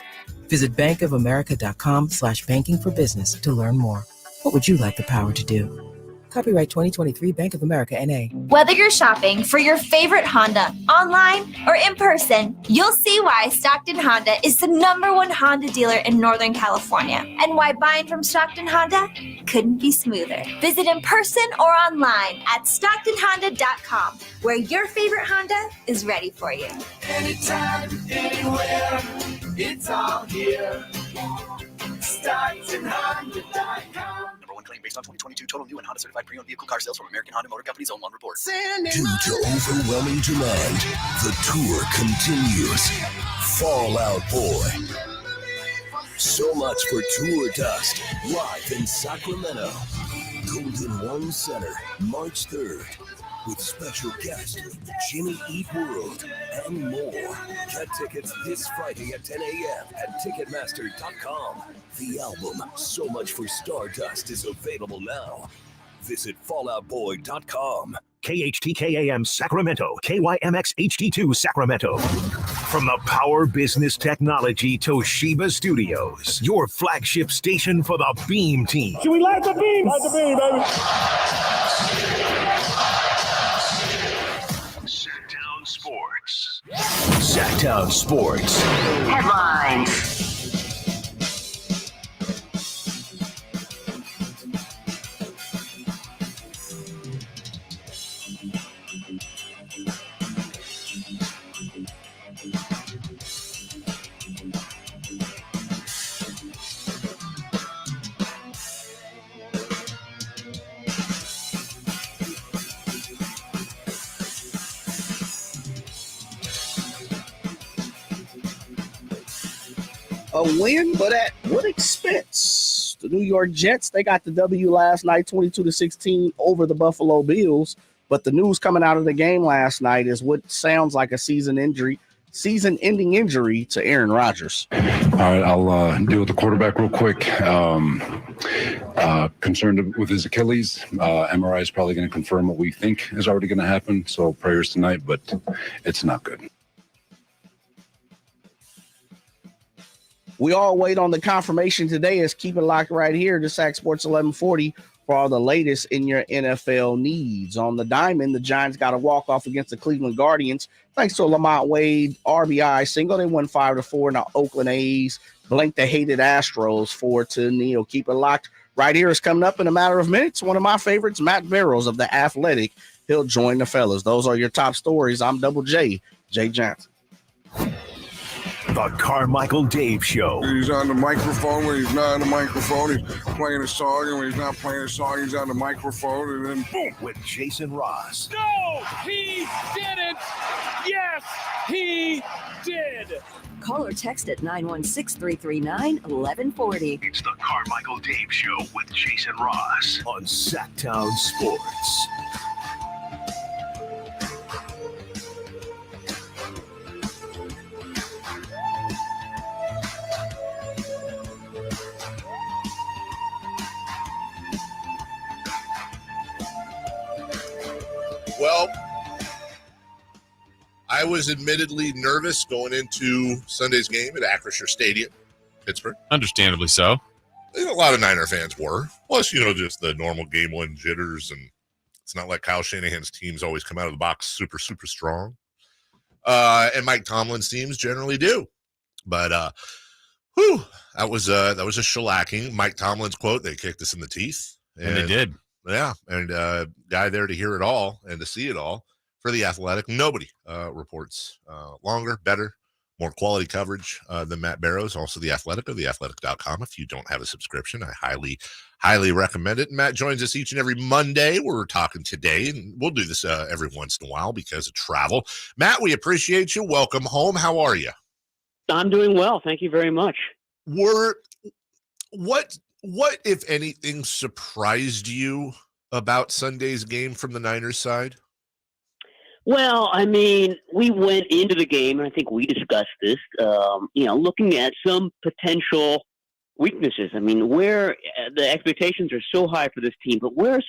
Visit bankofamerica.com/banking for business to learn more. What would you like the power to do? Copyright 2023 Bank of America, N.A. Whether you're shopping for your favorite Honda online or in person, you'll see why Stockton Honda is the #1 Honda dealer in Northern California, and why buying from Stockton Honda couldn't be smoother. Visit in person or online at StocktonHonda.com, where your favorite Honda is ready for you. Anytime, anywhere, it's all here. StocktonHonda.com. #1 claim based on 2022 total new and Honda certified pre-owned vehicle car sales from American Honda Motor Company's own one report. Due to overwhelming demand, the tour continues. Fall Out Boy. So much for Tour Dust, live in Sacramento. Golden One Center, March 3rd. With special guest Jimmy Eat World and more. Get tickets this Friday at 10 a.m. at Ticketmaster.com. The album So Much for Stardust is available now. Visit falloutboy.com. KHTKAM Sacramento, KYMX HD2 Sacramento. From the Power Business Technology Toshiba Studios, your flagship station for the Beam Team. Should we light the beam? Light the beam, baby. Sactown Sports. Sactown Sports. Headlines. A win, but at what expense? The New York Jets, they got the W last night, 22-16 over the Buffalo Bills. But the news coming out of the game last night is what sounds like a season-ending injury to Aaron Rodgers. All right, I'll deal with the quarterback real quick. Concerned with his Achilles. MRI is probably going to confirm what we think is already going to happen. So prayers tonight, but it's not good. We all wait on the confirmation today. Is keep it locked right here to Sac Sports 1140 for all the latest in your NFL needs. On the diamond, the Giants got a walk-off against the Cleveland Guardians. Thanks to Lamont Wade, RBI single. They won 5-4, and the Oakland A's blanked the hated Astros 4-0. Keep it locked right here is coming up in a matter of minutes. One of my favorites, Matt Barrows of The Athletic. He'll join the fellas. Those are your top stories. I'm Double J, Jay Johnson. The Carmichael Dave Show. He's on the microphone. When he's not on the microphone, he's playing a song. And when he's not playing a song, he's on the microphone. And then boom. With Jason Ross. No, he didn't. Yes, he did. Call or text at 916-339-1140. It's the Carmichael Dave Show with Jason Ross on Sactown Sports. Well, I was admittedly nervous going into Sunday's game at Acrisure Stadium, Pittsburgh. Understandably so. A lot of Niner fans were. Plus, just the normal game one jitters, and it's not like Kyle Shanahan's teams always come out of the box super, super strong. And Mike Tomlin's teams generally do. But that was a shellacking. Mike Tomlin's quote, "They kicked us in the teeth." And they did. Yeah, and guy there to hear it all and to see it all for The Athletic. Nobody reports longer, better, more quality coverage than Matt Barrows. Also The Athletic of theathletic.com. If you don't have a subscription, I highly, highly recommend it. And Matt joins us each and every Monday. We're talking today, and we'll do this every once in a while because of travel. Matt, we appreciate you. Welcome home. How are you? I'm doing well. Thank you very much. What, if anything, surprised you about Sunday's game from the Niners side? Well, I mean, we went into the game, and I think we discussed this, looking at some potential weaknesses. I mean, where the expectations are so high for this team, but where are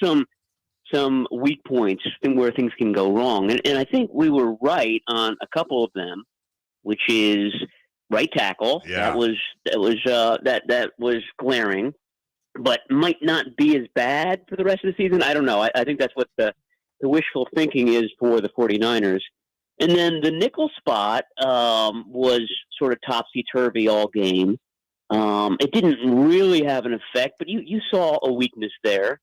some weak points and where things can go wrong? And I think we were right on a couple of them, which is right tackle. Yeah. That was glaring. but might not be as bad for the rest of the season. I don't know. I think that's what the wishful thinking is for the 49ers. And then the nickel spot was sort of topsy-turvy all game. It didn't really have an effect, but you saw a weakness there.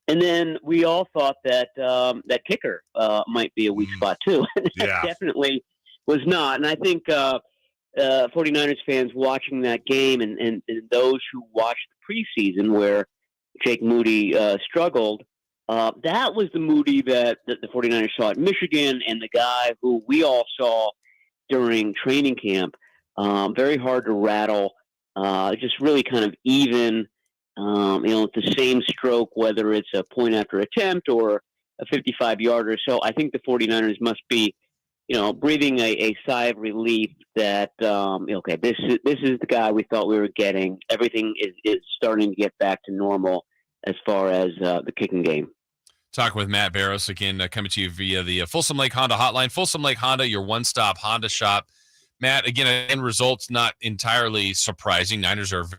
And then we all thought that that kicker might be a weak spot too. That definitely was not. And I think 49ers fans watching that game and those who watched the preseason where Jake Moody struggled, that was the Moody that the 49ers saw at Michigan and the guy who we all saw during training camp. Very hard to rattle, just really kind of even, it's the same stroke, whether it's a point after attempt or a 55-yarder. So I think the 49ers must be, breathing a sigh of relief that, okay, this is the guy we thought we were getting. Everything is starting to get back to normal as far as the kicking game. Talking with Matt Barros again, coming to you via the Folsom Lake Honda hotline. Folsom Lake Honda, your one-stop Honda shop. Matt, again, end results not entirely surprising. Niners are a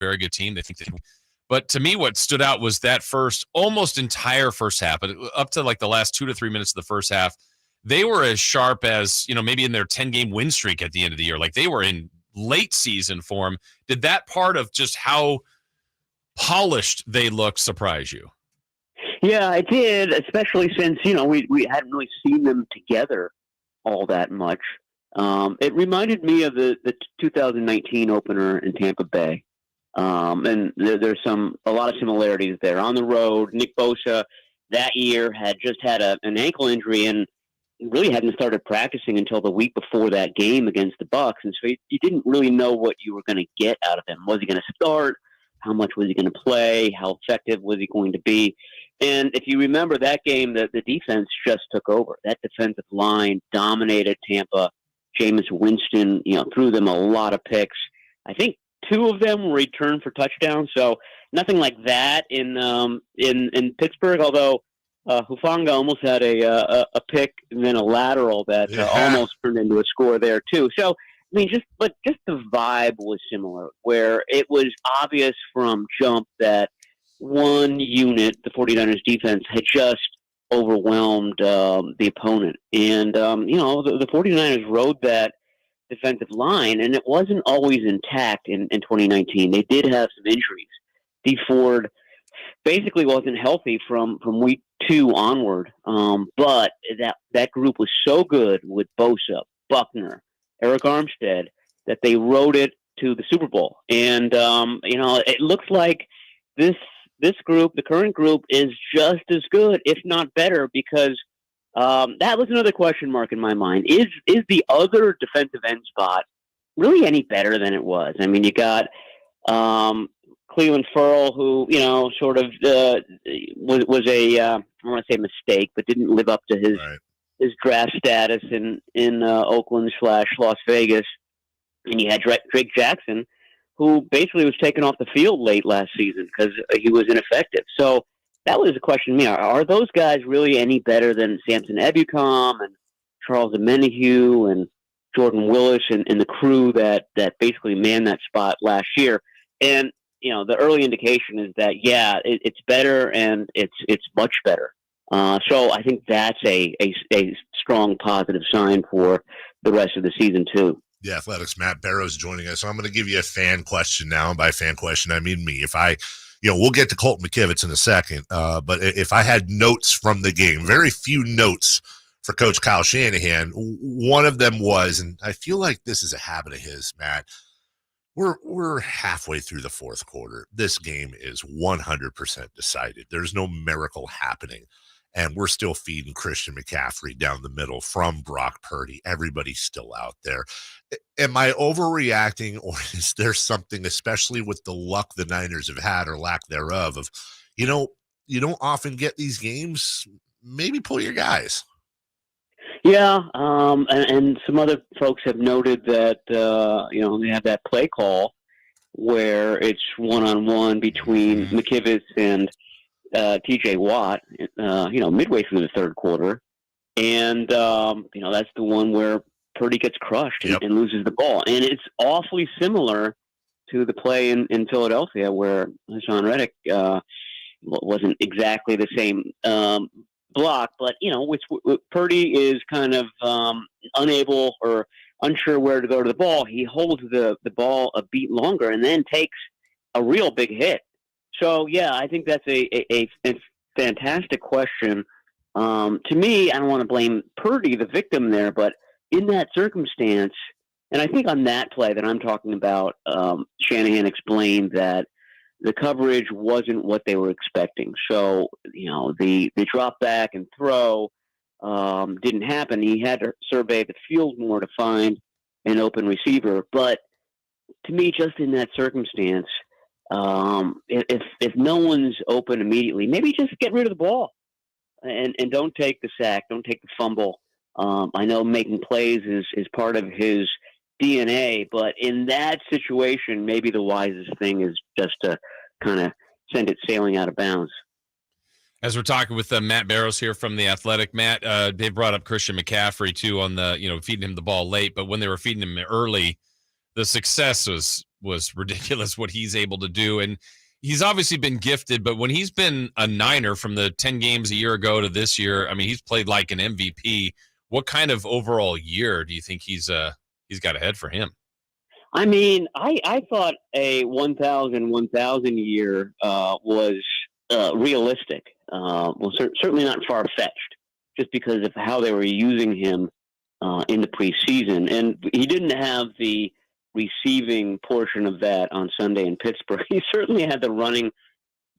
very good team. They think but to me, what stood out was that almost entire first half, but up to like the last 2 to 3 minutes of the first half, they were as sharp as, maybe in their 10-game win streak at the end of the year. Like they were in late season form. Did that part of just how polished they look surprise you? Yeah, it did, especially since, we hadn't really seen them together all that much. It reminded me of the 2019 opener in Tampa Bay. And there's a lot of similarities there. On the road, Nick Bosa that year had just had an ankle injury and really hadn't started practicing until the week before that game against the Bucs. And so you didn't really know what you were going to get out of him. Was he going to start? How much was he going to play? How effective was he going to be? And if you remember that game, the defense just took over. That defensive line dominated Tampa. Jameis Winston, threw them a lot of picks. I think 2 of them were returned for touchdowns. So nothing like that in Pittsburgh. Although Hufanga almost had a pick and then a lateral that almost turned into a score there too. So just the vibe was similar, where it was obvious from jump that one unit, the 49ers defense, had just overwhelmed the opponent. And, the 49ers rode that defensive line, and it wasn't always intact in 2019. They did have some injuries. Dee Ford basically wasn't healthy from week 2 onward. But that group was so good with Bosa, Buckner, Eric Armstead, that they rode it to the Super Bowl. And, it looks like this group, the current group, is just as good, if not better, because that was another question mark in my mind. Is the other defensive end spot really any better than it was? I mean, you got Cleveland Ferrell, who, sort of was a, I don't want to say mistake, but didn't live up to his draft status in Oakland/Las Vegas. And you had Drake Jackson, who basically was taken off the field late last season because he was ineffective. So that was a question to me. Are those guys really any better than Samson Ebukam and Charles Omenihu and Jordan Willis and the crew that basically manned that spot last year? And, the early indication is that, it's better and it's much better. So I think that's a strong positive sign for the rest of the season too. Yeah, Athletics Matt Barrows joining us. So I'm going to give you a fan question now. And by fan question, I mean me. If I, we'll get to Colton McKivitz in a second. But if I had notes from the game, very few notes for Coach Kyle Shanahan. One of them was, and I feel like this is a habit of his, Matt, we're halfway through the fourth quarter. This game is 100% decided. There's no miracle happening. And we're still feeding Christian McCaffrey down the middle from Brock Purdy. Everybody's still out there. Am I overreacting, or is there something, especially with the luck the Niners have had or lack thereof, of, you don't often get these games, maybe pull your guys? Yeah, and some other folks have noted that, they have that play call where it's one-on-one between McKivitz and TJ Watt, midway through the third quarter. And, that's the one where Purdy gets crushed and loses the ball. And it's awfully similar to the play in Philadelphia, where Hassan Reddick wasn't exactly the same block, but Purdy is kind of unable or unsure where to go to the ball. He holds the ball a beat longer and then takes a real big hit. So yeah, I think that's a fantastic question. To me, I don't want to blame Purdy, the victim there, but in that circumstance, and I think on that play that I'm talking about, Shanahan explained that the coverage wasn't what they were expecting. So, the drop back and throw didn't happen. He had to survey the field more to find an open receiver. But to me, just in that circumstance, if no one's open immediately, maybe just get rid of the ball and don't take the sack, don't take the fumble. I know making plays is part of his DNA, but in that situation, maybe the wisest thing is just to kind of send it sailing out of bounds. As we're talking with Matt Barrows here from The Athletic, Matt, they brought up Christian McCaffrey too on the, feeding him the ball late, but when they were feeding him early, the success was ridiculous what he's able to do. And he's obviously been gifted, but when he's been a Niner from the 10 games a year ago to this year, I mean, he's played like an MVP. What kind of overall year do you think he's got ahead for him? I mean, I thought a 1,000 year was realistic. Certainly not far-fetched, just because of how they were using him in the preseason. And he didn't have the receiving portion of that on Sunday in Pittsburgh. He certainly had the running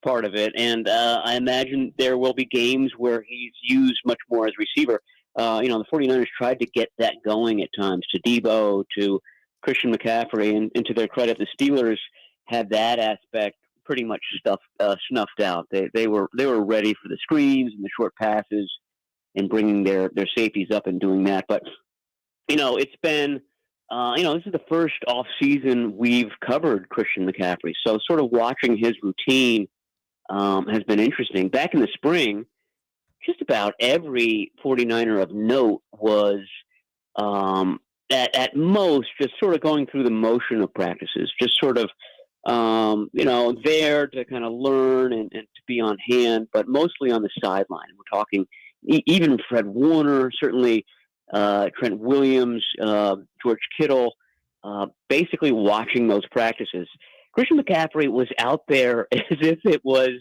part of it. And I imagine there will be games where he's used much more as receiver. The 49ers tried to get that going at times, to Debo, to Christian McCaffrey, and to their credit, the Steelers had that aspect pretty much snuffed out. They were ready for the screens and the short passes and bringing their safeties up and doing that. But, it's been, this is the first off season we've covered Christian McCaffrey. So sort of watching his routine has been interesting. Back in the spring, just about every 49er of note was at most just sort of going through the motion of practices, just sort of, there to kind of learn and to be on hand, but mostly on the sideline. We're talking even Fred Warner, certainly Trent Williams, George Kittle, basically watching those practices. Christian McCaffrey was out there as if it was,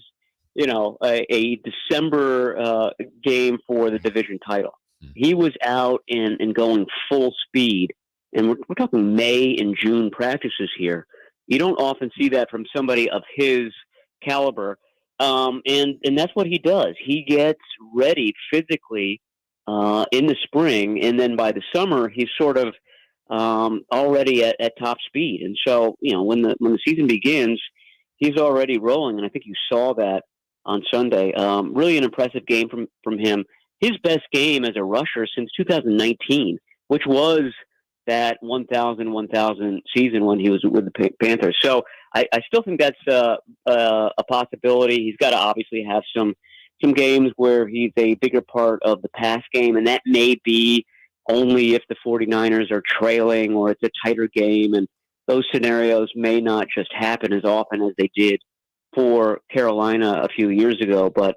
a December game for the division title. He was out and going full speed. And we're talking May and June practices here. You don't often see that from somebody of his caliber. And that's what he does. He gets ready physically in the spring. And then by the summer, he's sort of already at top speed. And so, when the season begins, he's already rolling. And I think you saw that on Sunday. Really an impressive game from him. His best game as a rusher since 2019, which was that 1,000 season when he was with the Panthers. So I still think that's a possibility. He's got to obviously have some games where he's a bigger part of the pass game, and that may be only if the 49ers are trailing or it's a tighter game, and those scenarios may not just happen as often as they did for Carolina a few years ago, but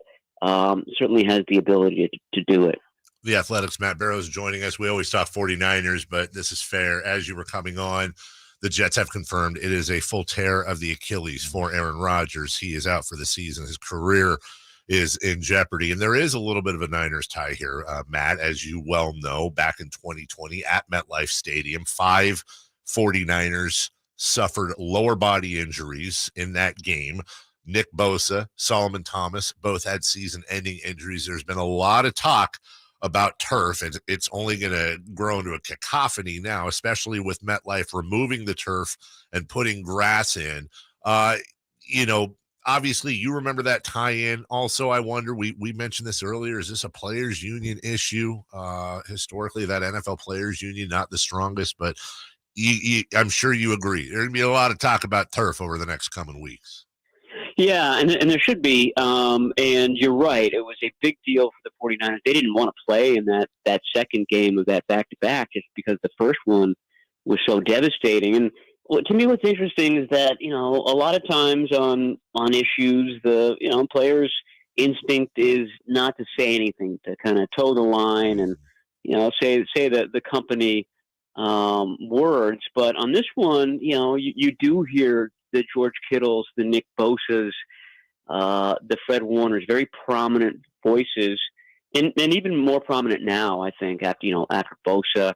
certainly has the ability to do it. The Athletics, Matt Barrows joining us. We always talk 49ers, but this is fair. As you were coming on, the Jets have confirmed it is a full tear of the Achilles for Aaron Rodgers. He is out for the season. His career is in jeopardy. And there is a little bit of a Niners tie here, Matt, as you well know. Back in 2020 at MetLife Stadium, 5 49ers suffered lower body injuries in that game. Nick Bosa, Solomon Thomas, both had season-ending injuries. There's been a lot of talk about turf, and it's only going to grow into a cacophony now, especially with MetLife removing the turf and putting grass in. Obviously, you remember that tie-in. Also, I wonder, we mentioned this earlier, is this a players' union issue? Historically, that NFL players' union, not the strongest, but I'm sure you agree. There's going to be a lot of talk about turf over the next coming weeks. Yeah, and there should be. And you're right. It was a big deal for the 49ers. They didn't want to play in that second game of that back-to-back just because the first one was so devastating. And to me, what's interesting is that, a lot of times on issues, the, players' instinct is not to say anything, to kind of toe the line and, say the company words. But on this one, you do hear the George Kittles, the Nick Bosa's, the Fred Warners, very prominent voices, and even more prominent now, I think, after Bosa,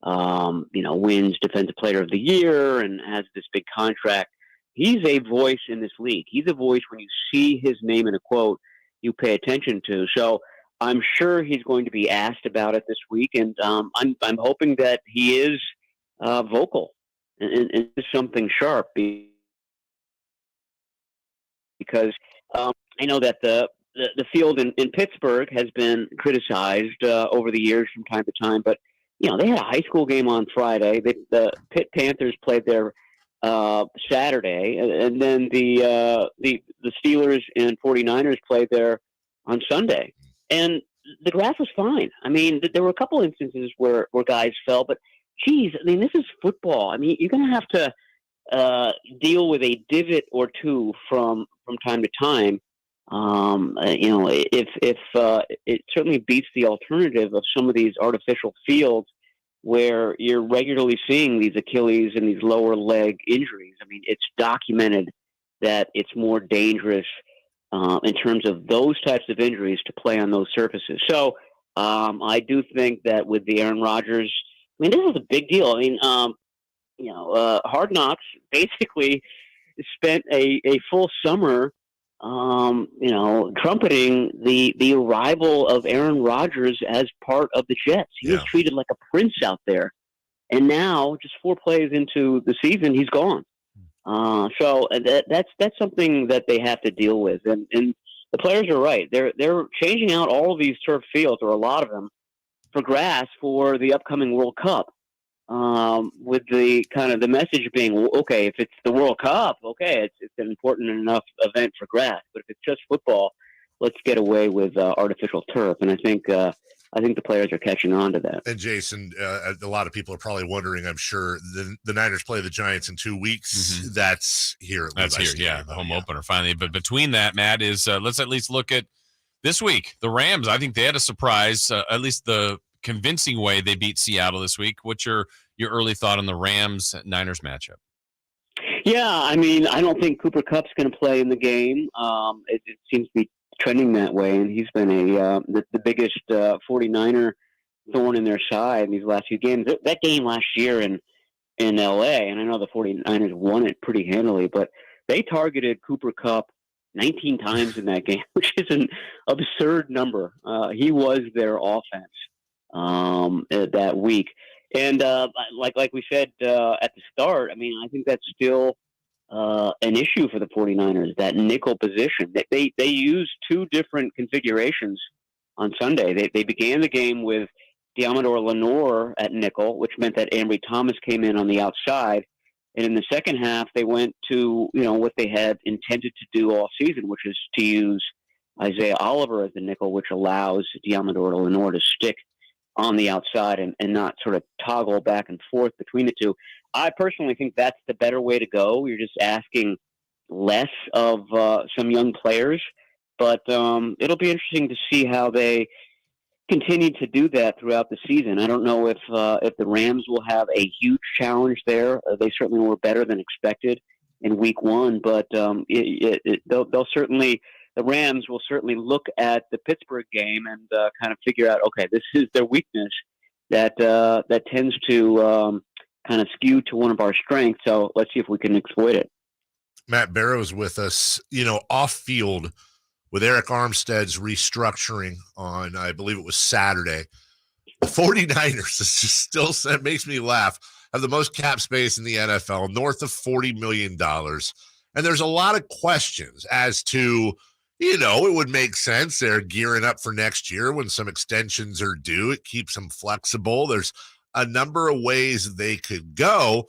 wins Defensive Player of the Year and has this big contract. He's a voice in this league. He's a voice when you see his name in a quote, you pay attention to. So I'm sure he's going to be asked about it this week, and I'm hoping that he is vocal and something sharp, because I know that the field in Pittsburgh has been criticized over the years from time to time, but they had a high school game on Friday. The Pitt Panthers played there Saturday, and then the Steelers and 49ers played there on Sunday. And the grass was fine. I mean, there were a couple instances where guys fell, but geez, I mean, this is football. I mean, you're going to have to deal with a divot or two from time to time. If it certainly beats the alternative of some of these artificial fields where you're regularly seeing these Achilles and these lower leg injuries. I mean, it's documented that it's more dangerous in terms of those types of injuries to play on those surfaces. So I do think that with the Aaron Rodgers, I mean, this is a big deal. I mean, Hard Knocks basically spent a full summer trumpeting the arrival of Aaron Rodgers as part of the Jets. He was treated like a prince out there. And now, just 4 plays into the season, he's gone. So that's something that they have to deal with. And the players are right. They're changing out all of these turf fields, or a lot of them, for grass for the upcoming World Cup. With the kind of the message being, okay, if it's the World Cup, okay, it's an important enough event for grass. But if it's just football, let's get away with artificial turf. And I think the players are catching on to that. And Jason, a lot of people are probably wondering, I'm sure, the Niners play the Giants in 2 weeks. Mm-hmm. That's here. That's here, the home opener finally. But between that, Matt, is let's at least look at this week. The Rams, I think they had a surprise, at least the convincing way they beat Seattle this week. What's your early thought on the Rams-Niners matchup? Yeah, I mean, I don't think Cooper Kupp's going to play in the game. It seems to be trending that way, and he's been the biggest 49er thorn in their side in these last few games. That game last year in L.A., and I know the 49ers won it pretty handily, but they targeted Cooper Kupp 19 times in that game, which is an absurd number. He was their offense that week. And like we said at the start, I mean, I think that's still an issue for the 49ers, that nickel position. They used 2 different configurations on Sunday. They began the game with Diamador Lenore at nickel, which meant that Ambry Thomas came in on the outside. And in the second half, they went to what they had intended to do all season, which is to use Isaiah Oliver as the nickel, which allows Diamador Lenore to stick on the outside and not sort of toggle back and forth between the two. I personally think that's the better way to go. You're just asking less of some young players, but it'll be interesting to see how they continue to do that throughout the season. I don't know if the Rams will have a huge challenge there. They certainly were better than expected in week 1, but they'll certainly, the Rams will certainly look at the Pittsburgh game and kind of figure out, okay, this is their weakness that tends to kind of skew to one of our strengths. So let's see if we can exploit it. Matt Barrow's with us, off field with Eric Armstead's restructuring on, I believe it was Saturday. The 49ers, this just still makes me laugh, have the most cap space in the NFL, north of $40 million. And there's a lot of questions as to, it would make sense. They're gearing up for next year when some extensions are due. It keeps them flexible. There's a number of ways they could go.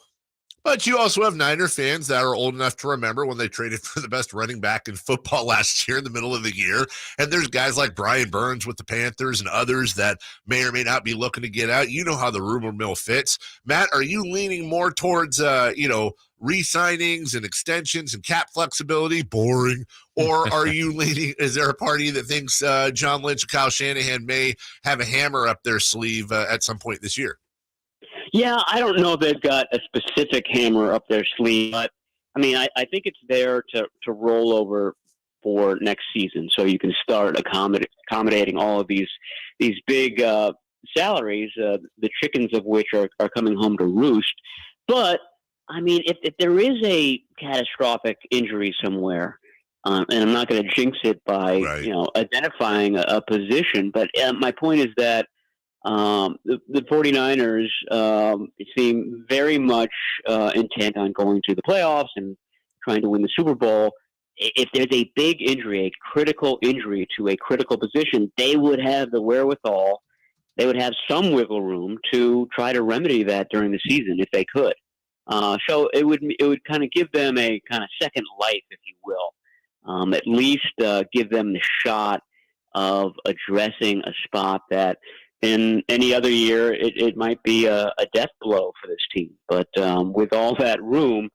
But you also have Niner fans that are old enough to remember when they traded for the best running back in football last year in the middle of the year. And there's guys like Brian Burns with the Panthers and others that may or may not be looking to get out. You know how the rumor mill fits. Matt, are you leaning more towards, re-signings and extensions and cap flexibility? Boring. Or are you leaning, is there a party that thinks John Lynch and Kyle Shanahan may have a hammer up their sleeve at some point this year? Yeah, I don't know if they've got a specific hammer up their sleeve, but I mean, I think it's there to roll over for next season, so you can start accommodating all of these big salaries, the chickens of which are coming home to roost. But I mean, if there is a catastrophic injury somewhere, and I'm not going to jinx it by identifying a position, but my point is that. The 49ers seem very much intent on going to the playoffs and trying to win the Super Bowl. If there's a big injury, a critical injury to a critical position, they would have the wherewithal. They would have some wiggle room to try to remedy that during the season if they could. So it would kind of give them a kind of second life, if you will. At least give them the shot of addressing a spot that in any other year it might be a death blow for this team. But with all that room,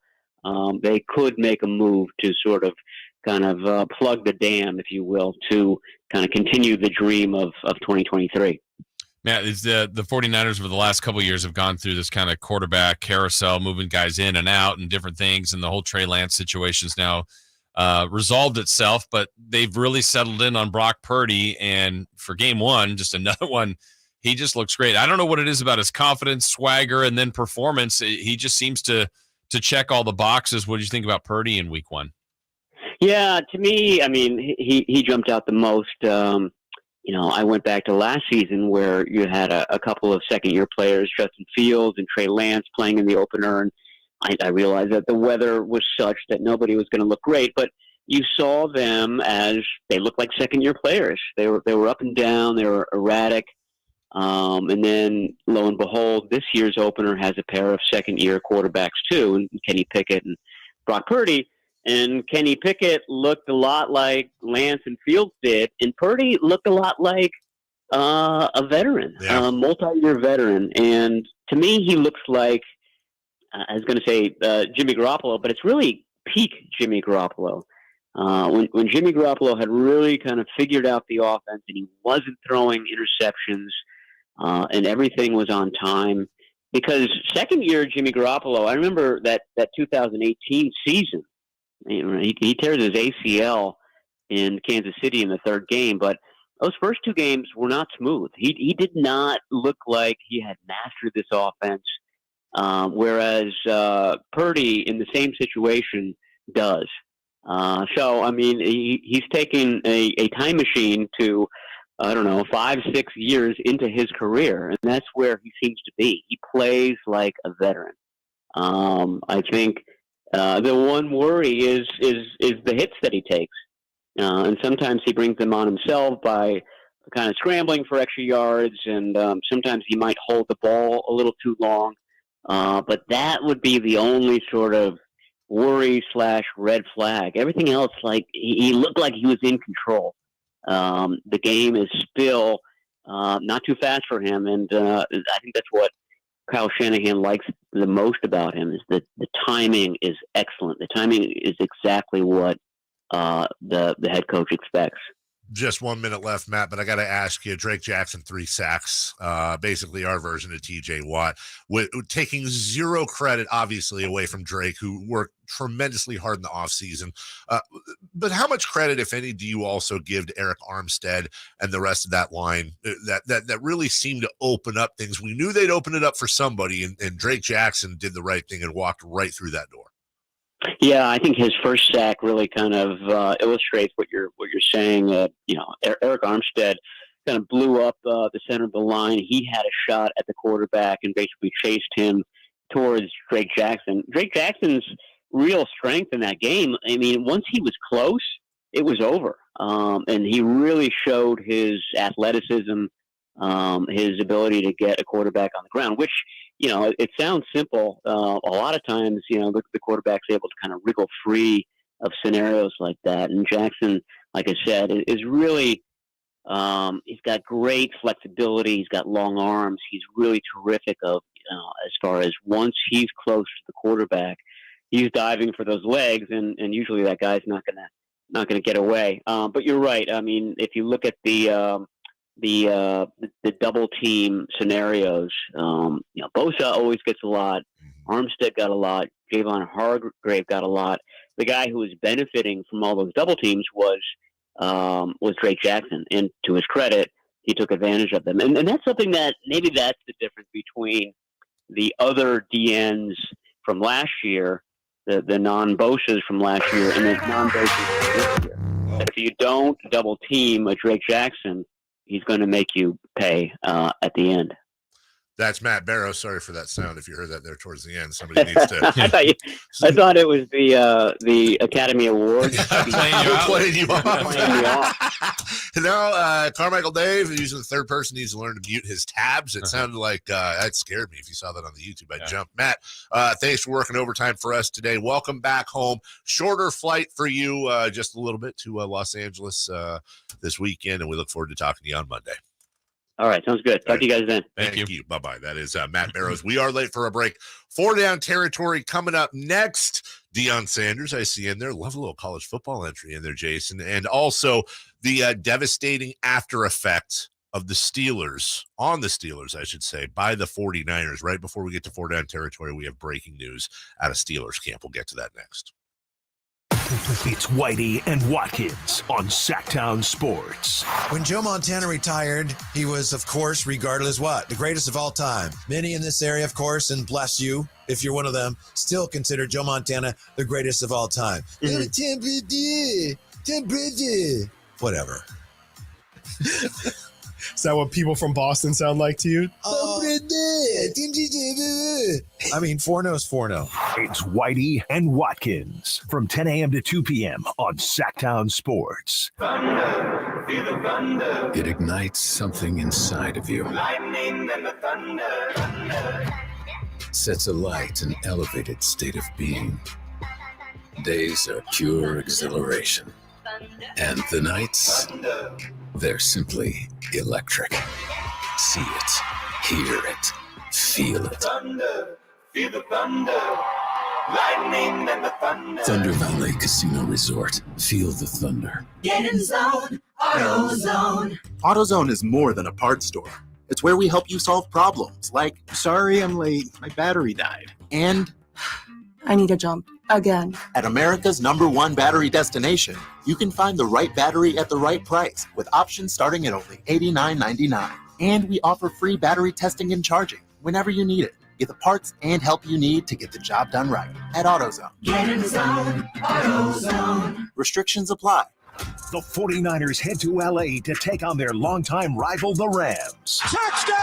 they could make a move to sort of kind of plug the dam, if you will, to kind of continue the dream of 2023. Matt, the 49ers over the last couple of years have gone through this kind of quarterback carousel, moving guys in and out and different things, and the whole Trey Lance situation's now resolved itself, but they've really settled in on Brock Purdy, and for game one, just another one, he just looks great. I don't know what it is about his confidence, swagger, and then performance. He just seems to check all the boxes. What did you think about Purdy in week one? Yeah, to me, I mean, he jumped out the most. I went back to last season where you had a couple of second-year players, Justin Fields and Trey Lance, playing in the opener, and I realized that the weather was such that nobody was going to look great, but you saw them as they looked like second-year players. They were up and down, they were erratic, and then lo and behold, this year's opener has a pair of second-year quarterbacks too, and Kenny Pickett and Brock Purdy. And Kenny Pickett looked a lot like Lance and Fields did, and Purdy looked a lot like a veteran, a multi-year veteran. And to me, he looks like, I was going to say Jimmy Garoppolo, but it's really peak Jimmy Garoppolo. When Jimmy Garoppolo had really kind of figured out the offense and he wasn't throwing interceptions and everything was on time. Because second year Jimmy Garoppolo, I remember that 2018 season, he tears his ACL in Kansas City in the third game, but those first two games were not smooth. He did not look like he had mastered this offense, whereas Purdy in the same situation does. So, I mean, he's taken a time machine to, 5-6 years into his career, and that's where he seems to be. He plays like a veteran. I think the one worry is the hits that he takes. And sometimes he brings them on himself by kind of scrambling for extra yards, and sometimes he might hold the ball a little too long. But that would be the only sort of worry/red flag. Everything else, like he looked like he was in control. The game is still not too fast for him, and I think that's what Kyle Shanahan likes the most about him is that the timing is excellent. The timing is exactly what the head coach expects. Just 1 minute left, Matt, but I got to ask you, Drake Jackson, 3 sacks, basically our version of TJ Watt, taking zero credit, obviously, away from Drake, who worked tremendously hard in the offseason. But how much credit, if any, do you also give to Eric Armstead and the rest of that line that really seemed to open up things? We knew they'd open it up for somebody, and Drake Jackson did the right thing and walked right through that door. Yeah, I think his first sack really kind of illustrates what you're saying. Eric Armstead kind of blew up the center of the line. He had a shot at the quarterback and basically chased him towards Drake Jackson. Drake Jackson's real strength in that game, I mean, once he was close, it was over. And he really showed his athleticism, his ability to get a quarterback on the ground, which, it sounds simple. A lot of times, the quarterback's able to kind of wriggle free of scenarios like that. And Jackson, like I said, is really, he's got great flexibility. He's got long arms. He's really terrific as far as once he's close to the quarterback, he's diving for those legs, and usually that guy's not gonna get away. But you're right. I mean, if you look at the double team scenarios, Bosa always gets a lot. Armstead got a lot. Javon Hargrave got a lot. The guy who was benefiting from all those double teams was Drake Jackson, and to his credit, he took advantage of them. And that's something that maybe that's the difference between the other DNs from last year, the non-Bosas from last year, and the non-Bosas this year. That if you don't double team a Drake Jackson, he's going to make you pay at the end. That's Matt Barrow. Sorry for that sound. If you heard that there towards the end, somebody needs to. I thought it was the Academy Award playing you off. No, Carmichael Dave, using the third person, needs to learn to mute his tabs. It sounded like that scared me. If you saw that on the YouTube, I jumped. Matt, thanks for working overtime for us today. Welcome back home. Shorter flight for you, just a little bit to Los Angeles this weekend, and we look forward to talking to you on Monday. All right, sounds good. Talk to you guys then. Thank you. Bye-bye. That is Matt Barrows. We are late for a break. 4 Down territory coming up next. Deion Sanders, I see in there. Love a little college football entry in there, Jason. And also the devastating after effect of the Steelers, on the Steelers, I should say, by the 49ers. Right before we get to 4 Down territory, we have breaking news out of Steelers camp. We'll get to that next. It's Whitey and Watkins on Sactown Sports. When Joe Montana retired, he was, of course, regarded as what? The greatest of all time. Many in this area, of course, and bless you if you're one of them, still consider Joe Montana the greatest of all time. Whatever. Is that what people from Boston sound like to you? I mean, Forno's Forno. It's Whitey and Watkins from 10 a.m. to 2 p.m. on Sactown Sports. Thunder, feel the thunder. It ignites something inside of you. Lightning and the thunder. Sets alight an elevated state of being. Days are pure exhilaration. And the nights, they're simply electric. See it, hear it, feel it. Thunder, feel the thunder. Lightning and the thunder. Thunder Valley Casino Resort. Feel the thunder. Get in zone, AutoZone. AutoZone is more than a parts store. It's where we help you solve problems like, sorry I'm late, my battery died. And I need a jump again. At America's #1 battery destination, you can find the right battery at the right price with options starting at only $89.99. And we offer free battery testing and charging whenever you need it. Get the parts and help you need to get the job done right at AutoZone. Get in zone, AutoZone. Restrictions apply. The 49ers head to L.A. to take on their longtime rival, the Rams. Touchdown!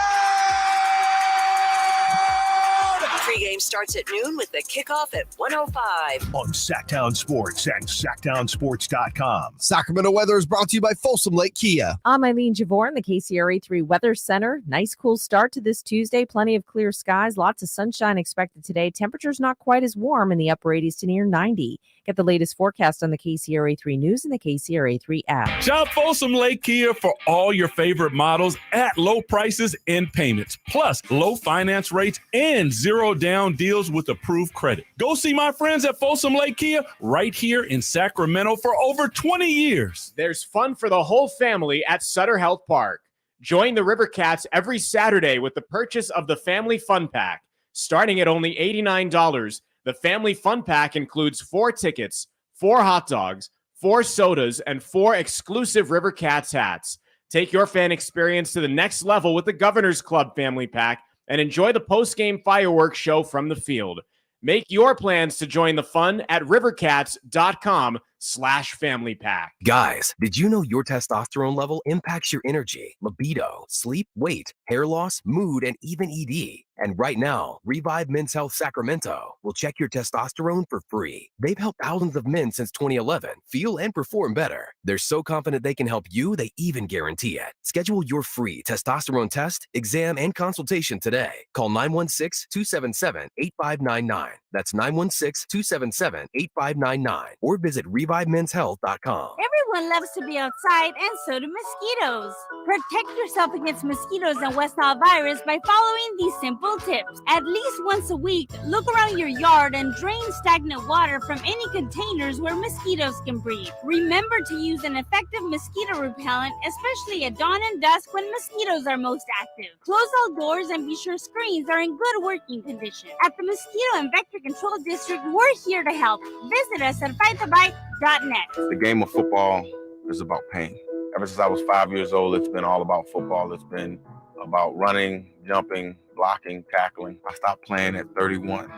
Pregame starts at noon with the kickoff at 1:05. On Sactown Sports and SactownSports.com. Sacramento weather is brought to you by Folsom Lake Kia. I'm Eileen Javor in the KCRA 3 Weather Center. Nice cool start to this Tuesday. Plenty of clear skies. Lots of sunshine expected today. Temperatures not quite as warm in the upper 80s to near 90. Get the latest forecast on the KCRA 3 News and the KCRA 3 app. Shop Folsom Lake Kia for all your favorite models at low prices and payments, plus low finance rates and zero down deals with approved credit. Go see my friends at Folsom Lake Kia right here in Sacramento for over 20 years. There's fun for the whole family at Sutter Health Park. Join the River Cats every Saturday with the purchase of the Family Fun Pack. Starting at only $89, the Family Fun Pack includes 4 tickets, 4 hot dogs, 4 sodas, and 4 exclusive River Cats hats. Take your fan experience to the next level with the Governor's Club Family Pack and enjoy the post-game fireworks show from the field. Make your plans to join the fun at rivercats.com testosteronetest.com/family pack. Guys, did you know your testosterone level impacts your energy, libido, sleep, weight, hair loss, mood, and even ED? And right now, Revive Men's Health Sacramento will check your testosterone for free. They've helped thousands of men since 2011 feel and perform better. They're so confident they can help you, they even guarantee it. Schedule your free testosterone test, exam, and consultation today. Call 916-277-8599. That's 916-277-8599. Or visit ReviveMen'sHealth.com. Everyone loves to be outside, and so do mosquitoes. Protect yourself against mosquitoes and West Nile virus by following these simple tips. At least once a week, look around your yard and drain stagnant water from any containers where mosquitoes can breed. Remember to use an effective mosquito repellent, especially at dawn and dusk when mosquitoes are most active. Close all doors and be sure screens are in good working condition. At the Mosquito and Vector Control District, we're here to help. Visit us at fightthebite.net. The game of football is about pain. Ever since I was 5 years old, it's been all about football. It's been about running, jumping, blocking, tackling. I stopped playing at 31.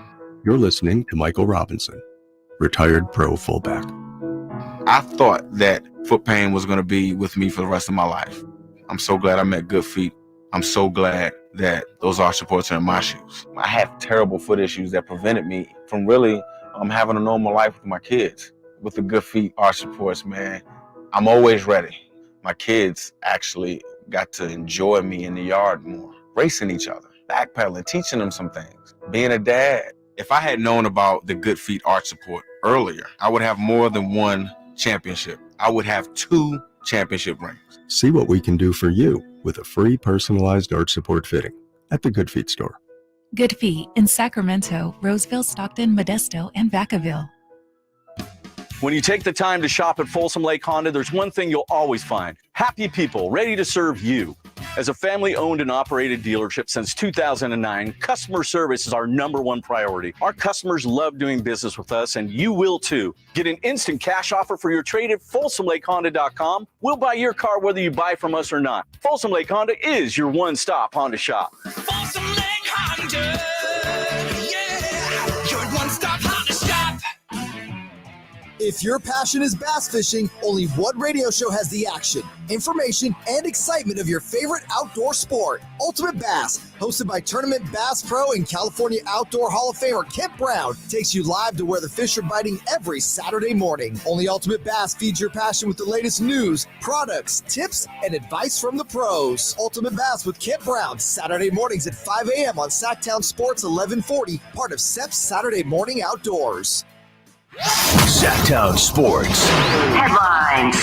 You're listening to Michael Robinson, retired pro fullback. I thought that foot pain was going to be with me for the rest of my life. I'm so glad I met Good Feet. I'm so glad that those arch supports are in my shoes. I have terrible foot issues that prevented me from really having a normal life with my kids. With the Good Feet arch supports, man, I'm always ready. My kids actually got to enjoy me in the yard more, racing each other, backpedaling, teaching them some things, being a dad. If I had known about the Good Feet arch support earlier, I would have more than one championship. I would have 2 championship rings. See what we can do for you with a free personalized arch support fitting at the Good Feet store. Good Feet in Sacramento, Roseville, Stockton, Modesto, and Vacaville. When you take the time to shop at Folsom Lake Honda, there's one thing you'll always find: happy people ready to serve you. As a family-owned and operated dealership since 2009, customer service is our #1 priority. Our customers love doing business with us, and you will too. Get an instant cash offer for your trade at FolsomLakeHonda.com. We'll buy your car whether you buy from us or not. Folsom Lake Honda is your one-stop Honda shop. Folsom Lake Honda, yeah, your one-stop Honda shop. If your passion is bass fishing, only one radio show has the action, information, and excitement of your favorite outdoor sport. Ultimate Bass, hosted by Tournament Bass Pro and California Outdoor Hall of Famer Kent Brown, takes you live to where the fish are biting every Saturday morning. Only Ultimate Bass feeds your passion with the latest news, products, tips, and advice from the pros. Ultimate Bass with Kent Brown, Saturday mornings at 5 a.m. on Sactown Sports 1140, part of SEP's Saturday Morning Outdoors. Sactown Sports Headlines.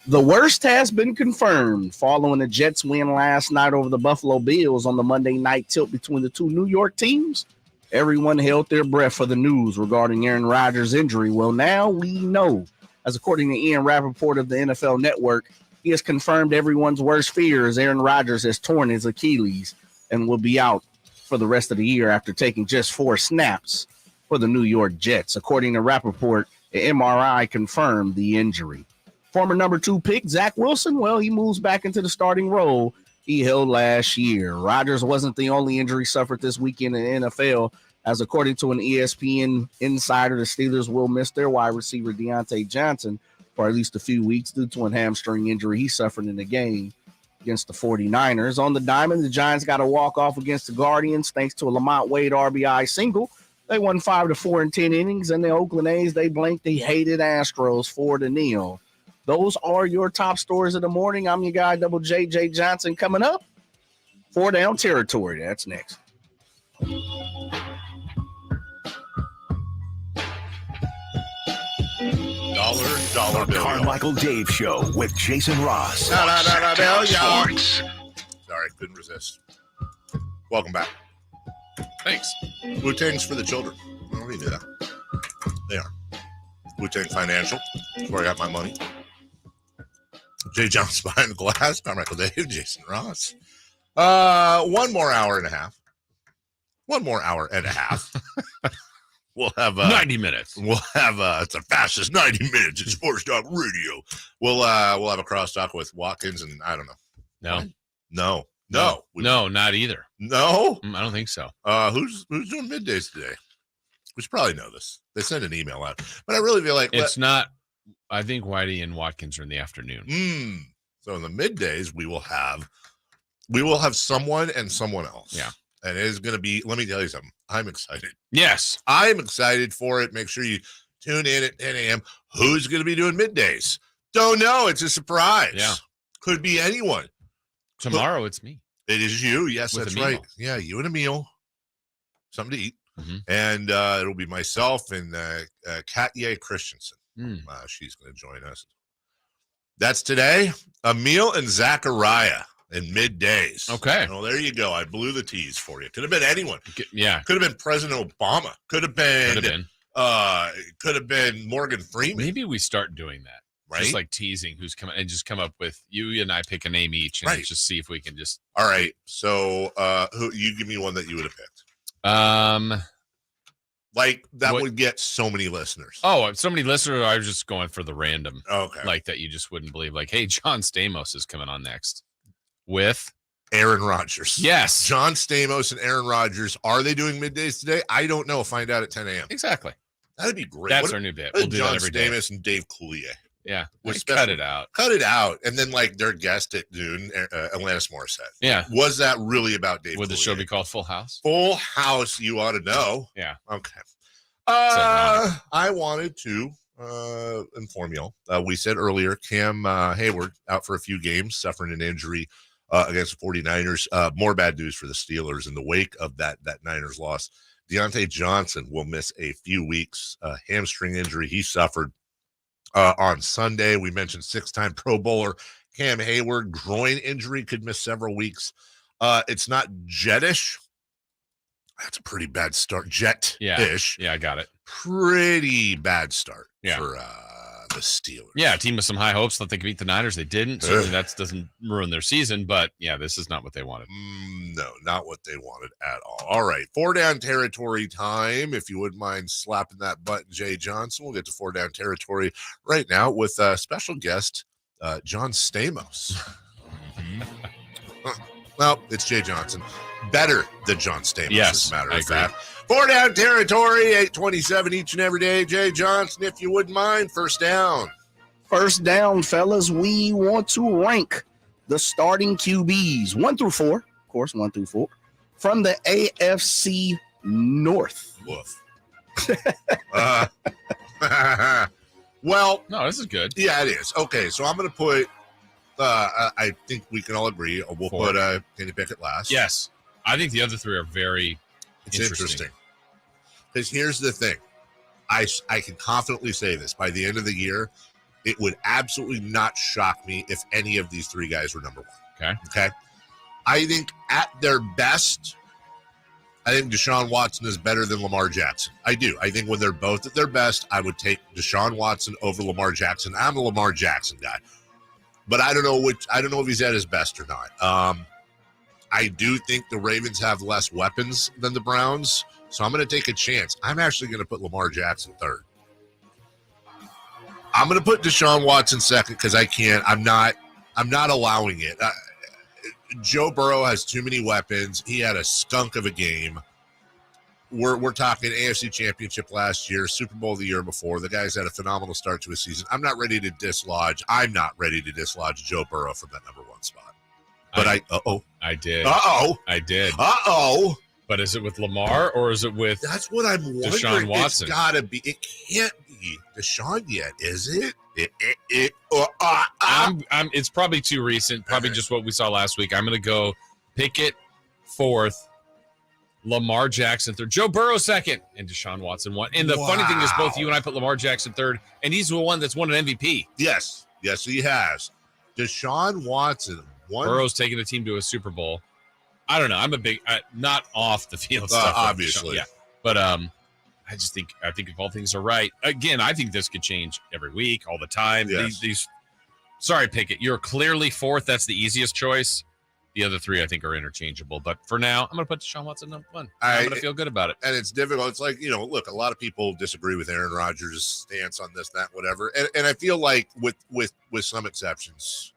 The worst has been confirmed following the Jets' win last night over the Buffalo Bills on the Monday night tilt between the two New York teams. Everyone held their breath for the news regarding Aaron Rodgers' injury. Well, now we know, as according to Ian Rappaport of the NFL Network, he has confirmed everyone's worst fear as Aaron Rodgers has torn his Achilles and will be out for the rest of the year after taking just 4 snaps for the New York Jets. According to Rappaport, the MRI confirmed the injury. Former number 2 pick, Zach Wilson, well, he moves back into the starting role he held last year. Rodgers wasn't the only injury suffered this weekend in the NFL, as according to an ESPN insider, the Steelers will miss their wide receiver Deontay Johnson for at least a few weeks due to a hamstring injury he suffered in the game against the 49ers. On the diamond, the Giants got a walk-off against the Guardians thanks to a Lamont Wade RBI single. They won 5-4 in 10 innings, and the Oakland A's, they blanked the hated Astros 4-0. Those are your top stories of the morning. I'm your guy, Double J Johnson. Coming up, 4 Down Territory. That's next. $1 bill. Carmichael Dave Show with Jason Ross. Sports. Sorry, couldn't resist. Welcome back. Thanks. Wu-Tang's for the children. I don't need that. They are. Wu-Tang Financial. That's where I got my money. Jay Johnson behind the glass. Carmichael Dave, Jason Ross. 1 more hour and a half. 1 more hour and a half. We'll have 90 minutes. We'll have it's the fastest 90 minutes in Sports Talk Radio. We'll have a crosstalk with Watkins, and I don't know. No, not either. No? I don't think so. Who's doing middays today? We should probably know this. They sent an email out. But I really feel like it's not. I think Whitey and Watkins are in the afternoon. So in the middays, we will have someone and someone else. Yeah. And it is going to be, let me tell you something. I'm excited. Yes. I'm excited for it. Make sure you tune in at 10 a.m. Who's going to be doing middays? Don't know. It's a surprise. Yeah. Could be anyone. Tomorrow it's me. It is you. Yes, With that's a right. meal. Yeah, you and a meal. Something to eat. Mm-hmm. And it'll be myself and Katya Christensen. She's going to join us. That's today. Emil and Zachariah in middays. Okay. Well, there you go. I blew the tease for you. Could have been anyone. Yeah. Could have been President Obama. Could have been Morgan Freeman. Maybe we start doing that. Right? Just like teasing who's coming and just come up with you and I pick a name each and Right. just see if we can just. All right. So who you give me one that you would have picked? Like that would get so many listeners. Oh, so many listeners. I was just going for the random. Okay. Like that you just wouldn't believe. Like, hey, John Stamos is coming on next with Aaron Rodgers. Yes. John Stamos and Aaron Rodgers. Are they doing middays today? I don't know. Find out at 10 a.m. Exactly. That'd be great. That's our new bit. We'll do John that every day. Stamos and Dave Coulier. Yeah. With Cut it out. Cut it out. And then like their guest at noon, Alanis Morissette. Yeah. Was that really about Dave Would the Coulier? show be called Full House? Full House, you ought to know. Yeah. Okay. I wanted to inform y'all. We said earlier, Cam Hayward out for a few games, suffering an injury against the 49ers. More bad news for the Steelers in the wake of that Niners loss. Deontay Johnson will miss a few weeks. Hamstring injury he suffered on Sunday. We mentioned 6-time Pro Bowler Cam Hayward. Groin injury, could miss several weeks. It's not Jetish. That's a pretty bad start. Jet-ish. Yeah, I got it. Pretty bad start Yeah. for the Steelers. Yeah, a team with some high hopes that they could beat the Niners. They didn't. Certainly that doesn't ruin their season, but yeah, this is not what they wanted. No, not what they wanted at all. All right, 4-down territory time. If you wouldn't mind slapping that button, Jay Johnson. We'll get to 4-down territory right now with special guest John Stamos. Well, it's Jay Johnson. Better than John Stamos, Yes, as a matter I of agree. fact. 4-down territory, 8:27 each and every day. Jay Johnson, if you wouldn't mind, first down. First down, fellas, we want to rank the starting QBs 1 through 4, of course, 1 through 4, from the AFC North. Woof. Well, no, this is good. Yeah, it is. Okay, so I'm going to put, I think we can all agree, we'll 4. put Kenny Pickett last. Yes. I think the other three are very It's interesting. Because here's the thing. I can confidently say this. By the end of the year, it would absolutely not shock me if any of these three guys were number 1. Okay. I think at their best, I think Deshaun Watson is better than Lamar Jackson. I do. I think when they're both at their best, I would take Deshaun Watson over Lamar Jackson. I'm a Lamar Jackson guy. But I don't know if he's at his best or not. I do think the Ravens have less weapons than the Browns, so I'm going to take a chance. I'm actually going to put Lamar Jackson third. I'm going to put Deshaun Watson second because I can't. I'm not allowing it. Joe Burrow has too many weapons. He had a skunk of a game. We're talking AFC Championship last year, Super Bowl the year before. The guy's had a phenomenal start to his season. I'm not ready to dislodge Joe Burrow from that number 1 spot. But I did. I did. But is it with Lamar or is it with That's what I'm wondering. Deshaun Watson? It's gotta be. It can't be Deshaun yet, is it? It's probably too recent. Probably just what we saw last week. I'm going to go Pickett 4th, Lamar Jackson 3rd, Joe Burrow 2nd, and Deshaun Watson 1. And the funny thing is both you and I put Lamar Jackson 3rd, and he's the one that's won an MVP. Yes, he has. Deshaun Watson. Burrow's taking the team to a Super Bowl. I don't know. I'm a big, not off the field stuff. Obviously. Yeah. But I think if all things are right, again, I think this could change every week, all the time. Yes. Sorry, Pickett, you're clearly 4th. That's the easiest choice. The other 3, I think, are interchangeable. But for now, I'm going to put Deshaun Watson number 1. I'm going to feel good about it. And it's difficult. It's like, look, a lot of people disagree with Aaron Rodgers' stance on this, that, whatever. And I feel like with some exceptions,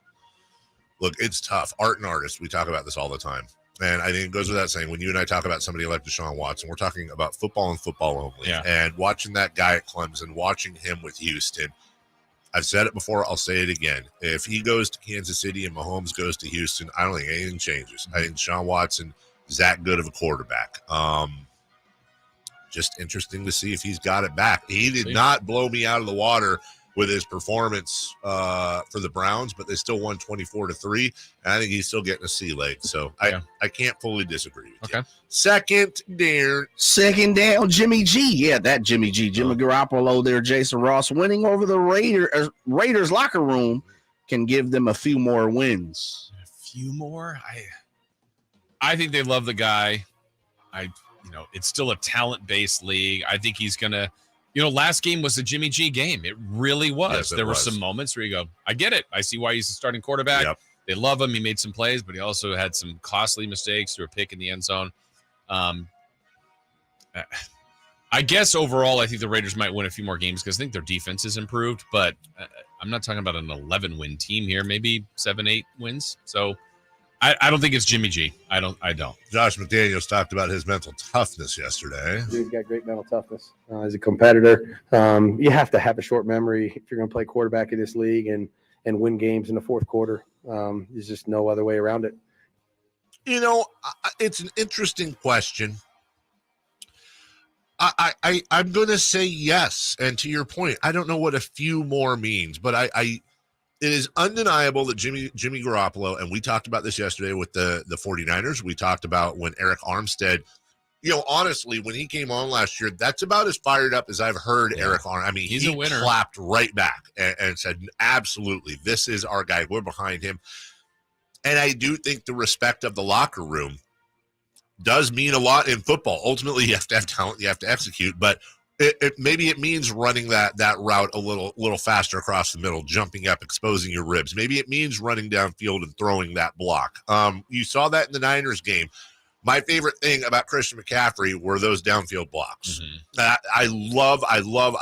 look, it's tough. Art and artists, we talk about this all the time. And I think it goes without saying, when you and I talk about somebody like Deshaun Watson, we're talking about football and football only. Yeah. And watching that guy at Clemson, watching him with Houston, I've said it before, I'll say it again. If he goes to Kansas City and Mahomes goes to Houston, I don't think anything changes. I think Deshaun Watson is that good of a quarterback. Just interesting to see if he's got it back. He did not blow me out of the water with his performance for the Browns, but they still won 24-3. And I think he's still getting a C leg. So I can't fully disagree with you. Second down, Jimmy G. Yeah, that Jimmy G. Jimmy Garoppolo there, Jason Ross, winning over the Raiders locker room can give them a few more wins. A few more? I think they love the guy. It's still a talent-based league. I think he's going to, last game was the Jimmy G game. It really was. Yes, there were some moments where you go, I get it. I see why he's the starting quarterback. Yep. They love him. He made some plays, but he also had some costly mistakes through a pick in the end zone. I guess overall, I think the Raiders might win a few more games because I think their defense is improved, but I'm not talking about an 11-win team here, maybe 7-8 wins. So I don't think it's Jimmy G. I don't. Josh McDaniels talked about his mental toughness yesterday. Dude's got great mental toughness. As a competitor, you have to have a short memory if you're going to play quarterback in this league and win games in the fourth quarter. There's just no other way around it. It's an interesting question. I'm going to say yes. And to your point, I don't know what a few more means, but it is undeniable that Jimmy Garoppolo, and we talked about this yesterday with the 49ers. We talked about when Eric Armstead, honestly, when he came on last year, that's about as fired up as I've heard Eric Armstead. I mean, he's a winner. Clapped right back and said, absolutely, this is our guy. We're behind him. And I do think the respect of the locker room does mean a lot in football. Ultimately, you have to have talent, you have to execute, but maybe it means running that route a little faster across the middle, jumping up, exposing your ribs. Maybe it means running downfield and throwing that block. You saw that in the Niners game. My favorite thing about Christian McCaffrey were those downfield blocks. Mm-hmm. I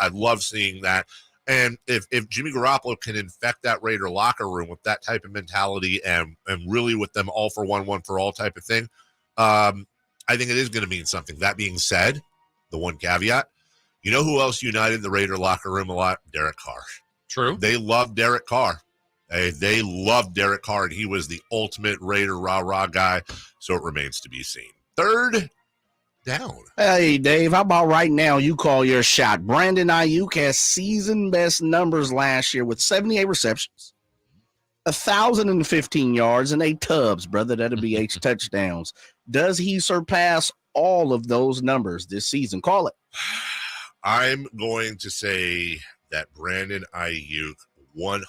love seeing that. And if Jimmy Garoppolo can infect that Raider locker room with that type of mentality and really with them all for one for all type of thing, I think it is going to mean something. That being said, the one caveat, you know who else united the Raider locker room a lot? Derek Carr. True. They love Derek Carr. They love Derek Carr, and he was the ultimate Raider rah-rah guy, so it remains to be seen. Third down. Hey, Dave, how about right now you call your shot? Brandon Ayuk has season-best numbers last year with 78 receptions, 1,015 yards, and 8 tubs, brother. That'll be 8 touchdowns. Does he surpass all of those numbers this season? Call it. I'm going to say that Brandon Ayuk 100%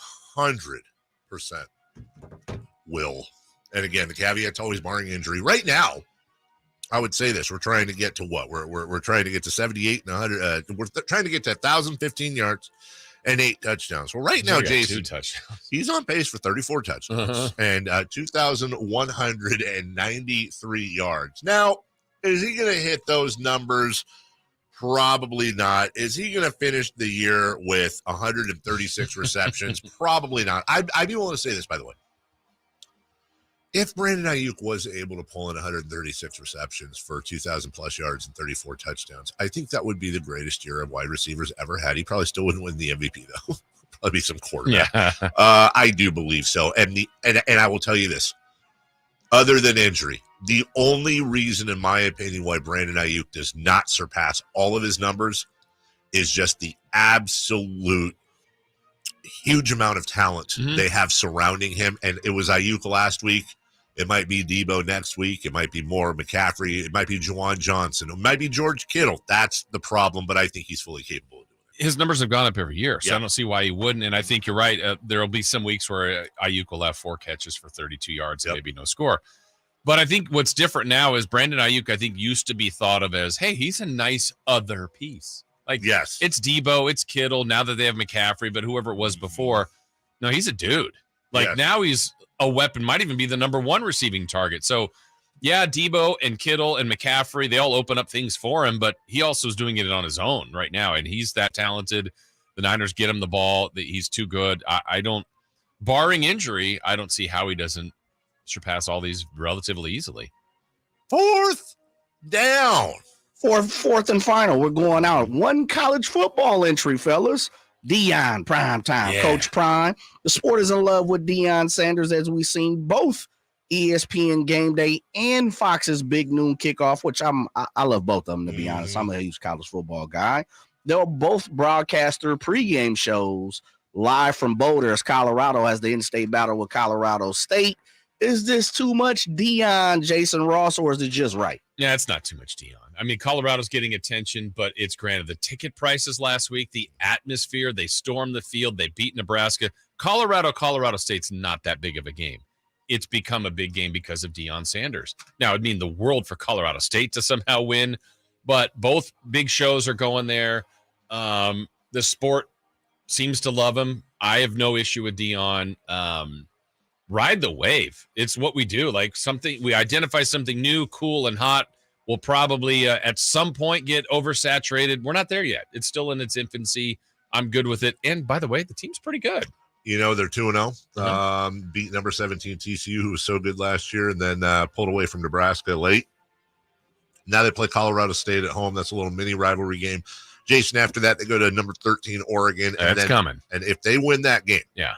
will. And again, the caveat's always barring injury. Right now, I would say this: we're trying to get to what? We're trying to get to 78 and 100. We're trying to get to 1,015 yards and 8 touchdowns. Well, right now, Jason, 2 touchdowns. He's on pace for 34 touchdowns and 2,193 yards. Now, is he going to hit those numbers? Probably not. Is he going to finish the year with 136 receptions? Probably not. I'd be willing to say this, by the way. If Brandon Ayuk was able to pull in 136 receptions for 2,000 plus yards and 34 touchdowns, I think that would be the greatest year of wide receivers ever had. He probably still wouldn't win the MVP, though. Probably be some quarterback. Yeah. I do believe so. And I will tell you this. Other than injury, the only reason, in my opinion, why Brandon Ayuk does not surpass all of his numbers is just the absolute huge amount of talent they have surrounding him. And it was Ayuk last week. It might be Debo next week. It might be more McCaffrey. It might be Juwan Johnson. It might be George Kittle. That's the problem, but I think he's fully capable of doing it. His numbers have gone up every year, so I don't see why he wouldn't. And I think you're right. There will be some weeks where Ayuk will have 4 catches for 32 yards and maybe no score. But I think what's different now is Brandon Ayuk, I think, used to be thought of as, hey, he's a nice other piece. Like, yes, it's Debo, it's Kittle, now that they have McCaffrey, but whoever it was before, no, he's a dude. Like, now he's a weapon, might even be the number 1 receiving target. So, yeah, Debo and Kittle and McCaffrey, they all open up things for him, but he also is doing it on his own right now, and he's that talented. The Niners get him the ball. He's too good. I don't, barring injury, I don't see how he doesn't surpass all these relatively easily. 4th down. Fourth and final. We're going out. One college football entry, fellas. Deion, prime time. Yeah. Coach Prime. The sport is in love with Deion Sanders, as we've seen both ESPN Game Day and Fox's Big Noon Kickoff, which I love both of them, to be honest. I'm a huge college football guy. They'll both broadcast their pregame shows live from Boulder as Colorado has the in-state battle with Colorado State. Is this too much Deion, Jason Ross, or is it just right? Yeah, it's not too much Deion. I mean, Colorado's getting attention, but it's granted the ticket prices last week, the atmosphere, they stormed the field, they beat Nebraska. Colorado State's not that big of a game. It's become a big game because of Deion Sanders. Now, it'd mean the world for Colorado State to somehow win, but both big shows are going there. The sport seems to love him. I have no issue with Deion. Ride the wave. It's what we do. Like something, we identify something new, cool, and hot. We'll probably at some point get oversaturated. We're not there yet. It's still in its infancy. I'm good with it. And by the way, the team's pretty good. You know, they're 2-0. Beat number 17 TCU, who was so good last year, and then pulled away from Nebraska late. Now they play Colorado State at home. That's a little mini rivalry game. Jason, after that, they go to number 13 Oregon. That's coming. And if they win that game, yeah,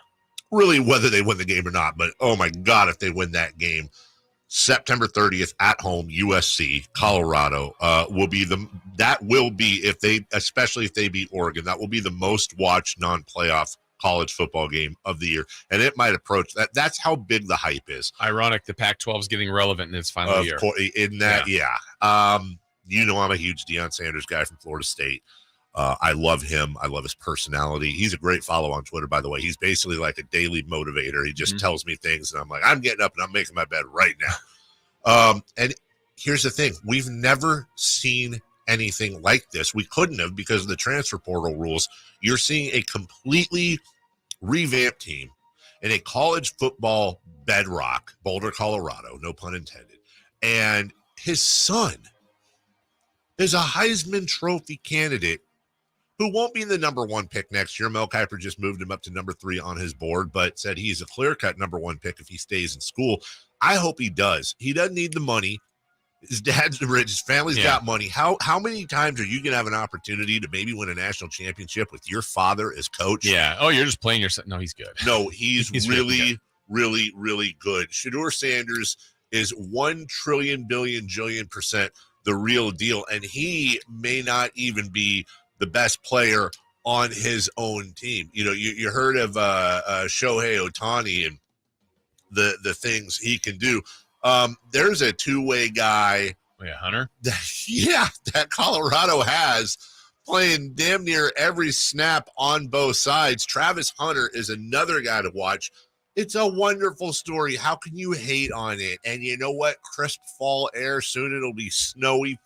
really whether they win the game or not, but oh my God, if they win that game, September 30th at home, USC, Colorado will be especially if they beat Oregon, that will be the most watched non-playoff college football game of the year. And it might approach that. That's how big the hype is. Ironic. The Pac-12 is getting relevant in its final year. In that, yeah. You know, I'm a huge Deion Sanders guy from Florida State. I love him. I love his personality. He's a great follow on Twitter, by the way. He's basically like a daily motivator. He just tells me things, and I'm like, I'm getting up and I'm making my bed right now. And here's the thing. We've never seen anything like this. We couldn't have because of the transfer portal rules. You're seeing a completely revamped team in a college football bedrock, Boulder, Colorado, no pun intended. And his son is a Heisman Trophy candidate who won't be the number 1 pick next year. Mel Kiper just moved him up to number 3 on his board, but said he's a clear-cut number 1 pick if he stays in school. I hope he does. He doesn't need the money. His dad's rich. His family's got money. How many times are you going to have an opportunity to maybe win a national championship with your father as coach? Yeah. Oh, you're just playing yourself. No, he's good. No, he's really good. Shedeur Sanders is 1 trillion billion jillion % the real deal, and he may not even be the best player on his own team. You know, you heard of Shohei Ohtani and the things he can do. There's a two-way guy. Yeah, Hunter? That Colorado has playing damn near every snap on both sides. Travis Hunter is another guy to watch. It's a wonderful story. How can you hate on it? And you know what? Crisp fall air. Soon it'll be snowy.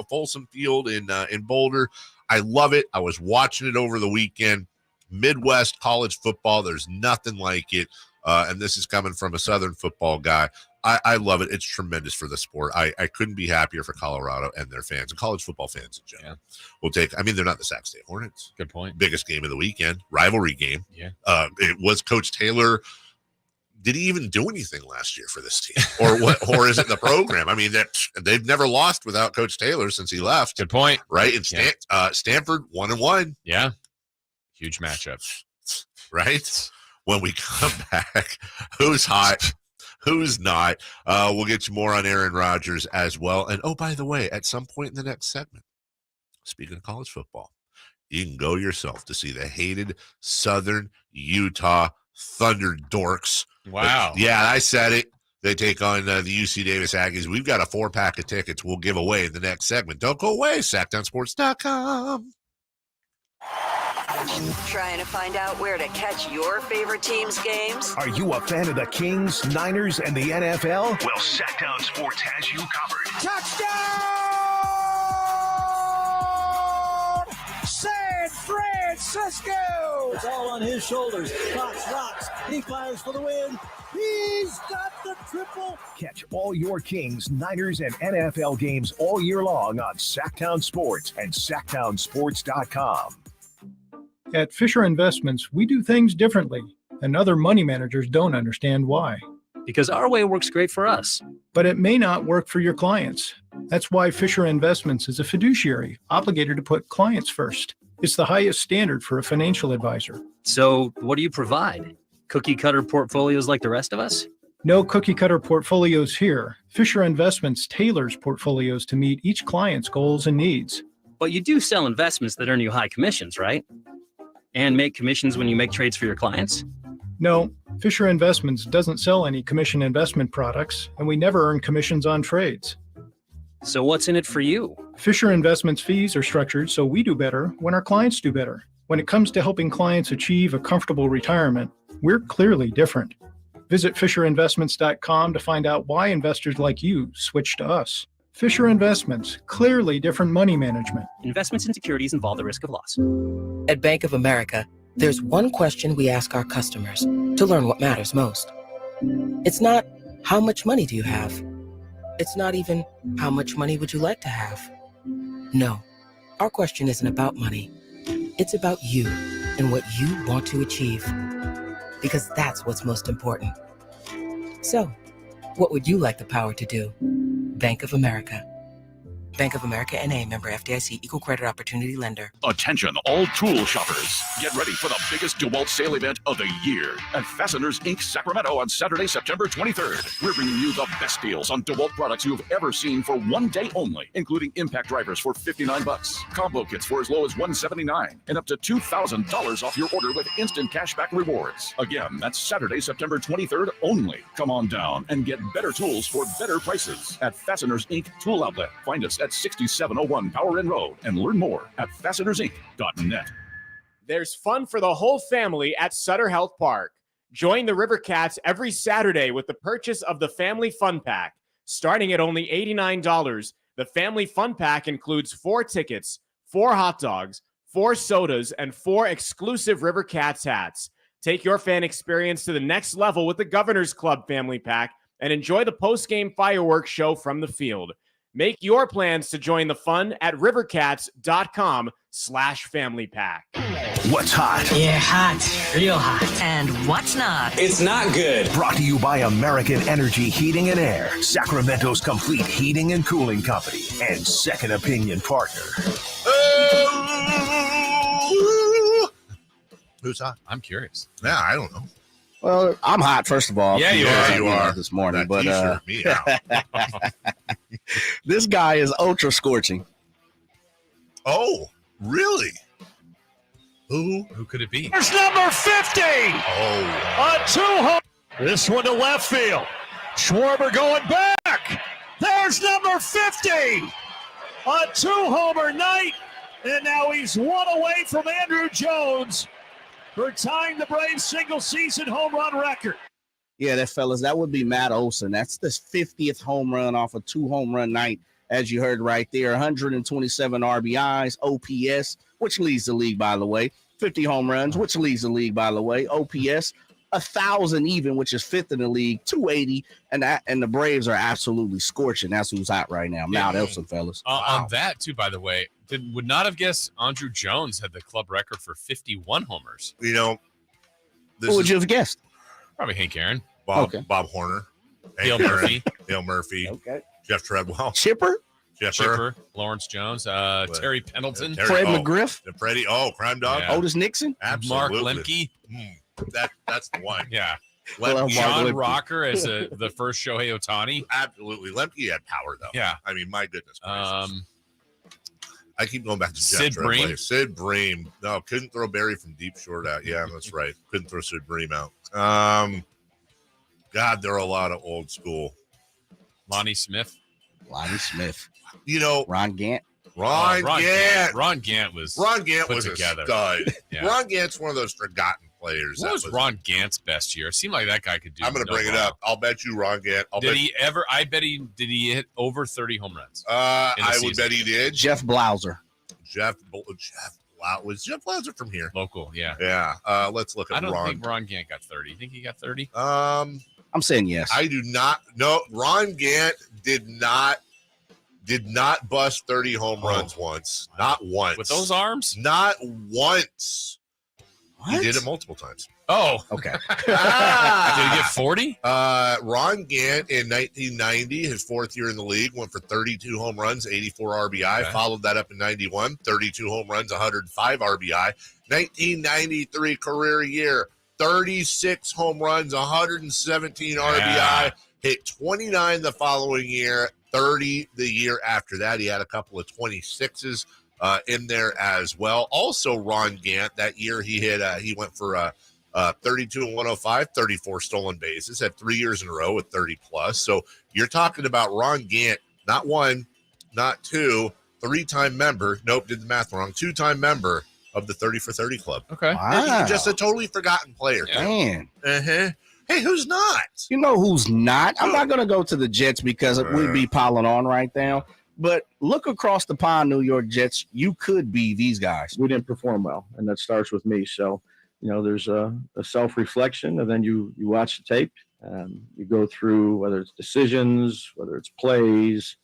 Folsom Field in Boulder. I love it. I was watching it over the weekend. Midwest college football. There's nothing like it. And this is coming from a Southern football guy. I love it. It's tremendous for the sport. I couldn't be happier for Colorado and their fans and college football fans in general. Yeah. They're not the Sac State Hornets. Good point. Biggest game of the weekend, rivalry game. Yeah. It was Coach Taylor. Did he even do anything last year for this team? Or what? Or is it the program? I mean, they've never lost without Coach Taylor since he left. Good point. Right? And Stanford 1-1. Yeah. Huge matchup. Right? When we come back, who's hot? Who's not? We'll get you more on Aaron Rodgers as well. And, oh, by the way, at some point in the next segment, speaking of college football, you can go yourself to see the hated Southern Utah Thunder Dorks. Wow. Yeah, I said it. They take on the UC Davis Aggies. We've got a 4-pack of tickets we'll give away in the next segment. Don't go away. SactownSports.com. Trying to find out where to catch your favorite team's games? Are you a fan of the Kings, Niners, and the NFL? Well, Sactown Sports has you covered. Touchdown! San Francisco! It's all on his shoulders. Fox rocks. He fires for the win. He's got the triple. Catch all your Kings, Niners, and NFL games all year long on Sactown Sports and SactownSports.com. At Fisher Investments, we do things differently, and other money managers don't understand why. Because our way works great for us. but it may not work for your clients. That's why Fisher Investments is a fiduciary obligated to put clients first. It's the highest standard for a financial advisor. So what do you provide? Cookie cutter portfolios like the rest of us? No cookie cutter portfolios here. Fisher Investments tailors portfolios to meet each client's goals and needs. But you do sell investments that earn you high commissions, right? And make commissions when you make trades for your clients? No, Fisher Investments doesn't sell any commission investment products, and we never earn commissions on trades. So what's in it for you? Fisher Investments fees are structured so we do better when our clients do better. When it comes to helping clients achieve a comfortable retirement, we're clearly different. Visit FisherInvestments.com to find out why investors like you switch to us. Fisher Investments, clearly different money management. Investments in securities involve the risk of loss. At Bank of America, there's one question we ask our customers to learn what matters most. It's not, how much money do you have? It's not even, how much money would you like to have? No, our question isn't about money. It's about you and what you want to achieve. Because that's what's most important. So, what would you like the power to do? Bank of America. Bank of America N.A. member FDIC equal credit opportunity lender. Attention all tool shoppers. Get ready for the biggest DeWalt sale event of the year at Fasteners Inc. Sacramento on Saturday, September 23rd. We're bringing you the best deals on DeWalt products you've ever seen for one day only, including impact drivers for $59, combo kits for as low as $179, and up to $2,000 off your order with instant cashback rewards. Again, that's Saturday, September 23rd only. Come on down and get better tools for better prices at Fasteners Inc. Tool Outlet. Find us at 6701 Power Inn Road and learn more at fastenersinc.net. There's fun for the whole family at Sutter Health Park. Join the River Cats every Saturday with the purchase of the Family Fun Pack. Starting at only $89, the Family Fun Pack includes 4 tickets, 4 hot dogs, 4 sodas, and 4 exclusive River Cats hats. Take your fan experience to the next level with the Governor's Club Family Pack and enjoy the post-game fireworks show from the field. Make your plans to join the fun at rivercats.com/family pack. What's hot? Yeah, hot. Real hot. And what's not? It's not good. Brought to you by American Energy Heating and Air, Sacramento's complete heating and cooling company, and second opinion partner. Who's hot? I'm curious. Yeah, I don't know. Well, I'm hot, first of all. Yeah, you are. You are this morning, that but me out. this guy is ultra scorching. Oh, really? Who could it be? There's number 50. Oh, A 2-home. This one to left field. Schwarber going back. There's number 50. A 2-homer night, and now he's one away from Andrew Jones for tying the Braves single-season home run record. Yeah, that would be Matt Olson. That's the 50th home run off a 2-home-run night, as you heard right there. 127 RBIs, OPS, which leads the league, by the way. 50 home runs, which leads the league, by the way. OPS, 1,000 even, which is 5th in the league. 280, and the Braves are absolutely scorching. That's who's hot right now. Matt Olson, fellas. On that, too, by the way, would not have guessed Andrew Jones had the club record for 51 homers. You know, who would you have guessed? Probably Hank Aaron. Bob Horner. Dale Murphy. Dale Murphy. Okay. Jeff Treadwell. Chipper. Lawrence Jones. Terry Pendleton. Fred McGriff. Freddie. Crime Dog. Yeah. Otis Nixon. Absolutely. Mark Lemke. That's the one. Yeah. Lemke. Rocker as the first Shohei Ohtani. Absolutely. Lemke had power, though. Yeah. I mean, my goodness gracious. I keep going back to Sid Bream. Sid Bream. No, couldn't throw Barry from deep short out. Yeah, that's right. Couldn't throw Sid Bream out. God, there are a lot of old school. Lonnie Smith. You know, Ron Gant. Ron Gant. Ron Gant was together. A stud. Yeah. Ron Gant's one of those forgotten players. What was Ron Gant's best year? It seemed like that guy could do. I'm going to bring it up. I'll bet you Ron Gant. Did he hit over 30 home runs? I would bet he did. Jeff Blauser. Was Jeff Blauser from here? Local, yeah. Yeah. Let's look at I don't Ron. think Ron Gant got 30. You think he got 30? I'm saying yes. I do not. No, Ron Gant did not bust 30 home runs once. Not once. With those arms? Not once. What? He did it multiple times. Oh, okay. Did he get 40? Ron Gant in 1990, his fourth year in the league, went for 32 home runs, 84 RBI. Okay. Followed that up in 91, 32 home runs, 105 RBI. 1993 career year, 36 home runs, 117 RBI. Hit 29 the following year, 30 the year after that. He had a couple of 26s in there as well. Also, Ron Gant, that year he went for 32 and 105, 34 stolen bases, had 3 years in a row with 30 plus. So you're talking about Ron Gant, not one, not two, 3-time member. Nope, did the math wrong. 2-time member of the 30 for 30 club. Okay. Wow. Just a totally forgotten player. Man. Uh-huh. Hey, who's not? You know who's not? I'm not going to go to the Jets because we'd be piling on right now. But look across the pond, New York Jets. You could be these guys. We didn't perform well, and that starts with me. So, there's a self-reflection, and then you watch the tape. You go through whether it's decisions, whether it's plays,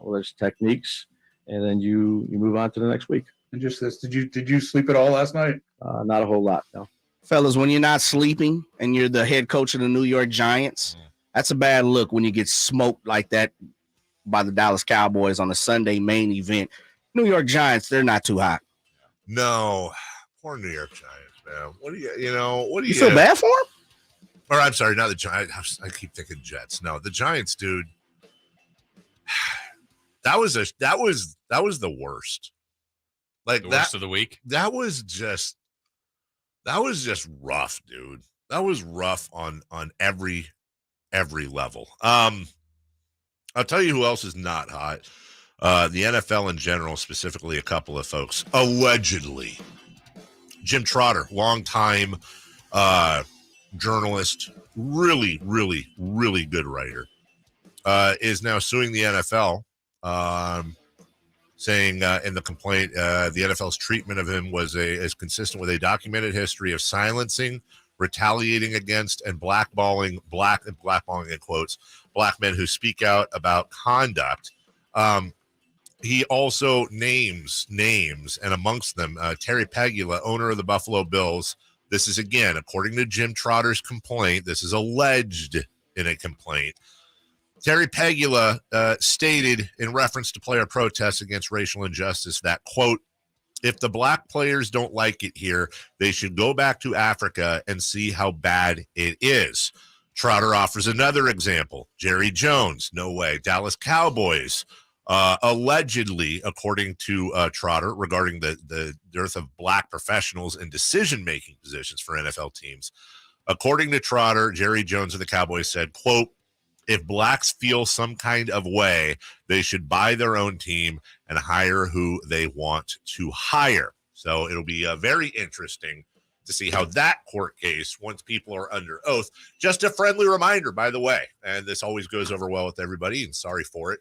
whether it's techniques, and then you move on to the next week. And just this, did you sleep at all last night? Not a whole lot, no. Fellas, when you're not sleeping and you're the head coach of the New York Giants, that's a bad look when you get smoked like that by the Dallas Cowboys on a Sunday main event. New York Giants, they're not too hot. No. Poor New York Giants, man. What do you feel bad for them? Or I'm sorry, not the Giants. I keep thinking Jets. No, the Giants, dude. That was the worst. Like The worst of the week? That was just rough, dude. That was rough on every level. I'll tell you who else is not hot. The NFL in general, specifically a couple of folks, allegedly. Jim Trotter, longtime journalist, really, really, really good writer, is now suing the NFL, saying in the complaint, the NFL's treatment of him is consistent with a documented history of silencing, retaliating against, and blackballing in quotes, black men who speak out about conduct. He also names, and amongst them, Terry Pegula, owner of the Buffalo Bills. This is, again, according to Jim Trotter's complaint. This is alleged in a complaint. Terry Pegula stated in reference to player protests against racial injustice that, quote, if the black players don't like it here, they should go back to Africa and see how bad it is. Trotter offers another example. Jerry Jones, no way. Dallas Cowboys, allegedly, according to Trotter, regarding the dearth of black professionals in decision-making positions for NFL teams. According to Trotter, Jerry Jones of the Cowboys said, quote, if blacks feel some kind of way, they should buy their own team and hire who they want to hire. So it'll be very interesting to see how that court case, once people are under oath. Just a friendly reminder, by the way, and this always goes over well with everybody, and sorry for it,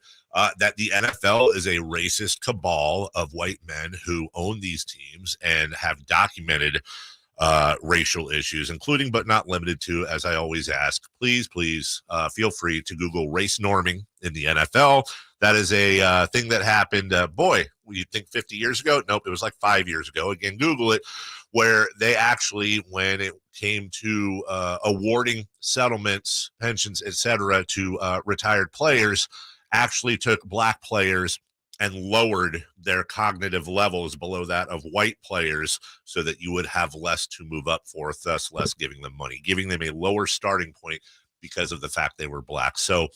that the NFL is a racist cabal of white men who own these teams and have documented racial issues, including but not limited to, as I always ask, please feel free to Google race norming in the NFL. That is a thing that happened, you'd think 50 years ago. Nope, it was like 5 years ago. Again, Google it, where they actually, when it came to awarding settlements, pensions, etc., to retired players, actually took black players and lowered their cognitive levels below that of white players so that you would have less to move up for, thus less giving them money, giving them a lower starting point because of the fact they were black. So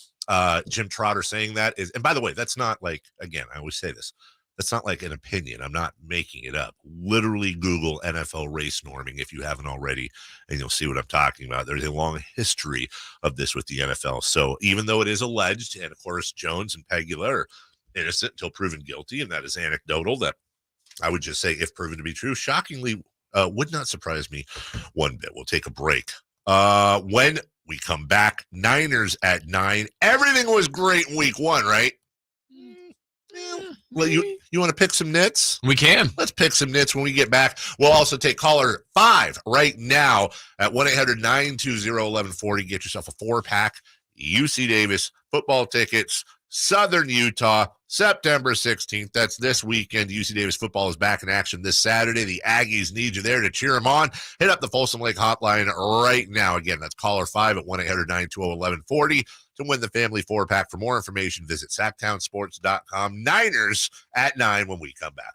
Jim Trotter saying that is, and by the way, that's not like, again, I always say this, that's not like an opinion. I'm not making it up. Literally Google NFL race norming if you haven't already, and you'll see what I'm talking about. There's a long history of this with the NFL. So even though it is alleged, and of course Jones and Pegula are innocent until proven guilty, and that is anecdotal, that I would just say, if proven to be true, shockingly would not surprise me one bit. We'll take a break. When we come back, Niners at 9. Everything was great in week 1, right? Well, you want to pick some nits? We can. Let's pick some nits when we get back. We'll also take caller 5 right now at 1-800-920-1140. Get yourself a 4-pack UC Davis football tickets. Southern Utah, September 16th. That's this weekend. UC Davis football is back in action this Saturday. The Aggies need you there to cheer them on. Hit up the Folsom Lake hotline right now. Again, that's caller 5 at 1-800-920-1140 to win the family 4-pack. For more information, visit SactownSports.com. Niners at 9 when we come back.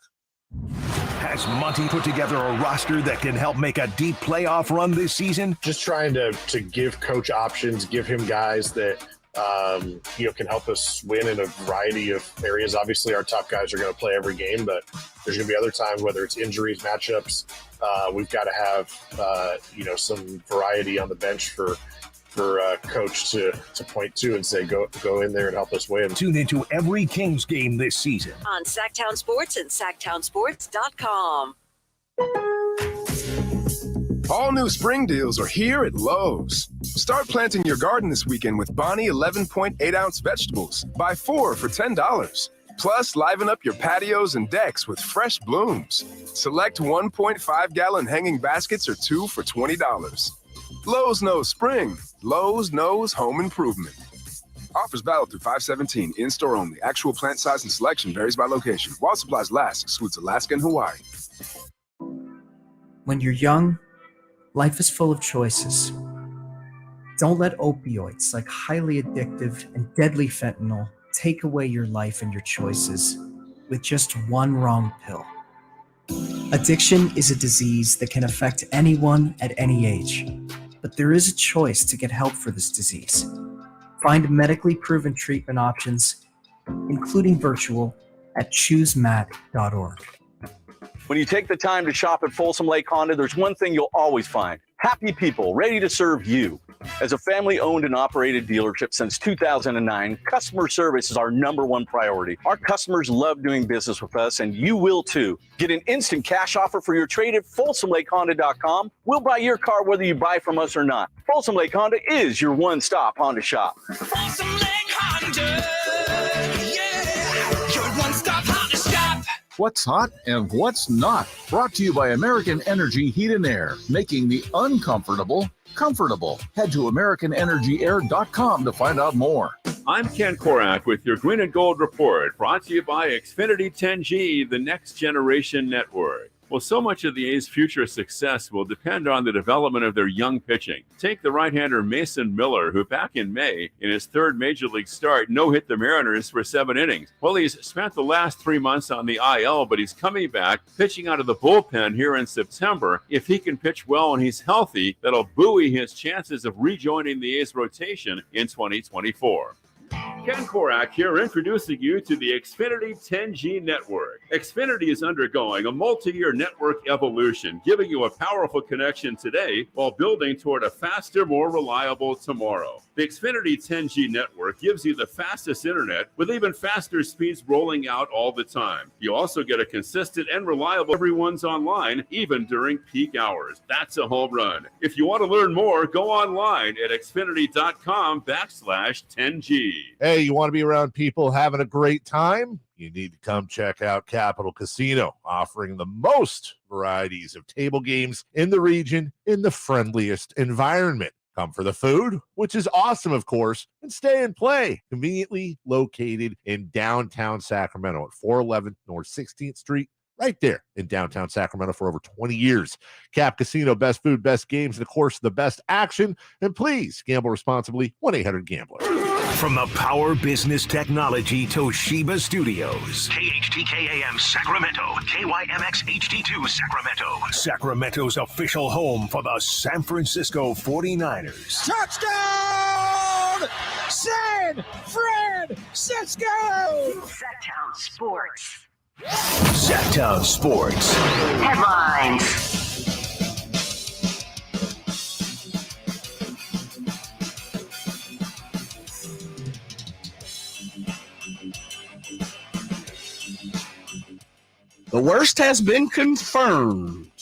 Has Monty put together a roster that can help make a deep playoff run this season? Just trying to give coach options, give him guys that can help us win in a variety of areas. Obviously, our top guys are going to play every game, but there's going to be other times, whether it's injuries, matchups, we've got to have some variety on the bench for coach to point to and say, go in there and help us win. Tune into every Kings game this season on Sactown Sports and SactownSports.com. All new spring deals are here at Lowe's. Start planting your garden this weekend with Bonnie 11.8-ounce vegetables. Buy 4 for $10. Plus, liven up your patios and decks with fresh blooms. Select 1.5-gallon hanging baskets or 2 for $20. Lowe's knows spring. Lowe's knows home improvement. Offers valid through 5/17. In-store only. Actual plant size and selection varies by location. While supplies last, excludes Alaska and Hawaii. When you're young, life is full of choices. Don't let opioids like highly addictive and deadly fentanyl take away your life and your choices with just one wrong pill. Addiction is a disease that can affect anyone at any age, but there is a choice to get help for this disease. Find medically proven treatment options, including virtual, at choosemat.org. When you take the time to shop at Folsom Lake Honda, there's one thing you'll always find: happy people ready to serve you. As a family-owned and operated dealership since 2009, customer service is our #1 priority. Our customers love doing business with us, and you will too. Get an instant cash offer for your trade at FolsomLakeHonda.com. We'll buy your car whether you buy from us or not. Folsom Lake Honda is your one-stop Honda shop. Folsom Lake Honda, yeah, your one-stop Honda shop. What's hot and what's not. Brought to you by American Energy Heat and Air, making the uncomfortable comfortable. Head to AmericanEnergyAir.com to find out more. I'm Ken Korak with your Green and Gold Report, brought to you by Xfinity 10G, the next generation network. Well, so much of the A's future success will depend on the development of their young pitching. Take the right-hander Mason Miller, who back in May, in his third Major League start, no-hit the Mariners for 7 innings. Well, he's spent the last 3 months on the IL, but he's coming back, pitching out of the bullpen here in September. If he can pitch well and he's healthy, that'll buoy his chances of rejoining the A's rotation in 2024. Ken Korak here, introducing you to the Xfinity 10G network. Xfinity is undergoing a multi-year network evolution, giving you a powerful connection today while building toward a faster, more reliable tomorrow. The Xfinity 10G network gives you the fastest internet with even faster speeds rolling out all the time. You also get a consistent and reliable everyone's online, even during peak hours. That's a home run. If you want to learn more, go online at xfinity.com/10G. Hey, you want to be around people having a great time? You need to come check out Capital Casino, offering the most varieties of table games in the region in the friendliest environment. Come for the food, which is awesome, of course, and stay and play. Conveniently located in downtown Sacramento at 411 North 16th Street, right there in downtown Sacramento for over 20 years. Cap Casino, best food, best games, and of course, the best action. And please gamble responsibly. 1-800-GAMBLER. From the Power Business Technology Toshiba Studios. KHTKAM Sacramento. KYMX HD2 Sacramento. Sacramento's official home for the San Francisco 49ers. Touchdown! San Francisco! Sactown Sports. Sactown Sports. Headlines. The worst has been confirmed.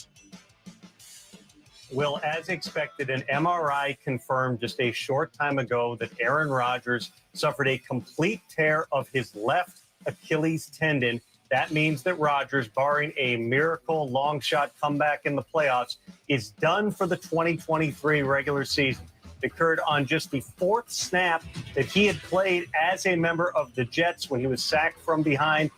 Well, as expected, an MRI confirmed just a short time ago that Aaron Rodgers suffered a complete tear of his left Achilles tendon. That means that Rodgers, barring a miracle long shot comeback in the playoffs, is done for the 2023 regular season. occurred on just the 4th snap that he had played as a member of the Jets when he was sacked from behind.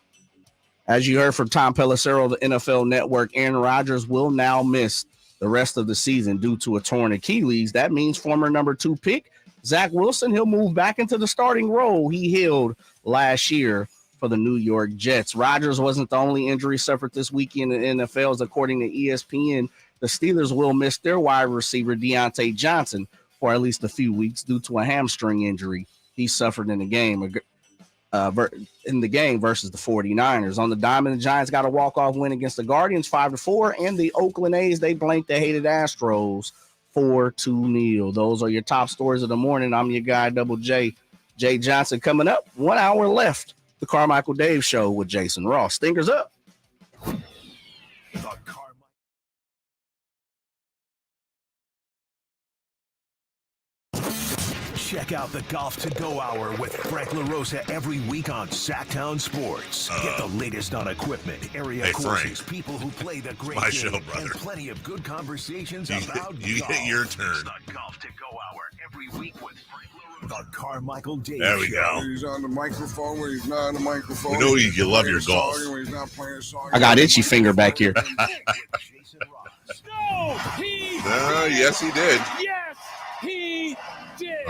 As you heard from Tom Pelissero of the NFL Network, Aaron Rodgers will now miss the rest of the season due to a torn Achilles. That means former number 2 pick Zach Wilson, he'll move back into the starting role he held last year for the New York Jets. Rodgers wasn't the only injury suffered this weekend in the NFL. According to ESPN, the Steelers will miss their wide receiver Deontay Johnson for at least a few weeks due to a hamstring injury he suffered in the game versus the 49ers. On the diamond, the Giants got a walk-off win against the Guardians 5-4, and the Oakland A's, they blanked the hated Astros 4-0. Those are your top stories of the morning. I'm your guy, Double J. Jay Johnson coming up. 1 hour left. The Carmichael Dave Show with Jason Ross. Stingers up. Check out the Golf to Go Hour with Frank LaRosa every week on Sactown Sports. Get the latest on equipment, area courses, Frank, people who play the great my game, show, brother. and plenty of good conversations about you golf. get your turn. It's the Golf to Go Hour every week with Frank LaRosa. The Carmichael Dave There we Show. go. When he's on the microphone, when he's not on the microphone. We know you love your golf. When he's not playing a song. I got itchy finger back here. Yes, he did. Yes, he did.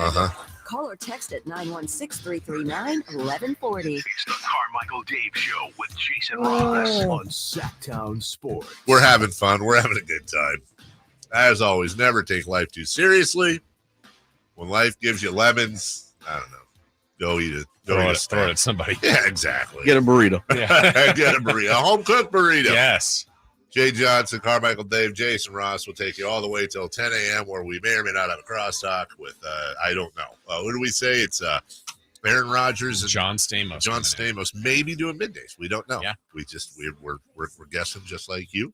Call or text at 916-339-1140. It's the Carmichael Dave Show with Jason Ross on Sactown Sports. We're having fun. We're having a good time. As always, never take life too seriously. When life gives you lemons, I don't know. Go eat it. Throw it at somebody. Yeah, exactly. Get a burrito. Yeah. Get a burrito. A home cooked burrito. Yes. Jay Johnson, Carmichael Dave, Jason Ross will take you all the way till 10 a.m. where we may or may not have a crosstalk with, I don't know. What do we say? It's Aaron Rodgers and John Stamos. John Stamos maybe doing middays. We don't know. Yeah. We're guessing just like you.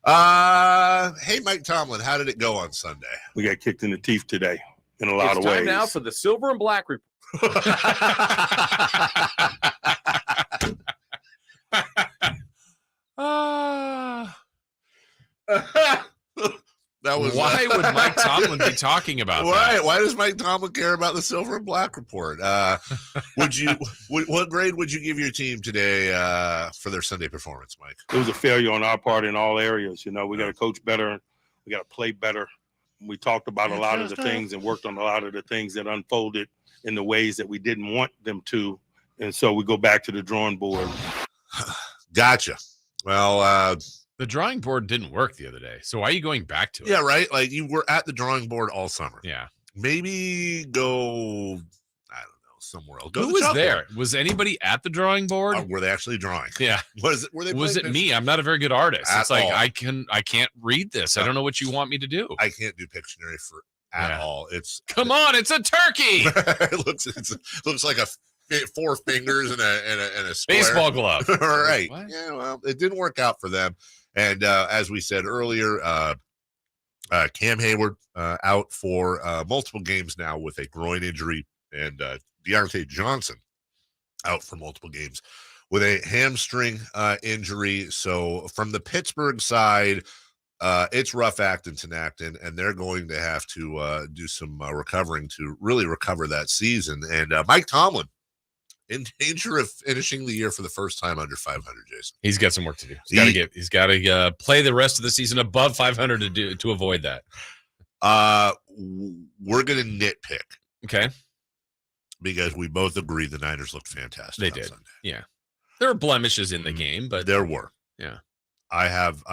Hey, Mike Tomlin, how did it go on Sunday? We got kicked in the teeth today in a lot of It's ways. time now for the Silver and Black Report. That was Why would Mike Tomlin be talking about that? Why does Mike Tomlin care about the Silver and Black Report? What grade would you give your team today for their Sunday performance, Mike? It was a failure on our part in all areas. You know, we got to coach better. We got to play better. We talked about a lot of the things and worked on a lot of the things that unfolded in the ways that we didn't want them to. And so we go back to the drawing board. Gotcha. Well, the drawing board didn't work the other day. So why are you going back to it? yeah, right. Like you were at the drawing board all summer. Yeah. Maybe go, I don't know, somewhere else. Go to Who the was there? chalkboard. Was anybody at the drawing board? Were they actually drawing? Yeah. Were they Was it playing me? I'm not a very good artist. At It's like all. I can't read this. I don't know what you want me to do. I can't do Pictionary at all. It's Come on, it's a turkey. it looks like a 4 fingers and a square. Baseball glove. All right. What? Yeah, well, it didn't work out for them. And as we said earlier, Cam Hayward out for multiple games now with a groin injury, and Deontay Johnson out for multiple games with a hamstring injury. So from the Pittsburgh side, it's rough acting Tinactin, and they're going to have to do some recovering to really recover that season. And Mike Tomlin in danger of finishing the year for the first time under 500, Jason. He's got some work to do. He's got to play the rest of the season above 500 to avoid that. We're going to nitpick. Okay. Because we both agree the Niners looked fantastic. They on did. Sunday. Yeah. There were blemishes in the game, but there were. Yeah. I have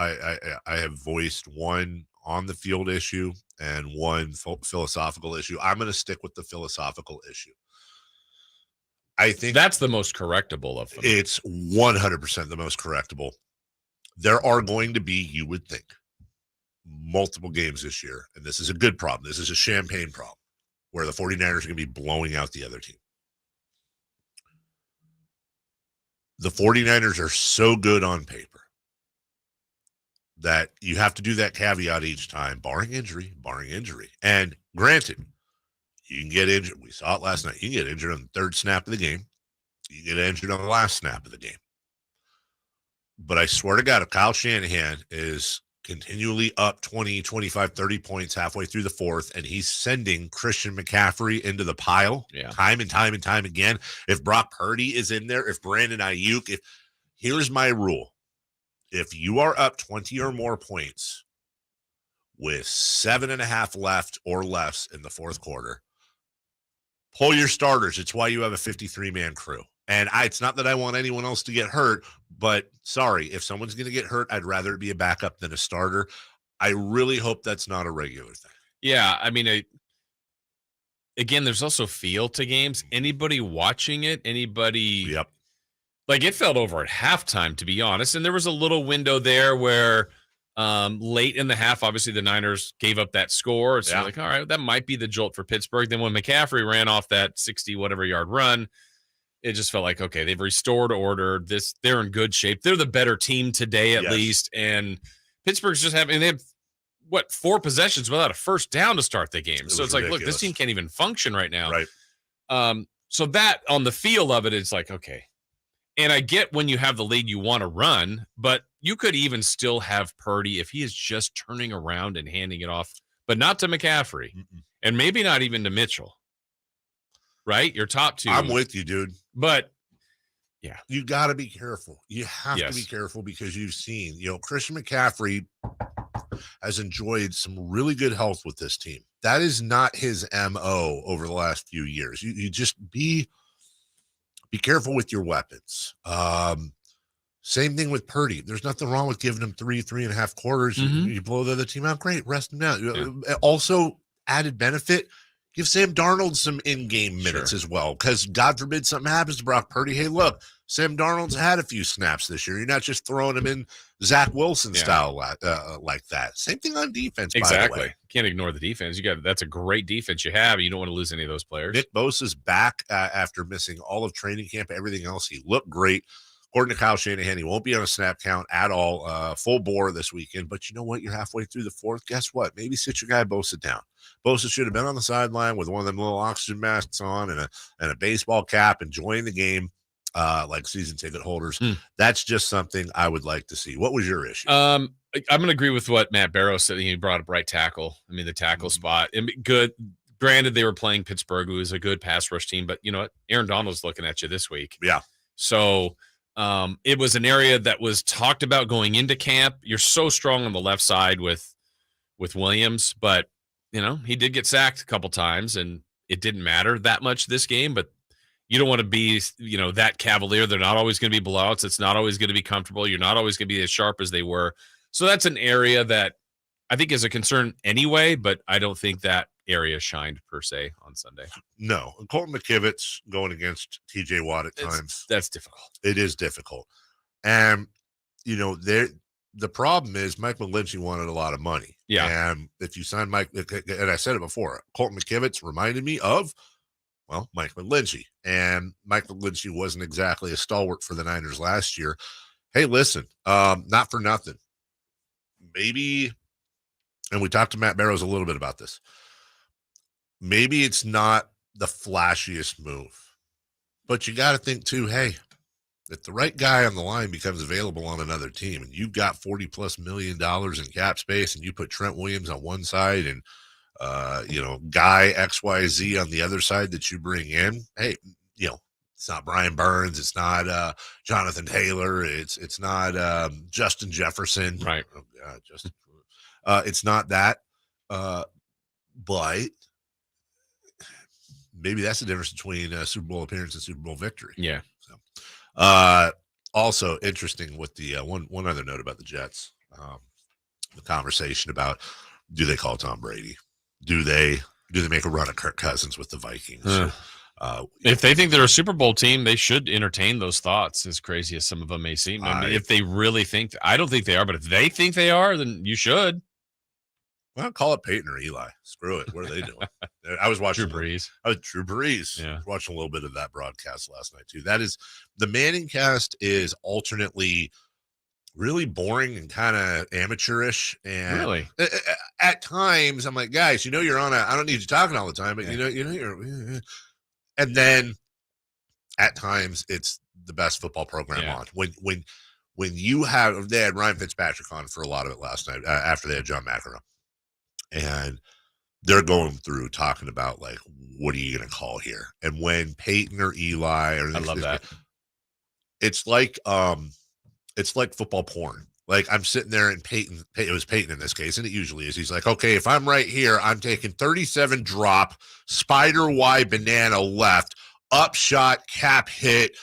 voiced one on the field issue and one philosophical issue. I'm going to stick with the philosophical issue. I think that's the most correctable of them. It's 100% the most correctable. There are going to be, you would think, multiple games this year, and this is a good problem. This is a champagne problem, where the 49ers are going to be blowing out the other team. The 49ers are so good on paper that you have to do that caveat each time, barring injury. And granted, you can get injured. We saw it last night. You can get injured on the third snap of the game. You can get injured on the last snap of the game. But I swear to God, if Kyle Shanahan is continually up 20, 25, 30 points halfway through the fourth, and he's sending Christian McCaffrey into the pile time and time and time again. If Brock Purdy is in there, if Brandon Ayuk, here's my rule. If you are up 20 or more points with 7.5 left or less in the fourth quarter, pull your starters. It's why you have a 53-man crew. And it's not that I want anyone else to get hurt, but sorry, if someone's going to get hurt, I'd rather it be a backup than a starter. I really hope that's not a regular thing. Yeah, I mean, again, there's also feel to games. Anybody watching it, anybody, like it felt over at halftime, to be honest. And there was a little window there where late in the half, obviously the Niners gave up that score. It's like, all right, that might be the jolt for Pittsburgh. Then when McCaffrey ran off that 60-whatever-yard run, it just felt like, okay, they've restored order. They're in good shape. They're the better team today, at least. And Pittsburgh's just having, they have, 4 possessions without a first down to start the game. So it's like, look, this team can't even function right now. Right. So that on the feel of it, it's like, okay. And I get when you have the lead, you want to run, but you could even still have Purdy if he is just turning around and handing it off, but not to McCaffrey and maybe not even to Mitchell. Right? Your top 2. I'm with you, dude. But yeah, you got to be careful. You have to be careful because you've seen, Christian McCaffrey has enjoyed some really good health with this team. That is not his MO over the last few years. You just be careful with your weapons. Same thing with Purdy. There's nothing wrong with giving him 3.5 quarters. You blow the other team out. Great. Rest him down. Also, added benefit, give Sam Darnold some in-game minutes as well, because God forbid something happens to Brock Purdy. Hey, look, Sam Darnold's had a few snaps this year. You're not just throwing him in Zach Wilson style like that. Same thing on defense, by the way. Can't ignore the defense. That's a great defense you have. You don't want to lose any of those players. Nick Bosa's back after missing all of training camp, everything else. He looked great. According to Kyle Shanahan, he won't be on a snap count at all, full bore this weekend. But you know what? You're halfway through the fourth. Guess what? Maybe sit your guy Bosa down. Bosa should have been on the sideline with one of them little oxygen masks on and a baseball cap, enjoying the game like season ticket holders. That's just something I would like to see. What was your issue? I'm going to agree with what Matt Barrow said. He brought up right tackle. I mean, the tackle spot. And good. Granted, they were playing Pittsburgh, who is a good pass rush team. But you know what? Aaron Donald's looking at you this week. Yeah. So it was an area that was talked about going into camp. You're so strong on the left side with Williams, but he did get sacked a couple times, and it didn't matter that much this game. But you don't want to be, that cavalier. They're not always going to be blowouts. It's not always going to be comfortable. You're not always going to be as sharp as they were. So that's an area that I think is a concern anyway, but I don't think that area shined per se on Sunday. No. Colton McKivitz going against TJ Watt at times. That's difficult. It is difficult. And, the problem is Mike McGlinchey wanted a lot of money. Yeah. And if you sign Mike, and I said it before, Colton McKivitz reminded me of, Mike McGlinchey. And Mike McGlinchey wasn't exactly a stalwart for the Niners last year. Hey, listen, not for nothing. Maybe, and we talked to Matt Barrows a little bit about this, maybe it's not the flashiest move, but you got to think too, hey, if the right guy on the line becomes available on another team and you've got $40+ million in cap space and you put Trent Williams on one side and, guy XYZ on the other side that you bring in, hey, it's not Brian Burns. It's not Jonathan Taylor. It's not Justin Jefferson. Right. Oh, God, Justin. It's not that. But maybe that's the difference between a Super Bowl appearance and Super Bowl victory. Yeah. So, also interesting with the one other note about the Jets, the conversation about, do they call Tom Brady? Do they make a run at Kirk Cousins with the Vikings? If they think they're a Super Bowl team, they should entertain those thoughts, as crazy as some of them may seem. I mean, if they really think, I don't think they are, but if they think they are, then you should. Well, call it Peyton or Eli. Screw it. What are they doing? I was watching Drew Brees. Drew Brees. Yeah. Watching a little bit of that broadcast last night too. That is, the Manning cast is alternately really boring and kind of amateurish. And really, at times I'm like, guys, you're on I don't need you talking all the time, but you're. And then at times it's the best football program on. when they had Ryan Fitzpatrick on for a lot of it last night after they had John McEnroe, and they're going through talking about like, what are you going to call here? And when Peyton or Eli, I love that. It's like football porn. Like I'm sitting there and it was Peyton in this case, and it usually is. He's like, okay, if I'm right here, I'm taking 37 drop, spider Y banana left, up shot, cap hit,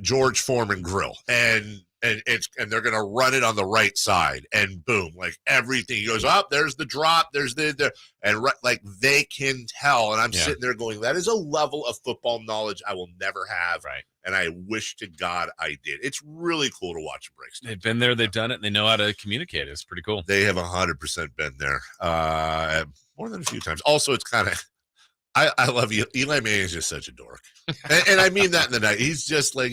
George Foreman grill. And they're gonna run it on the right side, and boom, like everything. He goes up. There's the drop. There's the and like they can tell. And I'm sitting there going, that is a level of football knowledge I will never have. Right. And I wish to God I did. It's really cool to watch them break stuff. They've been there. They've done it. And they know how to communicate. It's pretty cool. They have 100% been there more than a few times. Also, it's kind of. I love you. Eli Manning is just such a dork. And I mean that in the night. He's just like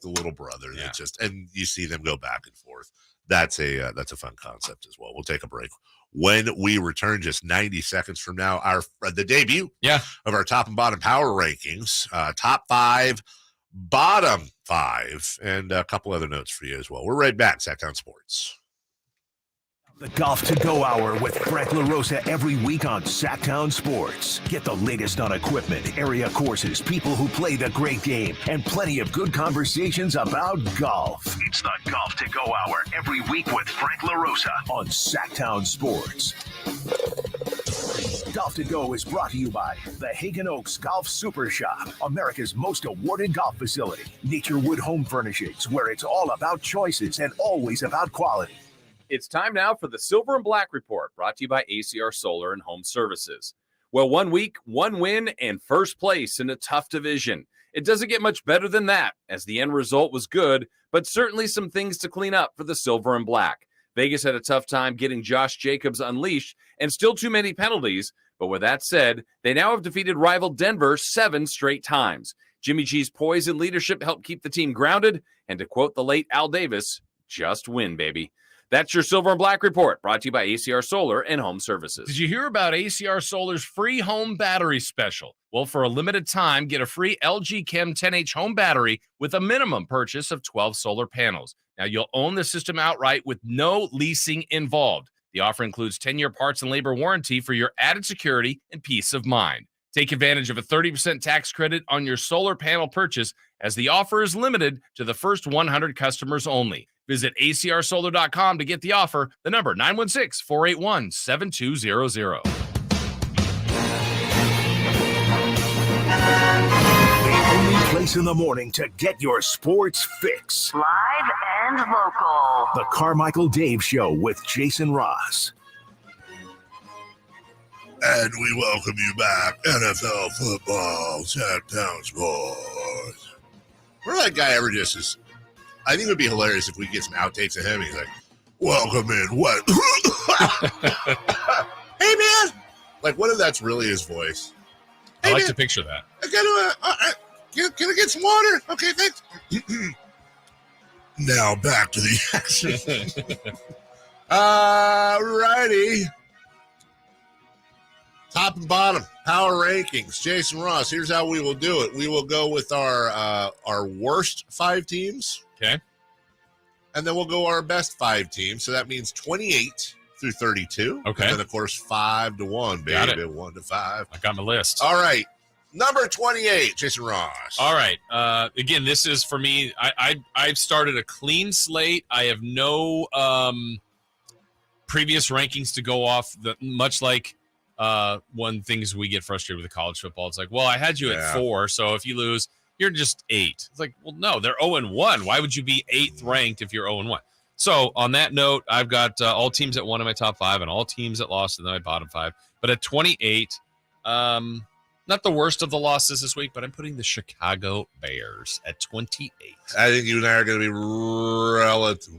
the little brother that and you see them go back and forth. That's a fun concept as well. We'll take a break. When we return just 90 seconds from now, the debut of our top and bottom power rankings, top 5, bottom 5, and a couple other notes for you as well. We're right back. Sactown Sports. The Golf to Go Hour with Frank LaRosa every week on Sactown Sports. Get the latest on equipment, area courses, people who play the great game, and plenty of good conversations about golf. It's the Golf to Go Hour every week with Frank LaRosa on Sactown Sports. Golf to Go is brought to you by the Hagen Oaks Golf Super Shop, America's most awarded golf facility. Nature Wood Home Furnishings, where it's all about choices and always about quality. It's time now for the Silver and Black Report, brought to you by ACR Solar and Home Services. Well, 1 week, 1 win, and first place in a tough division. It doesn't get much better than that, as the end result was good, but certainly some things to clean up for the Silver and Black. Vegas had a tough time getting Josh Jacobs unleashed, and still too many penalties. But with that said, they now have defeated rival Denver 7 straight times. Jimmy G's poise and leadership helped keep the team grounded, and to quote the late Al Davis, just win, baby. That's your Silver and Black Report, brought to you by ACR Solar and Home Services. Did you hear about ACR Solar's free home battery special? Well, for a limited time, get a free LG Chem 10H home battery with a minimum purchase of 12 solar panels. Now, you'll own the system outright with no leasing involved. The offer includes 10-year parts and labor warranty for your added security and peace of mind. Take advantage of a 30% tax credit on your solar panel purchase, as the offer is limited to the first 100 customers only. Visit acrsolar.com to get the offer. The number 916-481-7200. The only place in the morning to get your sports fix. Live and local. The Carmichael Dave Show with Jason Ross. And we welcome you back, NFL football, Sactown Sports. Where that guy ever just is, I think it would be hilarious if we get some outtakes of him. He's like, welcome in, what? Hey, man. Like, what if that's really his voice? Hey, I like to picture that. I gotta, can I get some water? Okay, thanks. Now back to the action. Righty. Top and bottom power rankings. Jason Ross. Here's how we will do it. We will go with our worst 5 teams. Okay. And then we'll go our best 5 teams. So that means 28 through 32. Okay. And then of course 5 to 1, baby. Got it. 1 to 5. I got my list. All right. Number 28, Jason Ross. All right. Again, this is for me. I've started a clean slate. I have no previous rankings to go off. Much like one things we get frustrated with the college football. It's like, well, I had you at 4, so if you lose, you're just 8. It's like, well, no, they're 0-1. Why would you be 8th ranked if you're 0-1? So on that note, I've got all teams at 1 in my top 5 and all teams that lost in my bottom 5. But at 28, not the worst of the losses this week, but I'm putting the Chicago Bears at 28. I think you and I are going to be relatively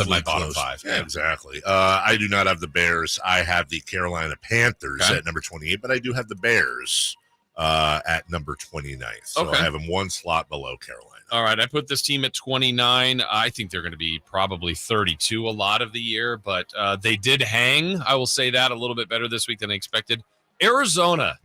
of my close. Bottom 5. Yeah, exactly. I do not have the Bears. I have the Carolina Panthers at number 28, but I do have the Bears at number 29. So I have them 1 slot below Carolina. All right, I put this team at 29. I think they're going to be probably 32 a lot of the year, but they did hang. I will say that a little bit better this week than I expected. Arizona.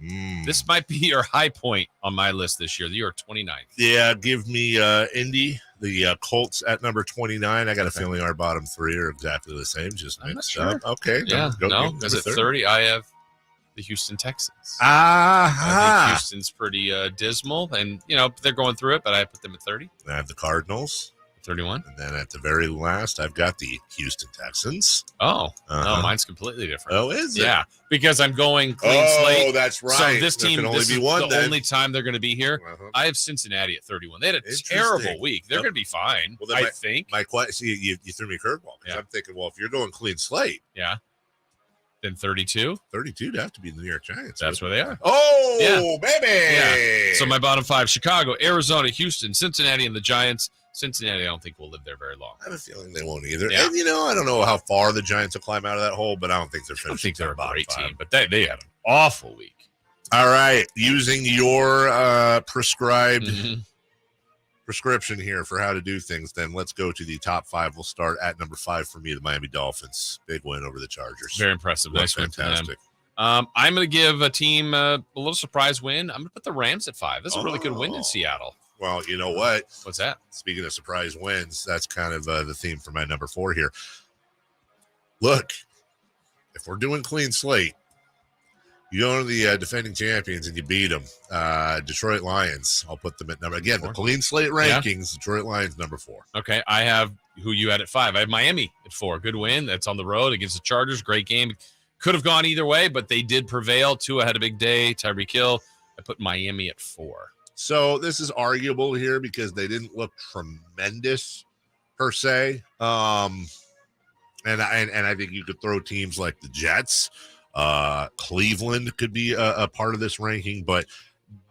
This might be your high point on my list this year. You are 29th. Yeah, give me Indy, the Colts at number 29. I got a feeling our bottom three are exactly the same, just mixed up. Okay. Yeah, go is it 30? I have the Houston Texans. Ah, I think Houston's pretty dismal, and they're going through it, but I put them at 30. I have the Cardinals. 31. And then at the very last, I've got the Houston Texans. Oh, no, mine's completely different. Oh, is it? Yeah, because I'm going clean slate. Oh, that's right. So this team, can only this be is one, the only time they're going to be here. I have Cincinnati at 31. They had a terrible week. They're going to be fine, Well, I think. My question, you threw me a curveball because I'm thinking, well, if you're going clean slate, then 32. 32 would have to be the New York Giants. That's where they are. Oh, baby. Yeah. So my bottom five: Chicago, Arizona, Houston, Cincinnati, and the Giants. Cincinnati, I don't think will live there very long. I have a feeling they won't either. Yeah. And, I don't know how far the Giants will climb out of that hole, but I don't think they're finished. I don't think they're a great team, but they had an awful week. All right. Using your prescribed prescription here for how to do things, then let's go to the top five. We'll start at number 5 for me, the Miami Dolphins. Big win over the Chargers. Very impressive. Nice win for them. Fantastic. I'm going to give a team a little surprise win. I'm going to put the Rams at 5. That's a really good win in Seattle. Well, you know what? What's that? Speaking of surprise wins, that's kind of the theme for my number 4 here. Look, if we're doing clean slate, you go to the defending champions and you beat them. Detroit Lions, I'll put them at number. Again, the clean slate rankings, Detroit Lions, number 4. Okay, I have who you had at 5. I have Miami at 4. Good win. That's on the road against the Chargers. Great game. Could have gone either way, but they did prevail. Tua had a big day. Tyreek Hill. I put Miami at 4. So this is arguable here because they didn't look tremendous per se. And I think you could throw teams like the Jets. Cleveland could be a part of this ranking, but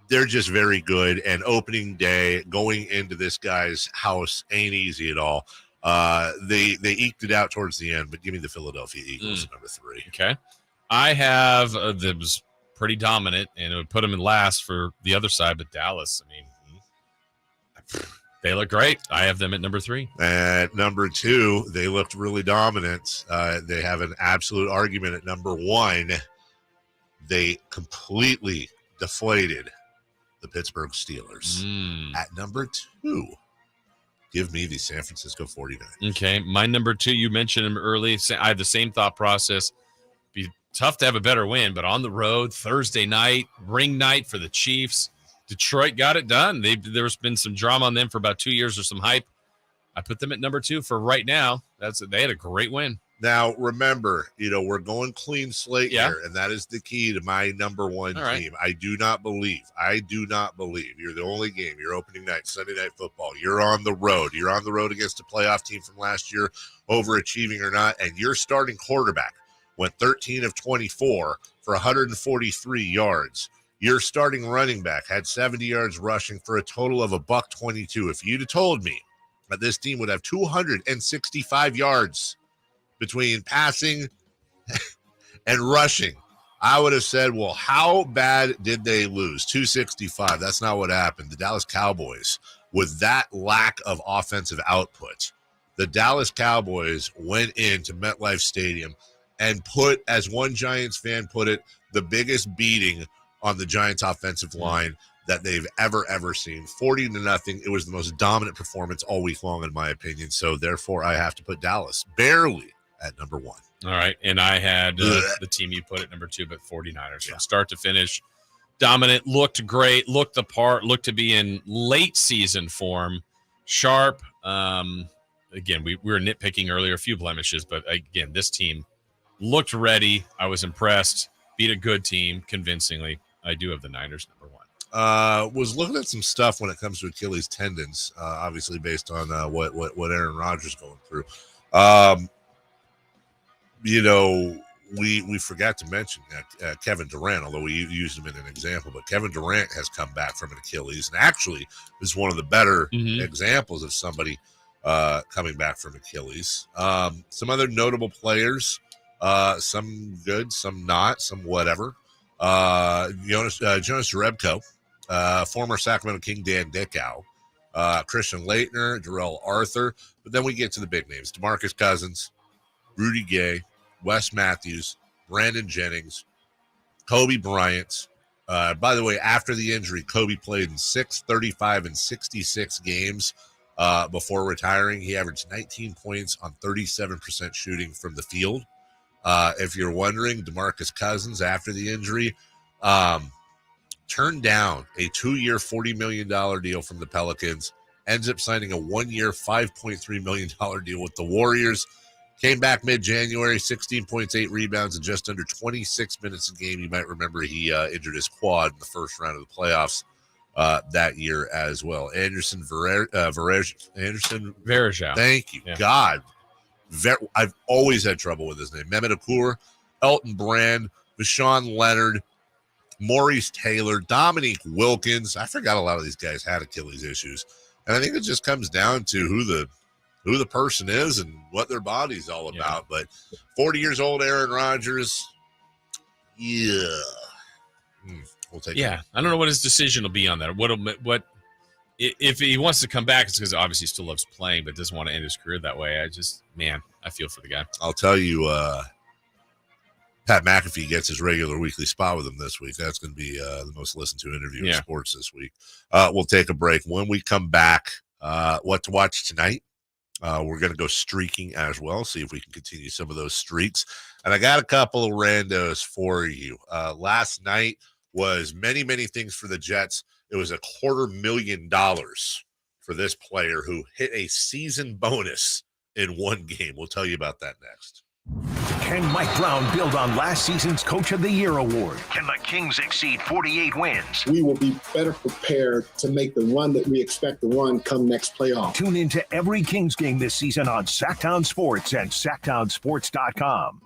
they're just very good. And opening day, going into this guy's house ain't easy at all. They eked it out towards the end, but give me the Philadelphia Eagles at number 3. Okay. I have that was pretty dominant, and it would put them in last for the other side, but Dallas, I mean, they look great. I have them at number 3. At number 2, they looked really dominant. They have an absolute argument at number 1. They completely deflated the Pittsburgh Steelers. At number 2, give me the San Francisco 49ers. Okay, my number 2, you mentioned him early. I have the same thought process. Be tough to have a better win, but on the road, Thursday night, ring night for the Chiefs. Detroit got it done. There's been some drama on them for about 2 years or some hype. I put them at number 2 for right now. They had a great win. Now, remember, we're going clean slate here, and that is the key to my number 1 team. I do not believe you're the only game. You're opening night, Sunday Night Football. You're on the road. You're on the road against a playoff team from last year, overachieving or not, and your starting quarterback went 13 of 24 for 143 yards. Your starting running back had 70 yards rushing for a total of $122. If you'd have told me that this team would have 265 yards between passing and rushing, I would have said, well, how bad did they lose? 265. That's not what happened. The Dallas Cowboys, with that lack of offensive output, the Dallas Cowboys went into MetLife Stadium and put, as one Giants fan put it, the biggest beating on the Giants offensive line that they've ever seen. 40-0. It was the most dominant performance all week long, in my opinion. So therefore I have to put Dallas barely at number 1. All right. And I had the team you put at number 2, but 49ers from start to finish. Dominant, looked great, looked the part, looked to be in late season form. Sharp. Again, we were nitpicking earlier, a few blemishes, but again, this team looked ready. I was impressed. Beat a good team convincingly. I do have the Niners number 1. Was looking at some stuff when it comes to Achilles tendons, obviously based on what Aaron Rodgers going through. We forgot to mention Kevin Durant, although we used him in an example, but Kevin Durant has come back from an Achilles and actually is one of the better examples of somebody coming back from Achilles. Some other notable players, some good, some not, some whatever. Jonas Jerebko, former Sacramento King Dan Dickau, Christian Laettner, Jarrell Arthur. But then we get to the big names: DeMarcus Cousins, Rudy Gay, Wes Matthews, Brandon Jennings, Kobe Bryant. By the way, after the injury, Kobe played in 6, 35, and 66 games before retiring. He averaged 19 points on 37% shooting from the field. If you're wondering, DeMarcus Cousins, after the injury, turned down a 2-year, $40 million deal from the Pelicans, ends up signing a 1-year, $5.3 million deal with the Warriors. Came back mid-January, 16 points, 8 rebounds, and just under 26 minutes a game. You might remember he injured his quad in the first round of the playoffs that year as well. Anderson Varejao. Thank you. Yeah. God. I've always had trouble with his name. Mehmet Okur, Elton Brand, Vashawn Leonard, Maurice Taylor, Dominique Wilkins. I forgot a lot of these guys had Achilles issues. And I think it just comes down to who the person is and what their body's all about. Yeah. But 40 years old, Aaron Rodgers, we'll take it. I don't know what his decision will be on that. What if he wants to come back, it's because obviously he still loves playing, but doesn't want to end his career that way. I feel for the guy. I'll tell you, Pat McAfee gets his regular weekly spot with him this week. That's going to be the most listened to interview in sports this week. We'll take a break. When we come back, what to watch tonight? We're going to go streaking as well, see if we can continue some of those streaks. And I got a couple of randos for you. Last night was many, many things for the Jets. It was $250,000 for this player who hit a season bonus in one game. We'll tell you about that next. Can Mike Brown build on last season's Coach of the Year award? Can the Kings exceed 48 wins? We will be better prepared to make the run that we expect to run come next playoff. Tune into every Kings game this season on Sactown Sports and SactownSports.com.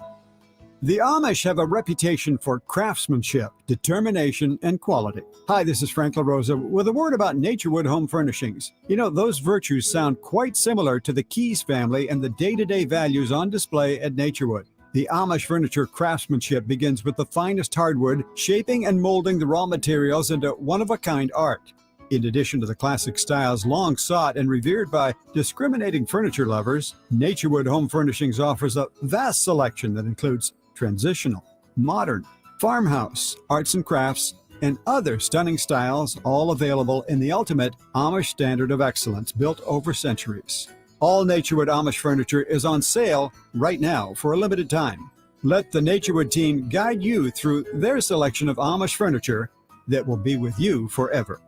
The Amish have a reputation for craftsmanship, determination, and quality. Hi, this is Frank LaRosa with a word about Naturewood Home Furnishings. You know, those virtues sound quite similar to the Keys family and the day-to-day values on display at Naturewood. The Amish furniture craftsmanship begins with the finest hardwood, shaping and molding the raw materials into one-of-a-kind art. In addition to the classic styles long sought and revered by discriminating furniture lovers, Naturewood Home Furnishings offers a vast selection that includes transitional, modern, farmhouse, arts and crafts, and other stunning styles, all available in the ultimate Amish standard of excellence built over centuries. All Naturewood Amish furniture is on sale right now for a limited time. Let the Naturewood team guide you through their selection of Amish furniture that will be with you forever.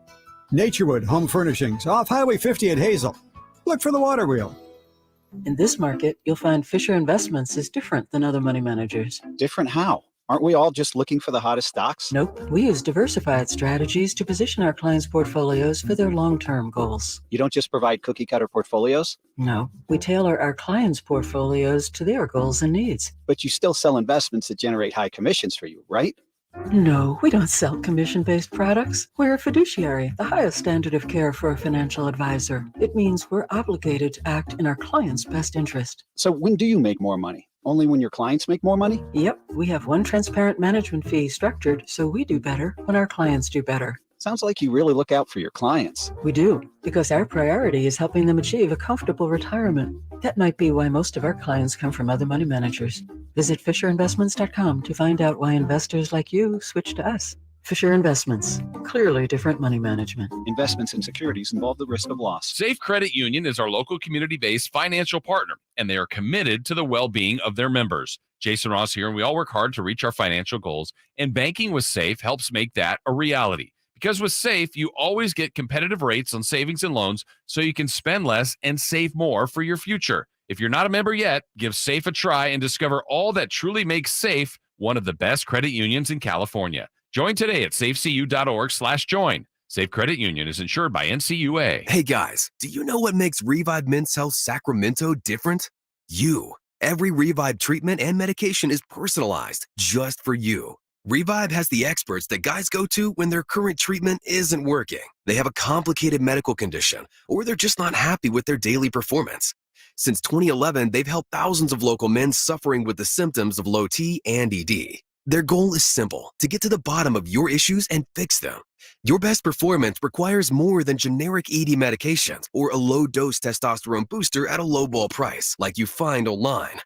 Naturewood Home Furnishings off Highway 50 at Hazel. Look for the water wheel. In this market, you'll find Fisher Investments is different than other money managers. Different how? Aren't we all just looking for the hottest stocks? Nope. We use diversified strategies to position our clients' portfolios for their long-term goals. You don't just provide cookie-cutter portfolios? No. We tailor our clients' portfolios to their goals and needs. But you still sell investments that generate high commissions for you, right? No, we don't sell commission-based products. We're a fiduciary, the highest standard of care for a financial advisor. It means we're obligated to act in our client's best interest. So when do you make more money? Only when your clients make more money? Yep, we have one transparent management fee structured so we do better when our clients do better. Sounds like you really look out for your clients. We do, because our priority is helping them achieve a comfortable retirement. That might be why most of our clients come from other money managers. Visit FisherInvestments.com to find out why investors like you switch to us. Fisher Investments, clearly different money management. Investments in securities involve the risk of loss. Safe Credit Union is our local community-based financial partner, and they are committed to the well-being of their members. Jason Ross here, and we all work hard to reach our financial goals, and banking with Safe helps make that a reality. Because with Safe, you always get competitive rates on savings and loans so you can spend less and save more for your future. If you're not a member yet, give Safe a try and discover all that truly makes Safe one of the best credit unions in California. Join today at safecu.org/join. Safe Credit Union is insured by NCUA. Hey guys, do you know what makes Revive Men's Health Sacramento different? You. Every Revive treatment and medication is personalized just for you. Revive has the experts that guys go to when their current treatment isn't working. They have a complicated medical condition, or they're just not happy with their daily performance. Since 2011, they've helped thousands of local men suffering with the symptoms of low T and ED. Their goal is simple: to get to the bottom of your issues and fix them. Your best performance requires more than generic ED medications or a low-dose testosterone booster at a low-ball price like you find online.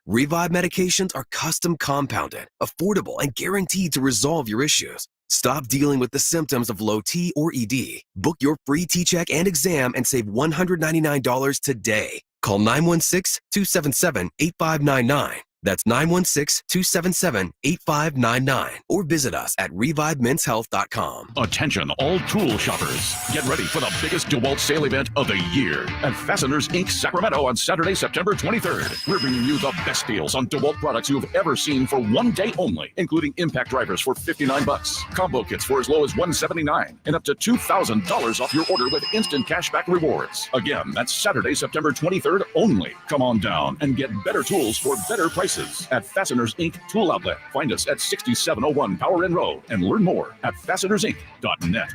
Revive medications are custom compounded, affordable, and guaranteed to resolve your issues. Stop dealing with the symptoms of low T or ED. Book your free T-check and exam and save $199 today. Call 916-277-8599. That's 916-277-8599. Or visit us at ReviveMen'sHealth.com. Attention, all tool shoppers. Get ready for the biggest DeWalt sale event of the year at Fasteners Inc. Sacramento on Saturday, September 23rd. We're bringing you the best deals on DeWalt products you've ever seen for one day only, including impact drivers for $59, combo kits for as low as $179, and up to $2,000 off your order with instant cashback rewards. Again, that's Saturday, September 23rd only. Come on down and get better tools for better prices at Fasteners Inc. Tool Outlet. Find us at 6701 Power Inn Road and learn more at fastenersinc.net.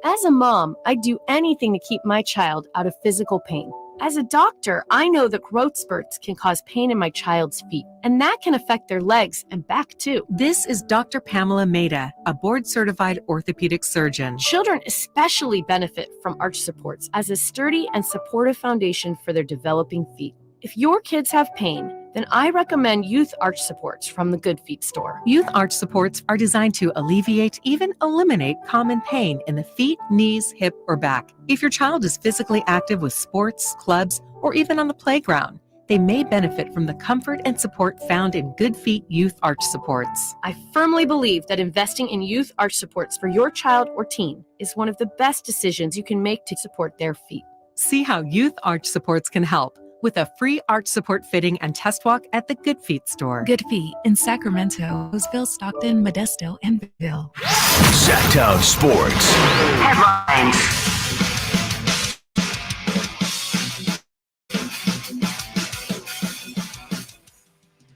As a mom, I'd do anything to keep my child out of physical pain. As a doctor, I know that growth spurts can cause pain in my child's feet, and that can affect their legs and back too. This is Dr. Pamela Maida, a board-certified orthopedic surgeon. Children especially benefit from arch supports as a sturdy and supportive foundation for their developing feet. If your kids have pain, then I recommend Youth Arch Supports from the Good Feet store. Youth Arch Supports are designed to alleviate, even eliminate common pain in the feet, knees, hip, or back. If your child is physically active with sports, clubs, or even on the playground, they may benefit from the comfort and support found in Good Feet Youth Arch Supports. I firmly believe that investing in Youth Arch Supports for your child or teen is one of the best decisions you can make to support their feet. See how Youth Arch Supports can help with a free arch support fitting and test walk at the Good Feet store. Good Feet in Sacramento, Roseville, Stockton, Modesto, and Ville. Sactown Sports. Headlines.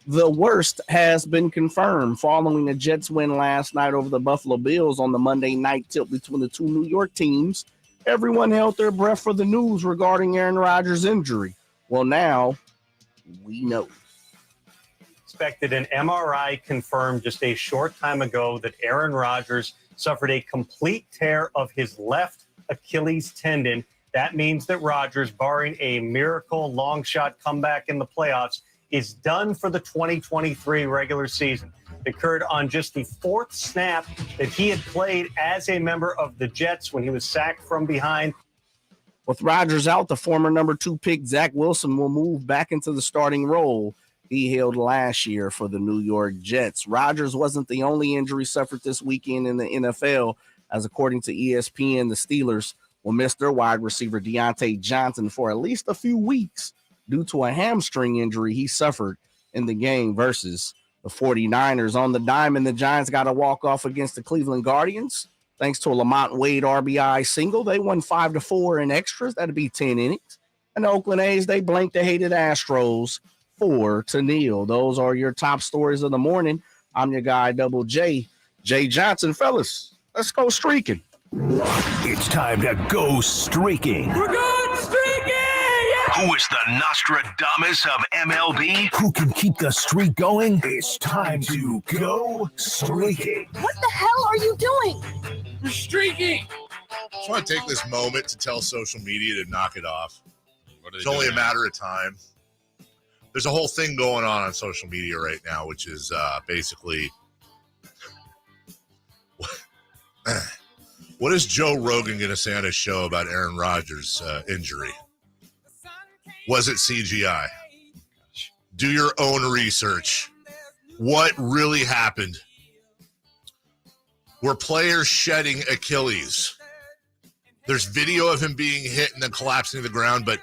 The worst has been confirmed following the Jets' win last night over the Buffalo Bills on the Monday night tilt between the two New York teams. Everyone held their breath for the news regarding Aaron Rodgers' injury. Well, now we know. Expected an MRI confirmed just a short time ago that Aaron Rodgers suffered a complete tear of his left Achilles tendon. That means that Rodgers, barring a miracle long shot comeback in the playoffs, is done for the 2023 regular season. It occurred on just the fourth snap that he had played as a member of the Jets when he was sacked from behind. With Rodgers out, the former number 2 pick, Zach Wilson, will move back into the starting role he held last year for the New York Jets. Rodgers wasn't the only injury suffered this weekend in the NFL, as according to ESPN, the Steelers will miss their wide receiver Deontay Johnson for at least a few weeks due to a hamstring injury he suffered in the game versus the 49ers. On the diamond, the Giants got a walk-off against the Cleveland Guardians. Thanks to a Lamont Wade RBI single, they won 5-4 in extras. That'd be 10 innings. And the Oakland A's, they blanked the hated Astros 4-0. Those are your top stories of the morning. I'm your guy, Double J, Jay Johnson. Fellas, let's go streaking. It's time to go streaking. We're going streaking! Yeah! Who is the Nostradamus of MLB? Who can keep the streak going? It's time to go streaking. What the hell are you doing? We're streaking. I just want to take this moment to tell social media to knock it off. It's only a matter of time. There's a whole thing going on social media right now, which is basically, what is Joe Rogan going to say on his show about Aaron Rodgers' injury? Was it CGI? Do your own research. What really happened? Were players shedding Achilles? There's video of him being hit and then collapsing to the ground, but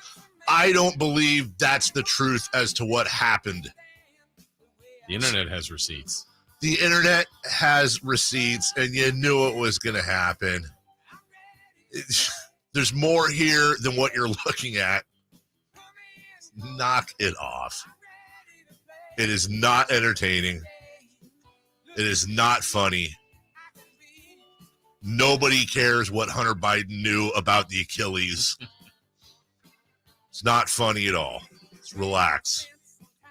I don't believe that's the truth as to what happened. The internet has receipts. The internet has receipts, and you knew it was going to happen. There's more here than what you're looking at. Knock it off. It is not entertaining. It is not funny. Nobody cares what Hunter Biden knew about the Achilles. It's not funny at all. Just relax.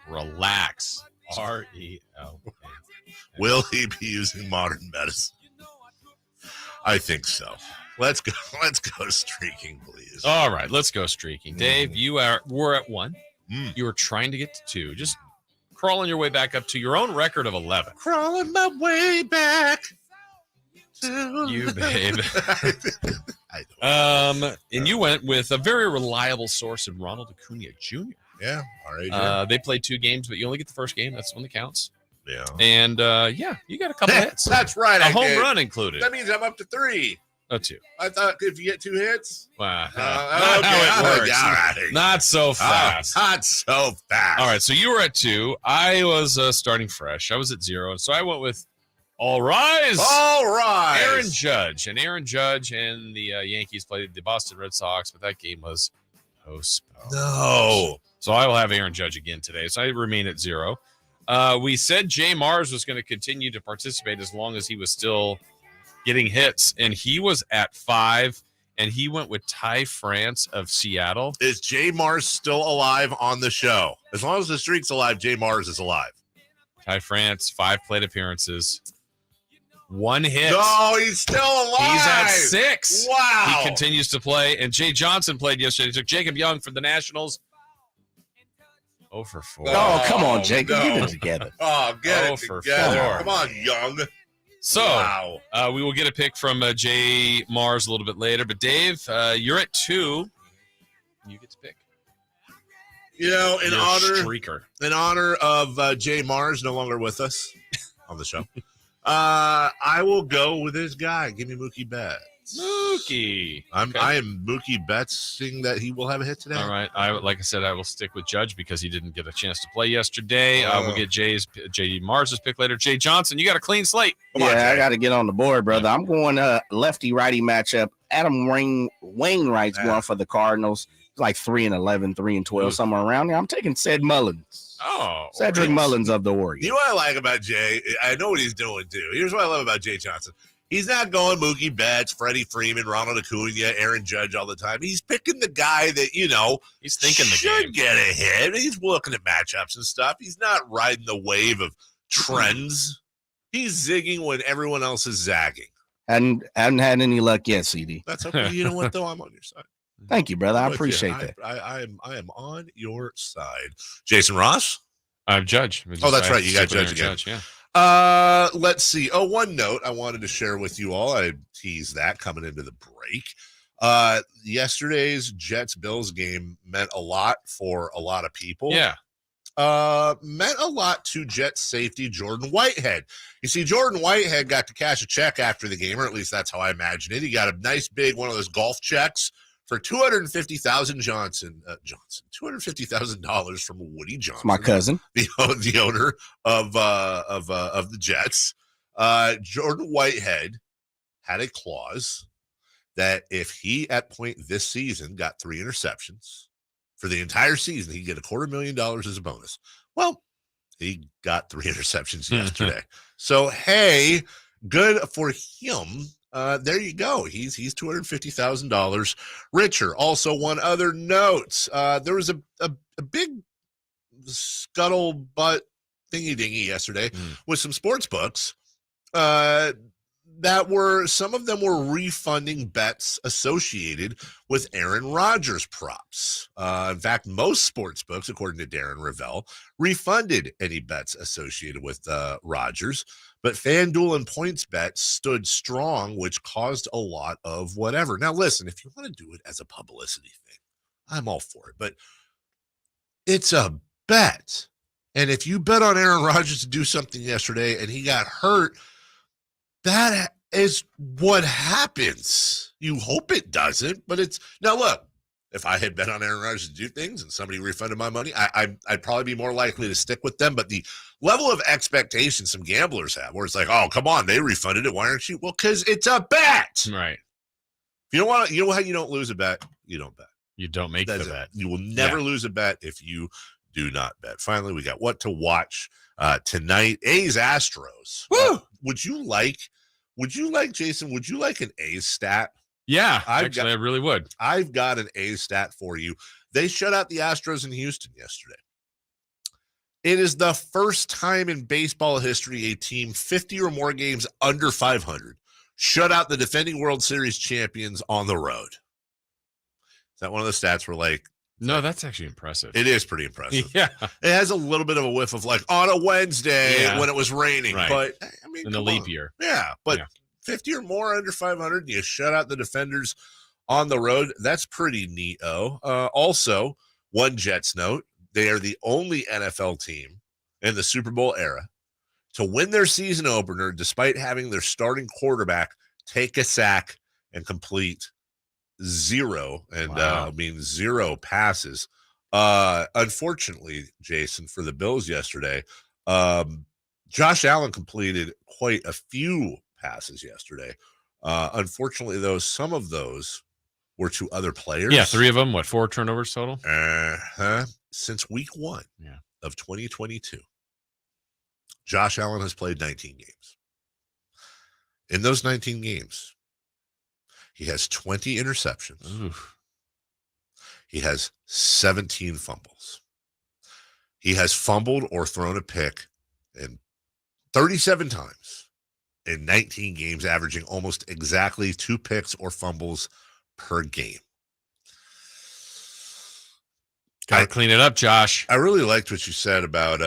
Relax. R-E-L. Will he be using modern medicine? I think so. Let's go streaking, please. All right, let's go streaking. Dave, we're at 1. You were trying to get to 2. Just crawling your way back up to your own record of 11. Crawling my way back to you, babe. And you went with a very reliable source in Ronald Acuna Jr. Yeah, all right. They played 2 games, but you only get the first game. That's the one that counts. Yeah. And you got a couple hits. That's right. A home run included. That means I'm up to 3. Oh, 2. I thought if you get 2 hits. Wow. Okay. How it works. All right. Not so fast. Not so fast. All right. So you were at 2. I was starting fresh. I was at 0. So I went with All Rise. All Rise. Aaron Judge. And Aaron Judge and the Yankees played the Boston Red Sox, but that game was postponed. No. So I will have Aaron Judge again today. So I remain at 0. We said Jay Mars was going to continue to participate as long as he was still getting hits, and he was at 5, and he went with Ty France of Seattle. Is Jay Mars still alive on the show? As long as the streak's alive, Jay Mars is alive. Ty France, 5 plate appearances, 1 hit. No, he's still alive. He's at 6. Wow. He continues to play, and Jay Johnson played yesterday. He took Jacob Young from the Nationals. 0 for 4. Oh, come on, Jacob. Get it together. Oh, get it for together. 4. Come on, Young. So we will get a pick from Jay Mars a little bit later. But, Dave, you're at 2. You get to pick. You know, in honor of Jay Mars, no longer with us on the show, I will go with this guy. Give me Mookie Betts. Mookie. I am Mookie Bettsing that he will have a hit today. All right. Like I said, I will stick with Judge because he didn't get a chance to play yesterday. We'll get J.D. Mars's pick later. Jay Johnson, you got a clean slate. Come on, I got to get on the board, brother. I'm going lefty-righty matchup. Adam Wainwright's going for the Cardinals. It's like 3-11, 3-12, somewhere around there. I'm taking Mullins. Oh, Cedric Mullins of the Warriors. You know what I like about Jay? I know what he's doing, too. Here's what I love about Jay Johnson. He's not going Mookie Betts, Freddie Freeman, Ronald Acuna, Aaron Judge all the time. He's picking the guy that, he's thinking the should game. Get a hit. He's looking at matchups and stuff. He's not riding the wave of trends. He's zigging when everyone else is zagging. Haven't had any luck yet, CD. That's okay. You know what, though? I'm on your side. Thank you, brother. I appreciate that. I am on your side. Jason Ross? I'm Judge. Oh, that's right. You got Judge again. Yeah. Let's see. One note I wanted to share with you all. I teased that coming into the break. Yesterday's Jets-Bills game meant a lot for a lot of people. Yeah. Meant a lot to Jets safety Jordan Whitehead. You see, Jordan Whitehead got to cash a check after the game, or at least that's how I imagine it. He got a nice big one of those golf checks for $250,000 from Woody Johnson. It's my cousin, the owner of the Jets. Jordan Whitehead had a clause that if he at point this season got 3 interceptions for the entire season, he'd get $250,000 as a bonus. Well, he got 3 interceptions yesterday. So, hey, good for him. There you go. He's $250,000 richer. Also, one other note. There was a big scuttlebutt thingy-dingy yesterday with some sports books that were, some of them were refunding bets associated with Aaron Rodgers props. In fact, most sports books, according to Darren Ravel, refunded any bets associated with Rodgers. But FanDuel and PointsBet stood strong, which caused a lot of whatever. Now, listen, if you want to do it as a publicity thing, I'm all for it. But it's a bet. And if you bet on Aaron Rodgers to do something yesterday and he got hurt, that is what happens. You hope it doesn't, but it's – now, look, if I had bet on Aaron Rodgers to do things and somebody refunded my money, I'd probably be more likely to stick with them. But the level of expectation some gamblers have, where it's like, oh, come on, they refunded it. Why aren't you? Well, because it's a bet. Right. You know what? You know how you don't lose a bet? You don't bet. You don't make the bet. You will never lose a bet if you do not bet. Finally, we got what to watch tonight. A's Astros. Woo! Would you like, Jason, would you like an A's stat? Yeah, I really would. I've got an A's stat for you. They shut out the Astros in Houston yesterday. It is the first time in baseball history a team 50 or more games under 500 shut out the defending World Series champions on the road. Is that one of the stats where, like, No, that's actually impressive. It is pretty impressive. Yeah. It has a little bit of a whiff of like on a Wednesday when it was raining. Right. But, I mean, in the leap year. Yeah, but 50 or more under 500, you shut out the defenders on the road. That's pretty neat-o. Also, one Jets note, they are the only NFL team in the Super Bowl era to win their season opener despite having their starting quarterback take a sack and complete zero passes. Unfortunately, Jason, for the Bills yesterday, Josh Allen completed quite a few passes yesterday. Unfortunately, though, some of those were to other players. Yeah, 3 of them. 4 turnovers total? Since week 1 of 2022, Josh Allen has played 19 games. In those 19 games, he has 20 interceptions. Oof. He has 17 fumbles. He has fumbled or thrown a pick in 37 times in 19 games, averaging almost exactly 2 picks or fumbles per game. Gotta clean it up, Josh. I really liked what you said about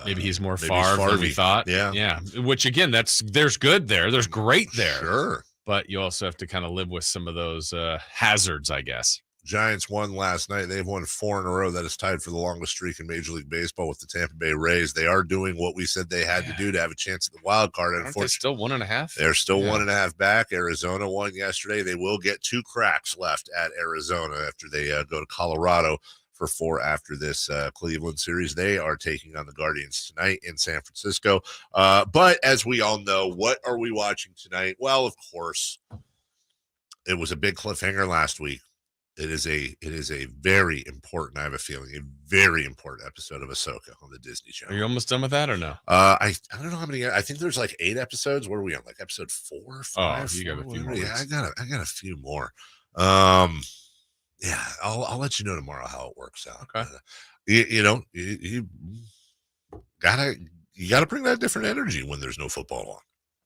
maybe he's more Favre than we thought. Yeah. Which again, there's good there. There's great there. Sure. But you also have to kind of live with some of those hazards, I guess. Giants won last night. They've won 4 in a row. That is tied for the longest streak in Major League Baseball with the Tampa Bay Rays. They are doing what we said they had to do to have a chance at the wild card. Aren't they still 1.5? They're still 1.5 back. Arizona won yesterday. They will get 2 cracks left at Arizona after they go to Colorado for 4 after this Cleveland series. They are taking on the Guardians tonight in San Francisco. But as we all know, what are we watching tonight? Well, of course, it was a big cliffhanger last week. It is a very important, I have a feeling, a very important episode of Ahsoka on the Disney Channel. Are you almost done with that or no? I don't know how many. I think there's like 8 episodes. What are we on? Like episode 4 or 5? Oh, you got a few more. Yeah, I got a few more. Yeah, I'll let you know tomorrow how it works out. Okay. You gotta bring that different energy when there's no football on.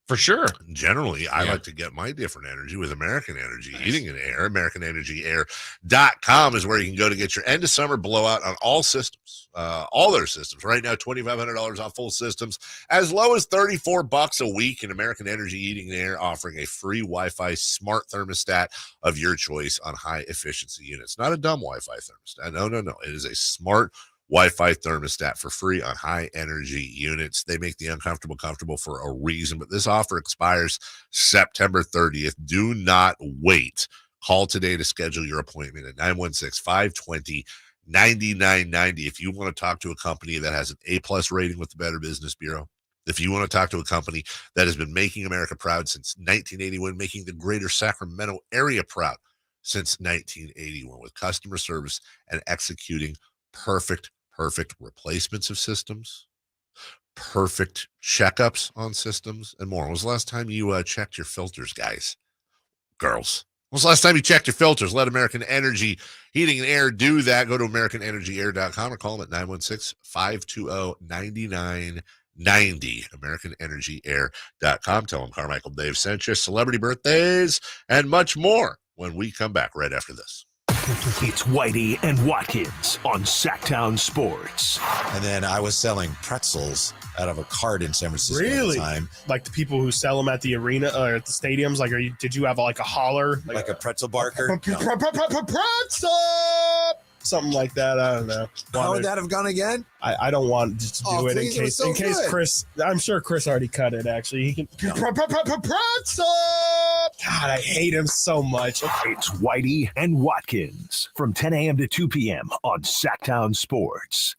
For sure. Generally, I like to get my different energy with American Energy Heating and Air. AmericanEnergyAir.com is where you can go to get your end of summer blowout on all systems, all their systems. Right now, $2,500 off full systems, as low as $34 a week. And American Energy Heating and Air offering a free Wi-Fi smart thermostat of your choice on high efficiency units. Not a dumb Wi-Fi thermostat. No. It is a smart Wi-Fi thermostat for free on high energy units. They make the uncomfortable comfortable for a reason, but this offer expires September 30th. Do not wait. Call today to schedule your appointment at 916-520-9990 if you want to talk to a company that has an A+ rating with the Better Business Bureau. If you want to talk to a company that has been making America proud since 1981, making the greater Sacramento area proud since 1981 with customer service and executing perfect replacements of systems, perfect checkups on systems, and more. When was the last time you checked your filters, guys? Girls. When was the last time you checked your filters? Let American Energy Heating and Air do that. Go to AmericanEnergyAir.com or call them at 916-520-9990. AmericanEnergyAir.com. Tell them Carmichael Dave sent you. Celebrity birthdays and much more when we come back right after this. It's Whitey and Watkins on Sactown Sports. And then I was selling pretzels out of a cart in San Francisco at the time. Like the people who sell them at the arena or at the stadiums? Like, did you have like a holler? Like a pretzel barker? Pretzel! Something like that. I don't know. How would that have gone again? I don't want to do it in case Chris. I'm sure Chris already cut it. Actually, he can. Pretzel. God, I hate him so much. It's Whitey and Watkins from 10 a.m. to 2 p.m. on Sactown Sports.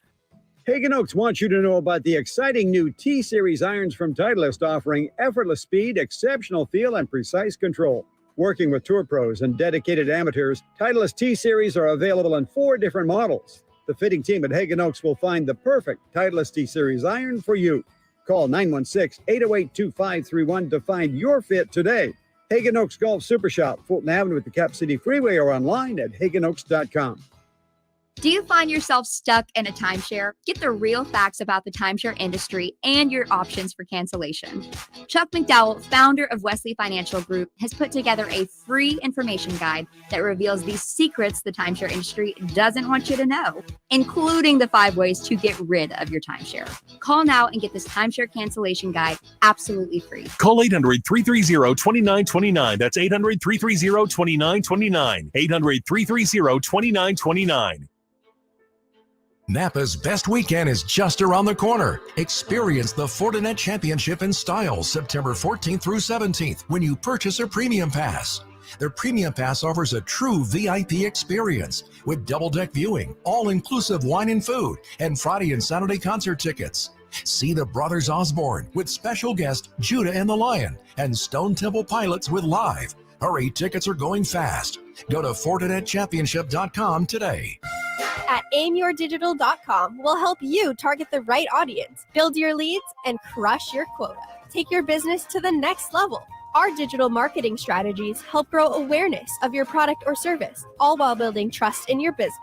Hagen Oaks wants you to know about the exciting new T-Series irons from Titleist, offering effortless speed, exceptional feel, and precise control. Working with tour pros and dedicated amateurs, Titleist T-Series are available in 4 different models. The fitting team at Hagen Oaks will find the perfect Titleist T-Series iron for you. Call 916-808-2531 to find your fit today. Hagen Oaks Golf Super Shop, Fulton Avenue at the Cap City Freeway, or online at hagenoaks.com. Do you find yourself stuck in a timeshare? Get the real facts about the timeshare industry and your options for cancellation. Chuck McDowell, founder of Wesley Financial Group, has put together a free information guide that reveals the secrets the timeshare industry doesn't want you to know, including the 5 ways to get rid of your timeshare. Call now and get this timeshare cancellation guide absolutely free. Call 800-330-2929. That's 800-330-2929. 800-330-2929. Napa's best weekend is just around the corner. Experience the Fortinet Championship in style September 14th through 17th when you purchase a Premium Pass. Their Premium Pass offers a true VIP experience with double-deck viewing, all-inclusive wine and food, and Friday and Saturday concert tickets. See the Brothers Osborne with special guest Judah and the Lion and Stone Temple Pilots with Live. Hurry, tickets are going fast. Go to FortinetChampionship.com today. At aimyourdigital.com, we'll help you target the right audience, build your leads, and crush your quota. Take your business to the next level. Our digital marketing strategies help grow awareness of your product or service, all while building trust in your business.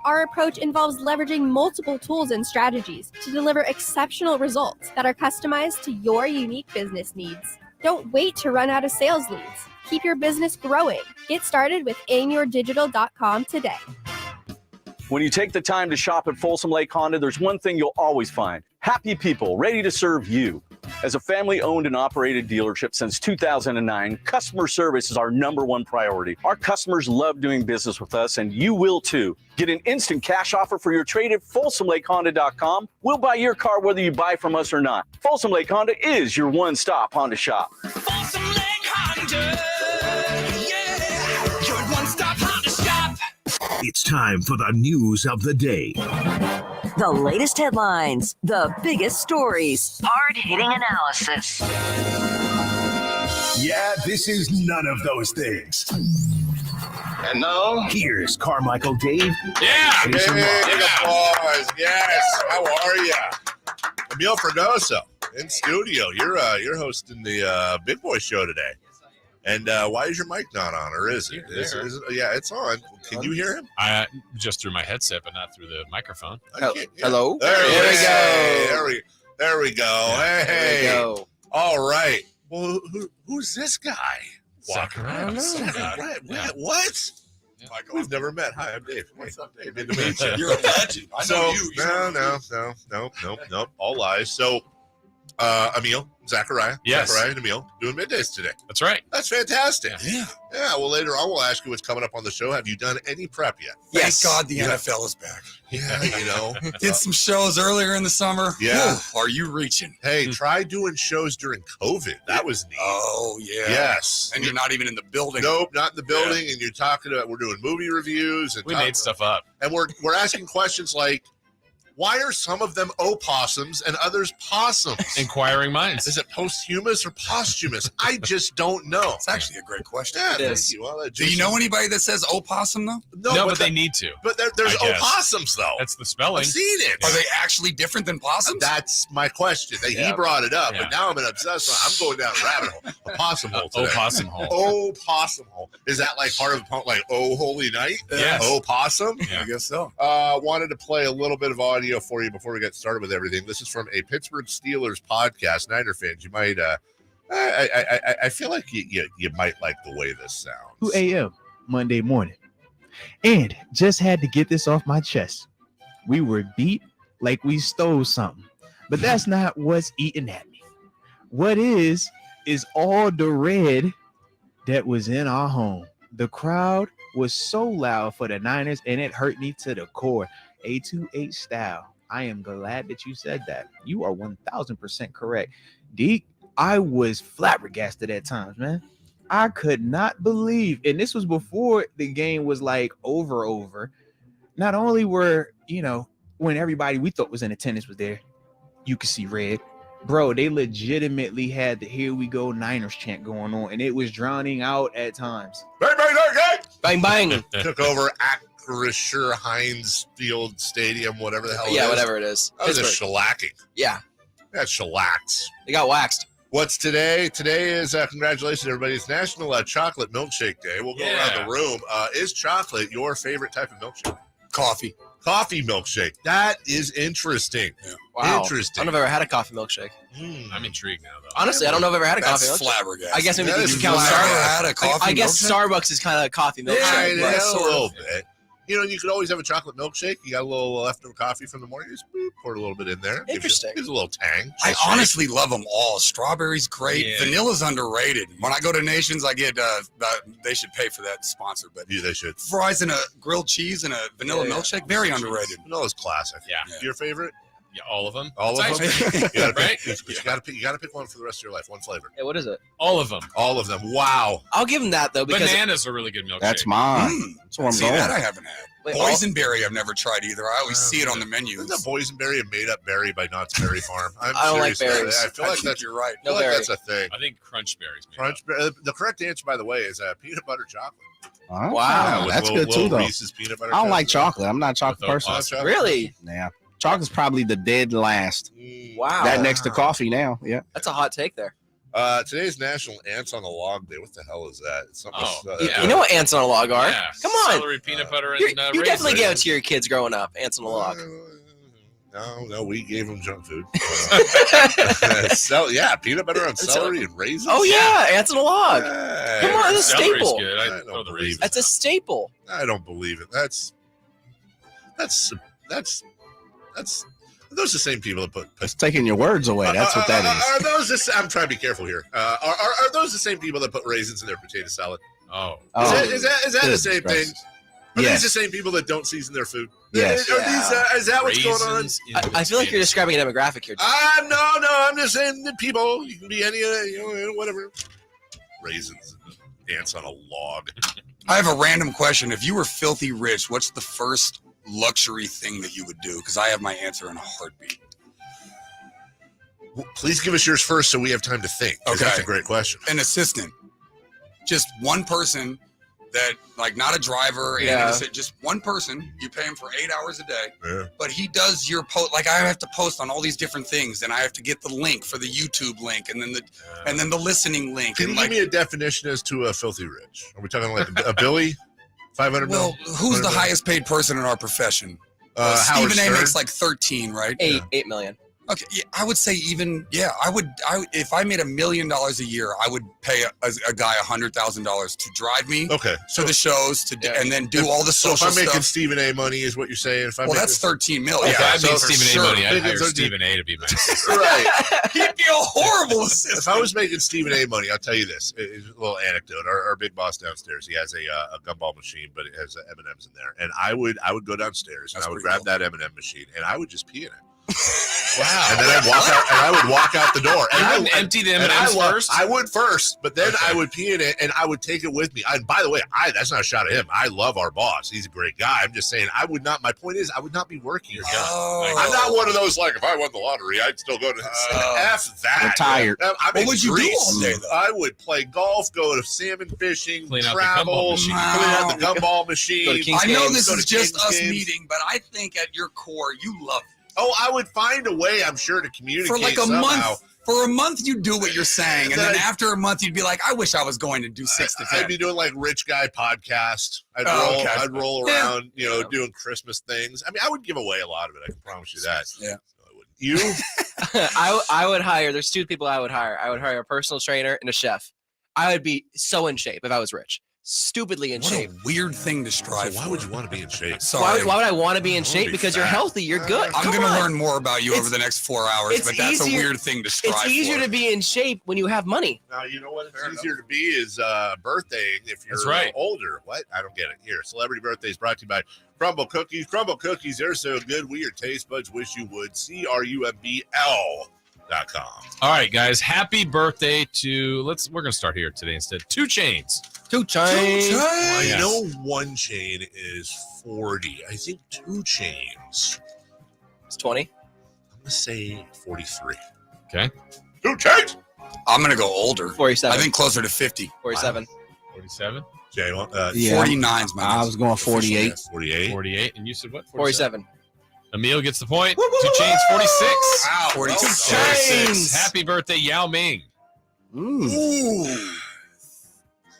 Our approach involves leveraging multiple tools and strategies to deliver exceptional results that are customized to your unique business needs. Don't wait to run out of sales leads. Keep your business growing. Get started with aimyourdigital.com today. When you take the time to shop at Folsom Lake Honda, there's one thing you'll always find: happy people ready to serve you. As a family-owned and operated dealership since 2009, customer service is our #1 priority. Our customers love doing business with us, and you will too. Get an instant cash offer for your trade at FolsomLakeHonda.com. We'll buy your car whether you buy from us or not. Folsom Lake Honda is your one-stop Honda shop. Folsom Lake Honda, yeah, your one-stop Honda shop. It's time for the news of the day. The latest headlines, the biggest stories, hard-hitting analysis. Yeah, this is none of those things. And now, here's Carmichael Dave. Yeah, big applause. Yes, how are you? Emil Fregoso in studio. You're hosting the Big Boy Show today. And why is your mic not on, or is it? Yeah, it's on. Can you hear him? I just through my headset, but not through the microphone. Hello. There we go. There we go. Yeah, hey. there we go. All right. Well, who's this guy? Zachariah. What? Yeah. We've never met. Hi, I'm Dave. What's up, Dave? Good to meet you. You're a legend. I know you. No. All lies. So, Emil, Zachariah, yes. Zachariah and Emil doing middays today. That's right. That's fantastic. Yeah. Well, later on, we'll ask you what's coming up on the show. Have you done any prep yet? Thank God the NFL is back. Yeah, Did some shows earlier in the summer. Yeah. Whew, are you reaching? Hey, try doing shows during COVID. That was neat. Oh, yeah. Yes. And you're not even in the building. Nope, not in the building. Yeah. And you're talking about, we're doing movie reviews. And we made stuff up. And we're asking questions like, why are some of them opossums and others possums? Inquiring minds. Is it posthumous or posthumous? I just don't know. It's actually a great question. Yeah, it is. You. Well, do you know anybody that says opossum, though? No, but they need to. But there's opossums, though. That's the spelling. I've seen it. Are they actually different than possums? That's my question. He brought it up, but now I'm an obsessed. I'm going down a rabbit hole. A possum hole today. Opossum hole. Opossum hole. Is that like part of like Oh Holy Night? Yes. Opossum? Yeah. I guess so. Wanted to play a little bit of audio for you before we get started with everything. This is from a Pittsburgh Steelers podcast. Niner fans, you might I feel like you might like the way this sounds. 2 a.m. Monday morning. And just had to get this off my chest. We were beat like we stole something. But that's not what's eating at me. What is all the red that was in our home. The crowd was so loud for the Niners, and it hurt me to the core. A28 style. I am glad that you said that. You are 1,000% correct. Deke, I was flabbergasted at times, man. I could not believe, and this was before the game was like over. Not only were, when everybody we thought was in attendance was there, you could see red. Bro, they legitimately had the "Here we go Niners" chant going on, and it was drowning out at times. Bang, bang, bang, bang, bang. Took over Acrisure Heinz Field Stadium, whatever the hell it is. Yeah, whatever it is. That was a shellacking. Yeah. That's shellacked. They got waxed. What's today? Today is, congratulations, everybody. It's National Chocolate Milkshake Day. We'll go around the room. Is chocolate your favorite type of milkshake? Coffee. Coffee milkshake. That is interesting. Wow. Interesting. I don't know if I've ever had a coffee milkshake. I'm intrigued now, though. Honestly, I don't know if I've ever had a coffee milkshake. Flabbergasting. I guess maybe That you is can count flabbergasting. Starbucks. I guess Starbucks is kind of a coffee milkshake. Yeah, but- a little bit. You know, you could always have a chocolate milkshake. You got a little leftover coffee from the morning. Just pour a little bit in there. Interesting. Gives a little tang. I honestly love them all. Strawberry's great. Yeah. Vanilla's underrated. When I go to Nations, I get they should pay for that sponsor, but yeah, they should. Fries and a grilled cheese and a vanilla milkshake, very underrated. Vanilla's classic. Yeah. Your favorite? Yeah, all of them. All of them. It's You gotta right? pick, you gotta pick. You gotta pick one for the rest of your life. One flavor. Yeah, what is it? All of them. All of them. Wow. I'll give them that though because Bananas are really good milkshake. That's mine. That's what I'm See, going. that I haven't had. Wait, Boysenberry I've never tried either. I always see it on the menu. Isn't the boysenberry a made-up berry by Knott's Berry Farm? I don't like serious about berries. it. I feel like that's you're right. I feel like that's a thing. I think crunch berries. The correct answer, by the way, is peanut butter chocolate. Wow, with that's little- good too, little though. Reese's peanut butter I don't like cups. chocolate. I'm not a chocolate Without person. chocolate. Really? Yeah, chocolate's probably the dead last. Wow. That next to coffee now. Yeah. That's a hot take there. Today's National Ants on a Log Day. What the hell is that? It's something. You know what ants on a log are? Yeah. Come on. Celery, peanut butter, and You definitely raisins. gave it to your kids growing up. Ants on a log. No, we gave them junk food. Peanut butter on celery and raisins. Oh yeah, ants on a log. Hey, Come on, that's a Celery's staple. good. I don't throw the believe raisins. That's a staple. I don't believe it. That's are those the same people that put It's taking your words away. That's what that is. Are those I'm trying to be careful here. Are those the same people that put raisins in their potato salad? Oh. Is that the same thing? Are Yes. these the same people that don't season their food? Yes. Are these, is that what's going on? Raisins in I feel like you're describing a demographic here. No. I'm just saying the people. You can be any, whatever. Raisins, ants on a log. I have a random question. If you were filthy rich, what's the first luxury thing that you would do? Because I have my answer in a heartbeat. Please give us yours first so we have time to think. 'Cause Okay. That's a great question. An assistant. Just one person that, like, not a driver, and Yeah. just one person. You pay him for 8 hours a day, Yeah. but he does your post. Like, I have to post on all these different things, and I have to get the link for the YouTube link, and then the listening link. Can and you like, give me a definition as to a filthy rich? Are we talking like a Billy? 500 well, mil? who's the 100 mil? highest paid person in our profession? Howard Stephen A. Stern? makes like 13, right? 8 million. Okay, yeah, I would say even I would if I made $1 million a year, I would pay a guy $100,000 to drive me Okay. to the shows and then do all the So social if I'm making stuff. Stephen A. money, is what you're saying? If I'm Well, making, that's 13 million. If I so made Stephen sure, A. money, I'd making hire 13 Stephen A. to be my assistant. Right. He'd be a horrible assistant. If I was making Stephen A. money, I'll tell you this. It's a little anecdote. Our big boss downstairs, he has a gumball machine, but it has M&Ms in there. And I would go downstairs and I would grab that M&M machine and I would just pee in it. Wow. And then I would walk out the door. And You I wouldn't empty the and M&Ms first? I would first, but then I would pee in it and I would take it with me. And by the way, that's not a shot at him. I love our boss. He's a great guy. I'm just saying my point is I would not be working. I'm not one of those like if I won the lottery, I'd still go to F that. Retired. What would you do all day, though? I would play golf, go to salmon fishing, Clean out the travel, gumball machine. clean out the gumball machine. Go to King's I know games, this go to is just King's us games. meeting, but I think at your core, you love it. Oh, I would find a way, I'm sure, to communicate For like a somehow. month. For a month, you do what you're saying, and then after a month, you'd be like, "I wish I was going to do 6 to 10." I'd be doing like rich guy podcast. I'd roll Yeah. around, doing Christmas things. I mean, I would give away a lot of it. I can promise you that. Yeah. You? I would hire. There's 2 people I would hire. I would hire a personal trainer and a chef. I would be so in shape if I was rich. Stupidly in What shape. a weird thing to strive Why for. would you want to be in shape? Sorry. Why would I want to be in shape? be Because you're fat. healthy. You're good. I'm Come going to on. learn more about you over It's- the next 4 hours, it's but that's easier- a weird thing to strive It's easier for. to be in shape when you have money. Now, you know what it's easier to be is birthdaying if you're That's right. older. What? I don't get it. Here, Celebrity Birthday is brought to you by Crumble Cookies. Crumble Cookies, they're so good, we your taste buds wish you would. CRUMBL.com. All right, guys. Happy birthday to we're gonna start here today instead. 2 Chainz. 2 Chainz. I Yes. know 1 chain is 40. I think 2 chains. It's 20. I'm going to say 43. Okay. 2 chains? I'm going to go older. 47. I think closer to 50. 47. 47. Jay, Yeah. 49's my I was going 48. 48. 48. And you said what? 47. Emil gets the point. 2 Chainz. 46. Wow. 42 46. Happy birthday, Yao Ming. Ooh.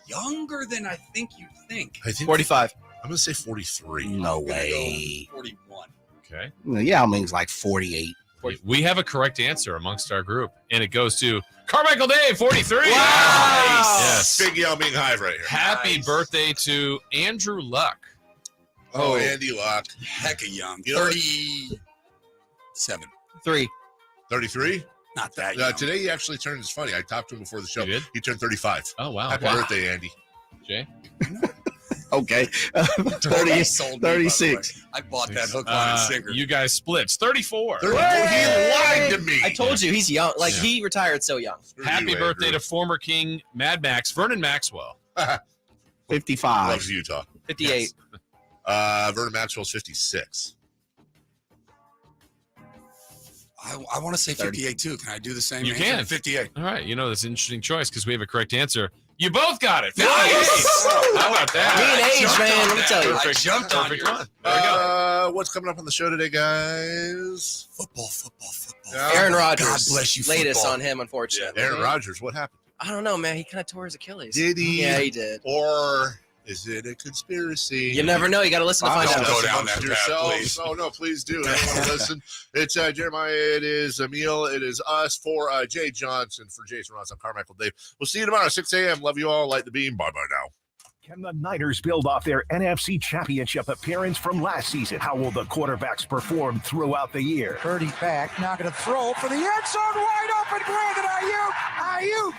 Younger than I think you'd think. I think 45. I'm going to say 43. No way. 41. Okay. Yao Ming's like 48. We have a correct answer amongst our group, and it goes to Carmichael Dave, 43. Wow. Yes. Big Yao Ming Hive right here. Happy birthday to Andrew Luck. Oh, Andy Luck. Heck of young. You know, 37. 3. 33? Not that young. Today he actually turned, it's funny, I talked to him before the show. You did? He turned 35. Oh, wow. Happy birthday, Andy. Jay? Okay. 36. I bought that hook, line, and sinker. You guys split. 34. He lied to me. I told you he's young. Like he retired so young. Happy birthday to former King Mad Max, Vernon Maxwell. 55. Loves Utah. 58. Vernon Maxwell's 56. I want to say 58 too. Can I do the same? You answer? can. 58. All right. You know, that's an interesting choice because we have a correct answer. You both got it. Nice. How about that? Me and age, man. Let me tell you. Perfect. I jumped on Perfect you. one. There we go. What's coming up on the show today, guys? Football. Aaron Rodgers. God bless you, Latest football. on him, unfortunately. Aaron Rodgers, what happened? I don't know, man. He kind of tore his Achilles. Did he? Yeah, he did. Or is it a conspiracy? You never know. You got to listen to find Don't out. go down that path, yourselves. please. Oh, no, please do. Everyone listen. It's Jeremiah. It is Emil. It is us for Jay Johnson, for Jason Ross. I'm Carmichael Dave. We'll see you tomorrow, 6 a.m. Love you all. Light the beam. Bye-bye now. Can the Niners build off their NFC Championship appearance from last season? How will the quarterbacks perform throughout the year? Purdy back, now going to throw for the end zone, wide open. Brandon Ayuk.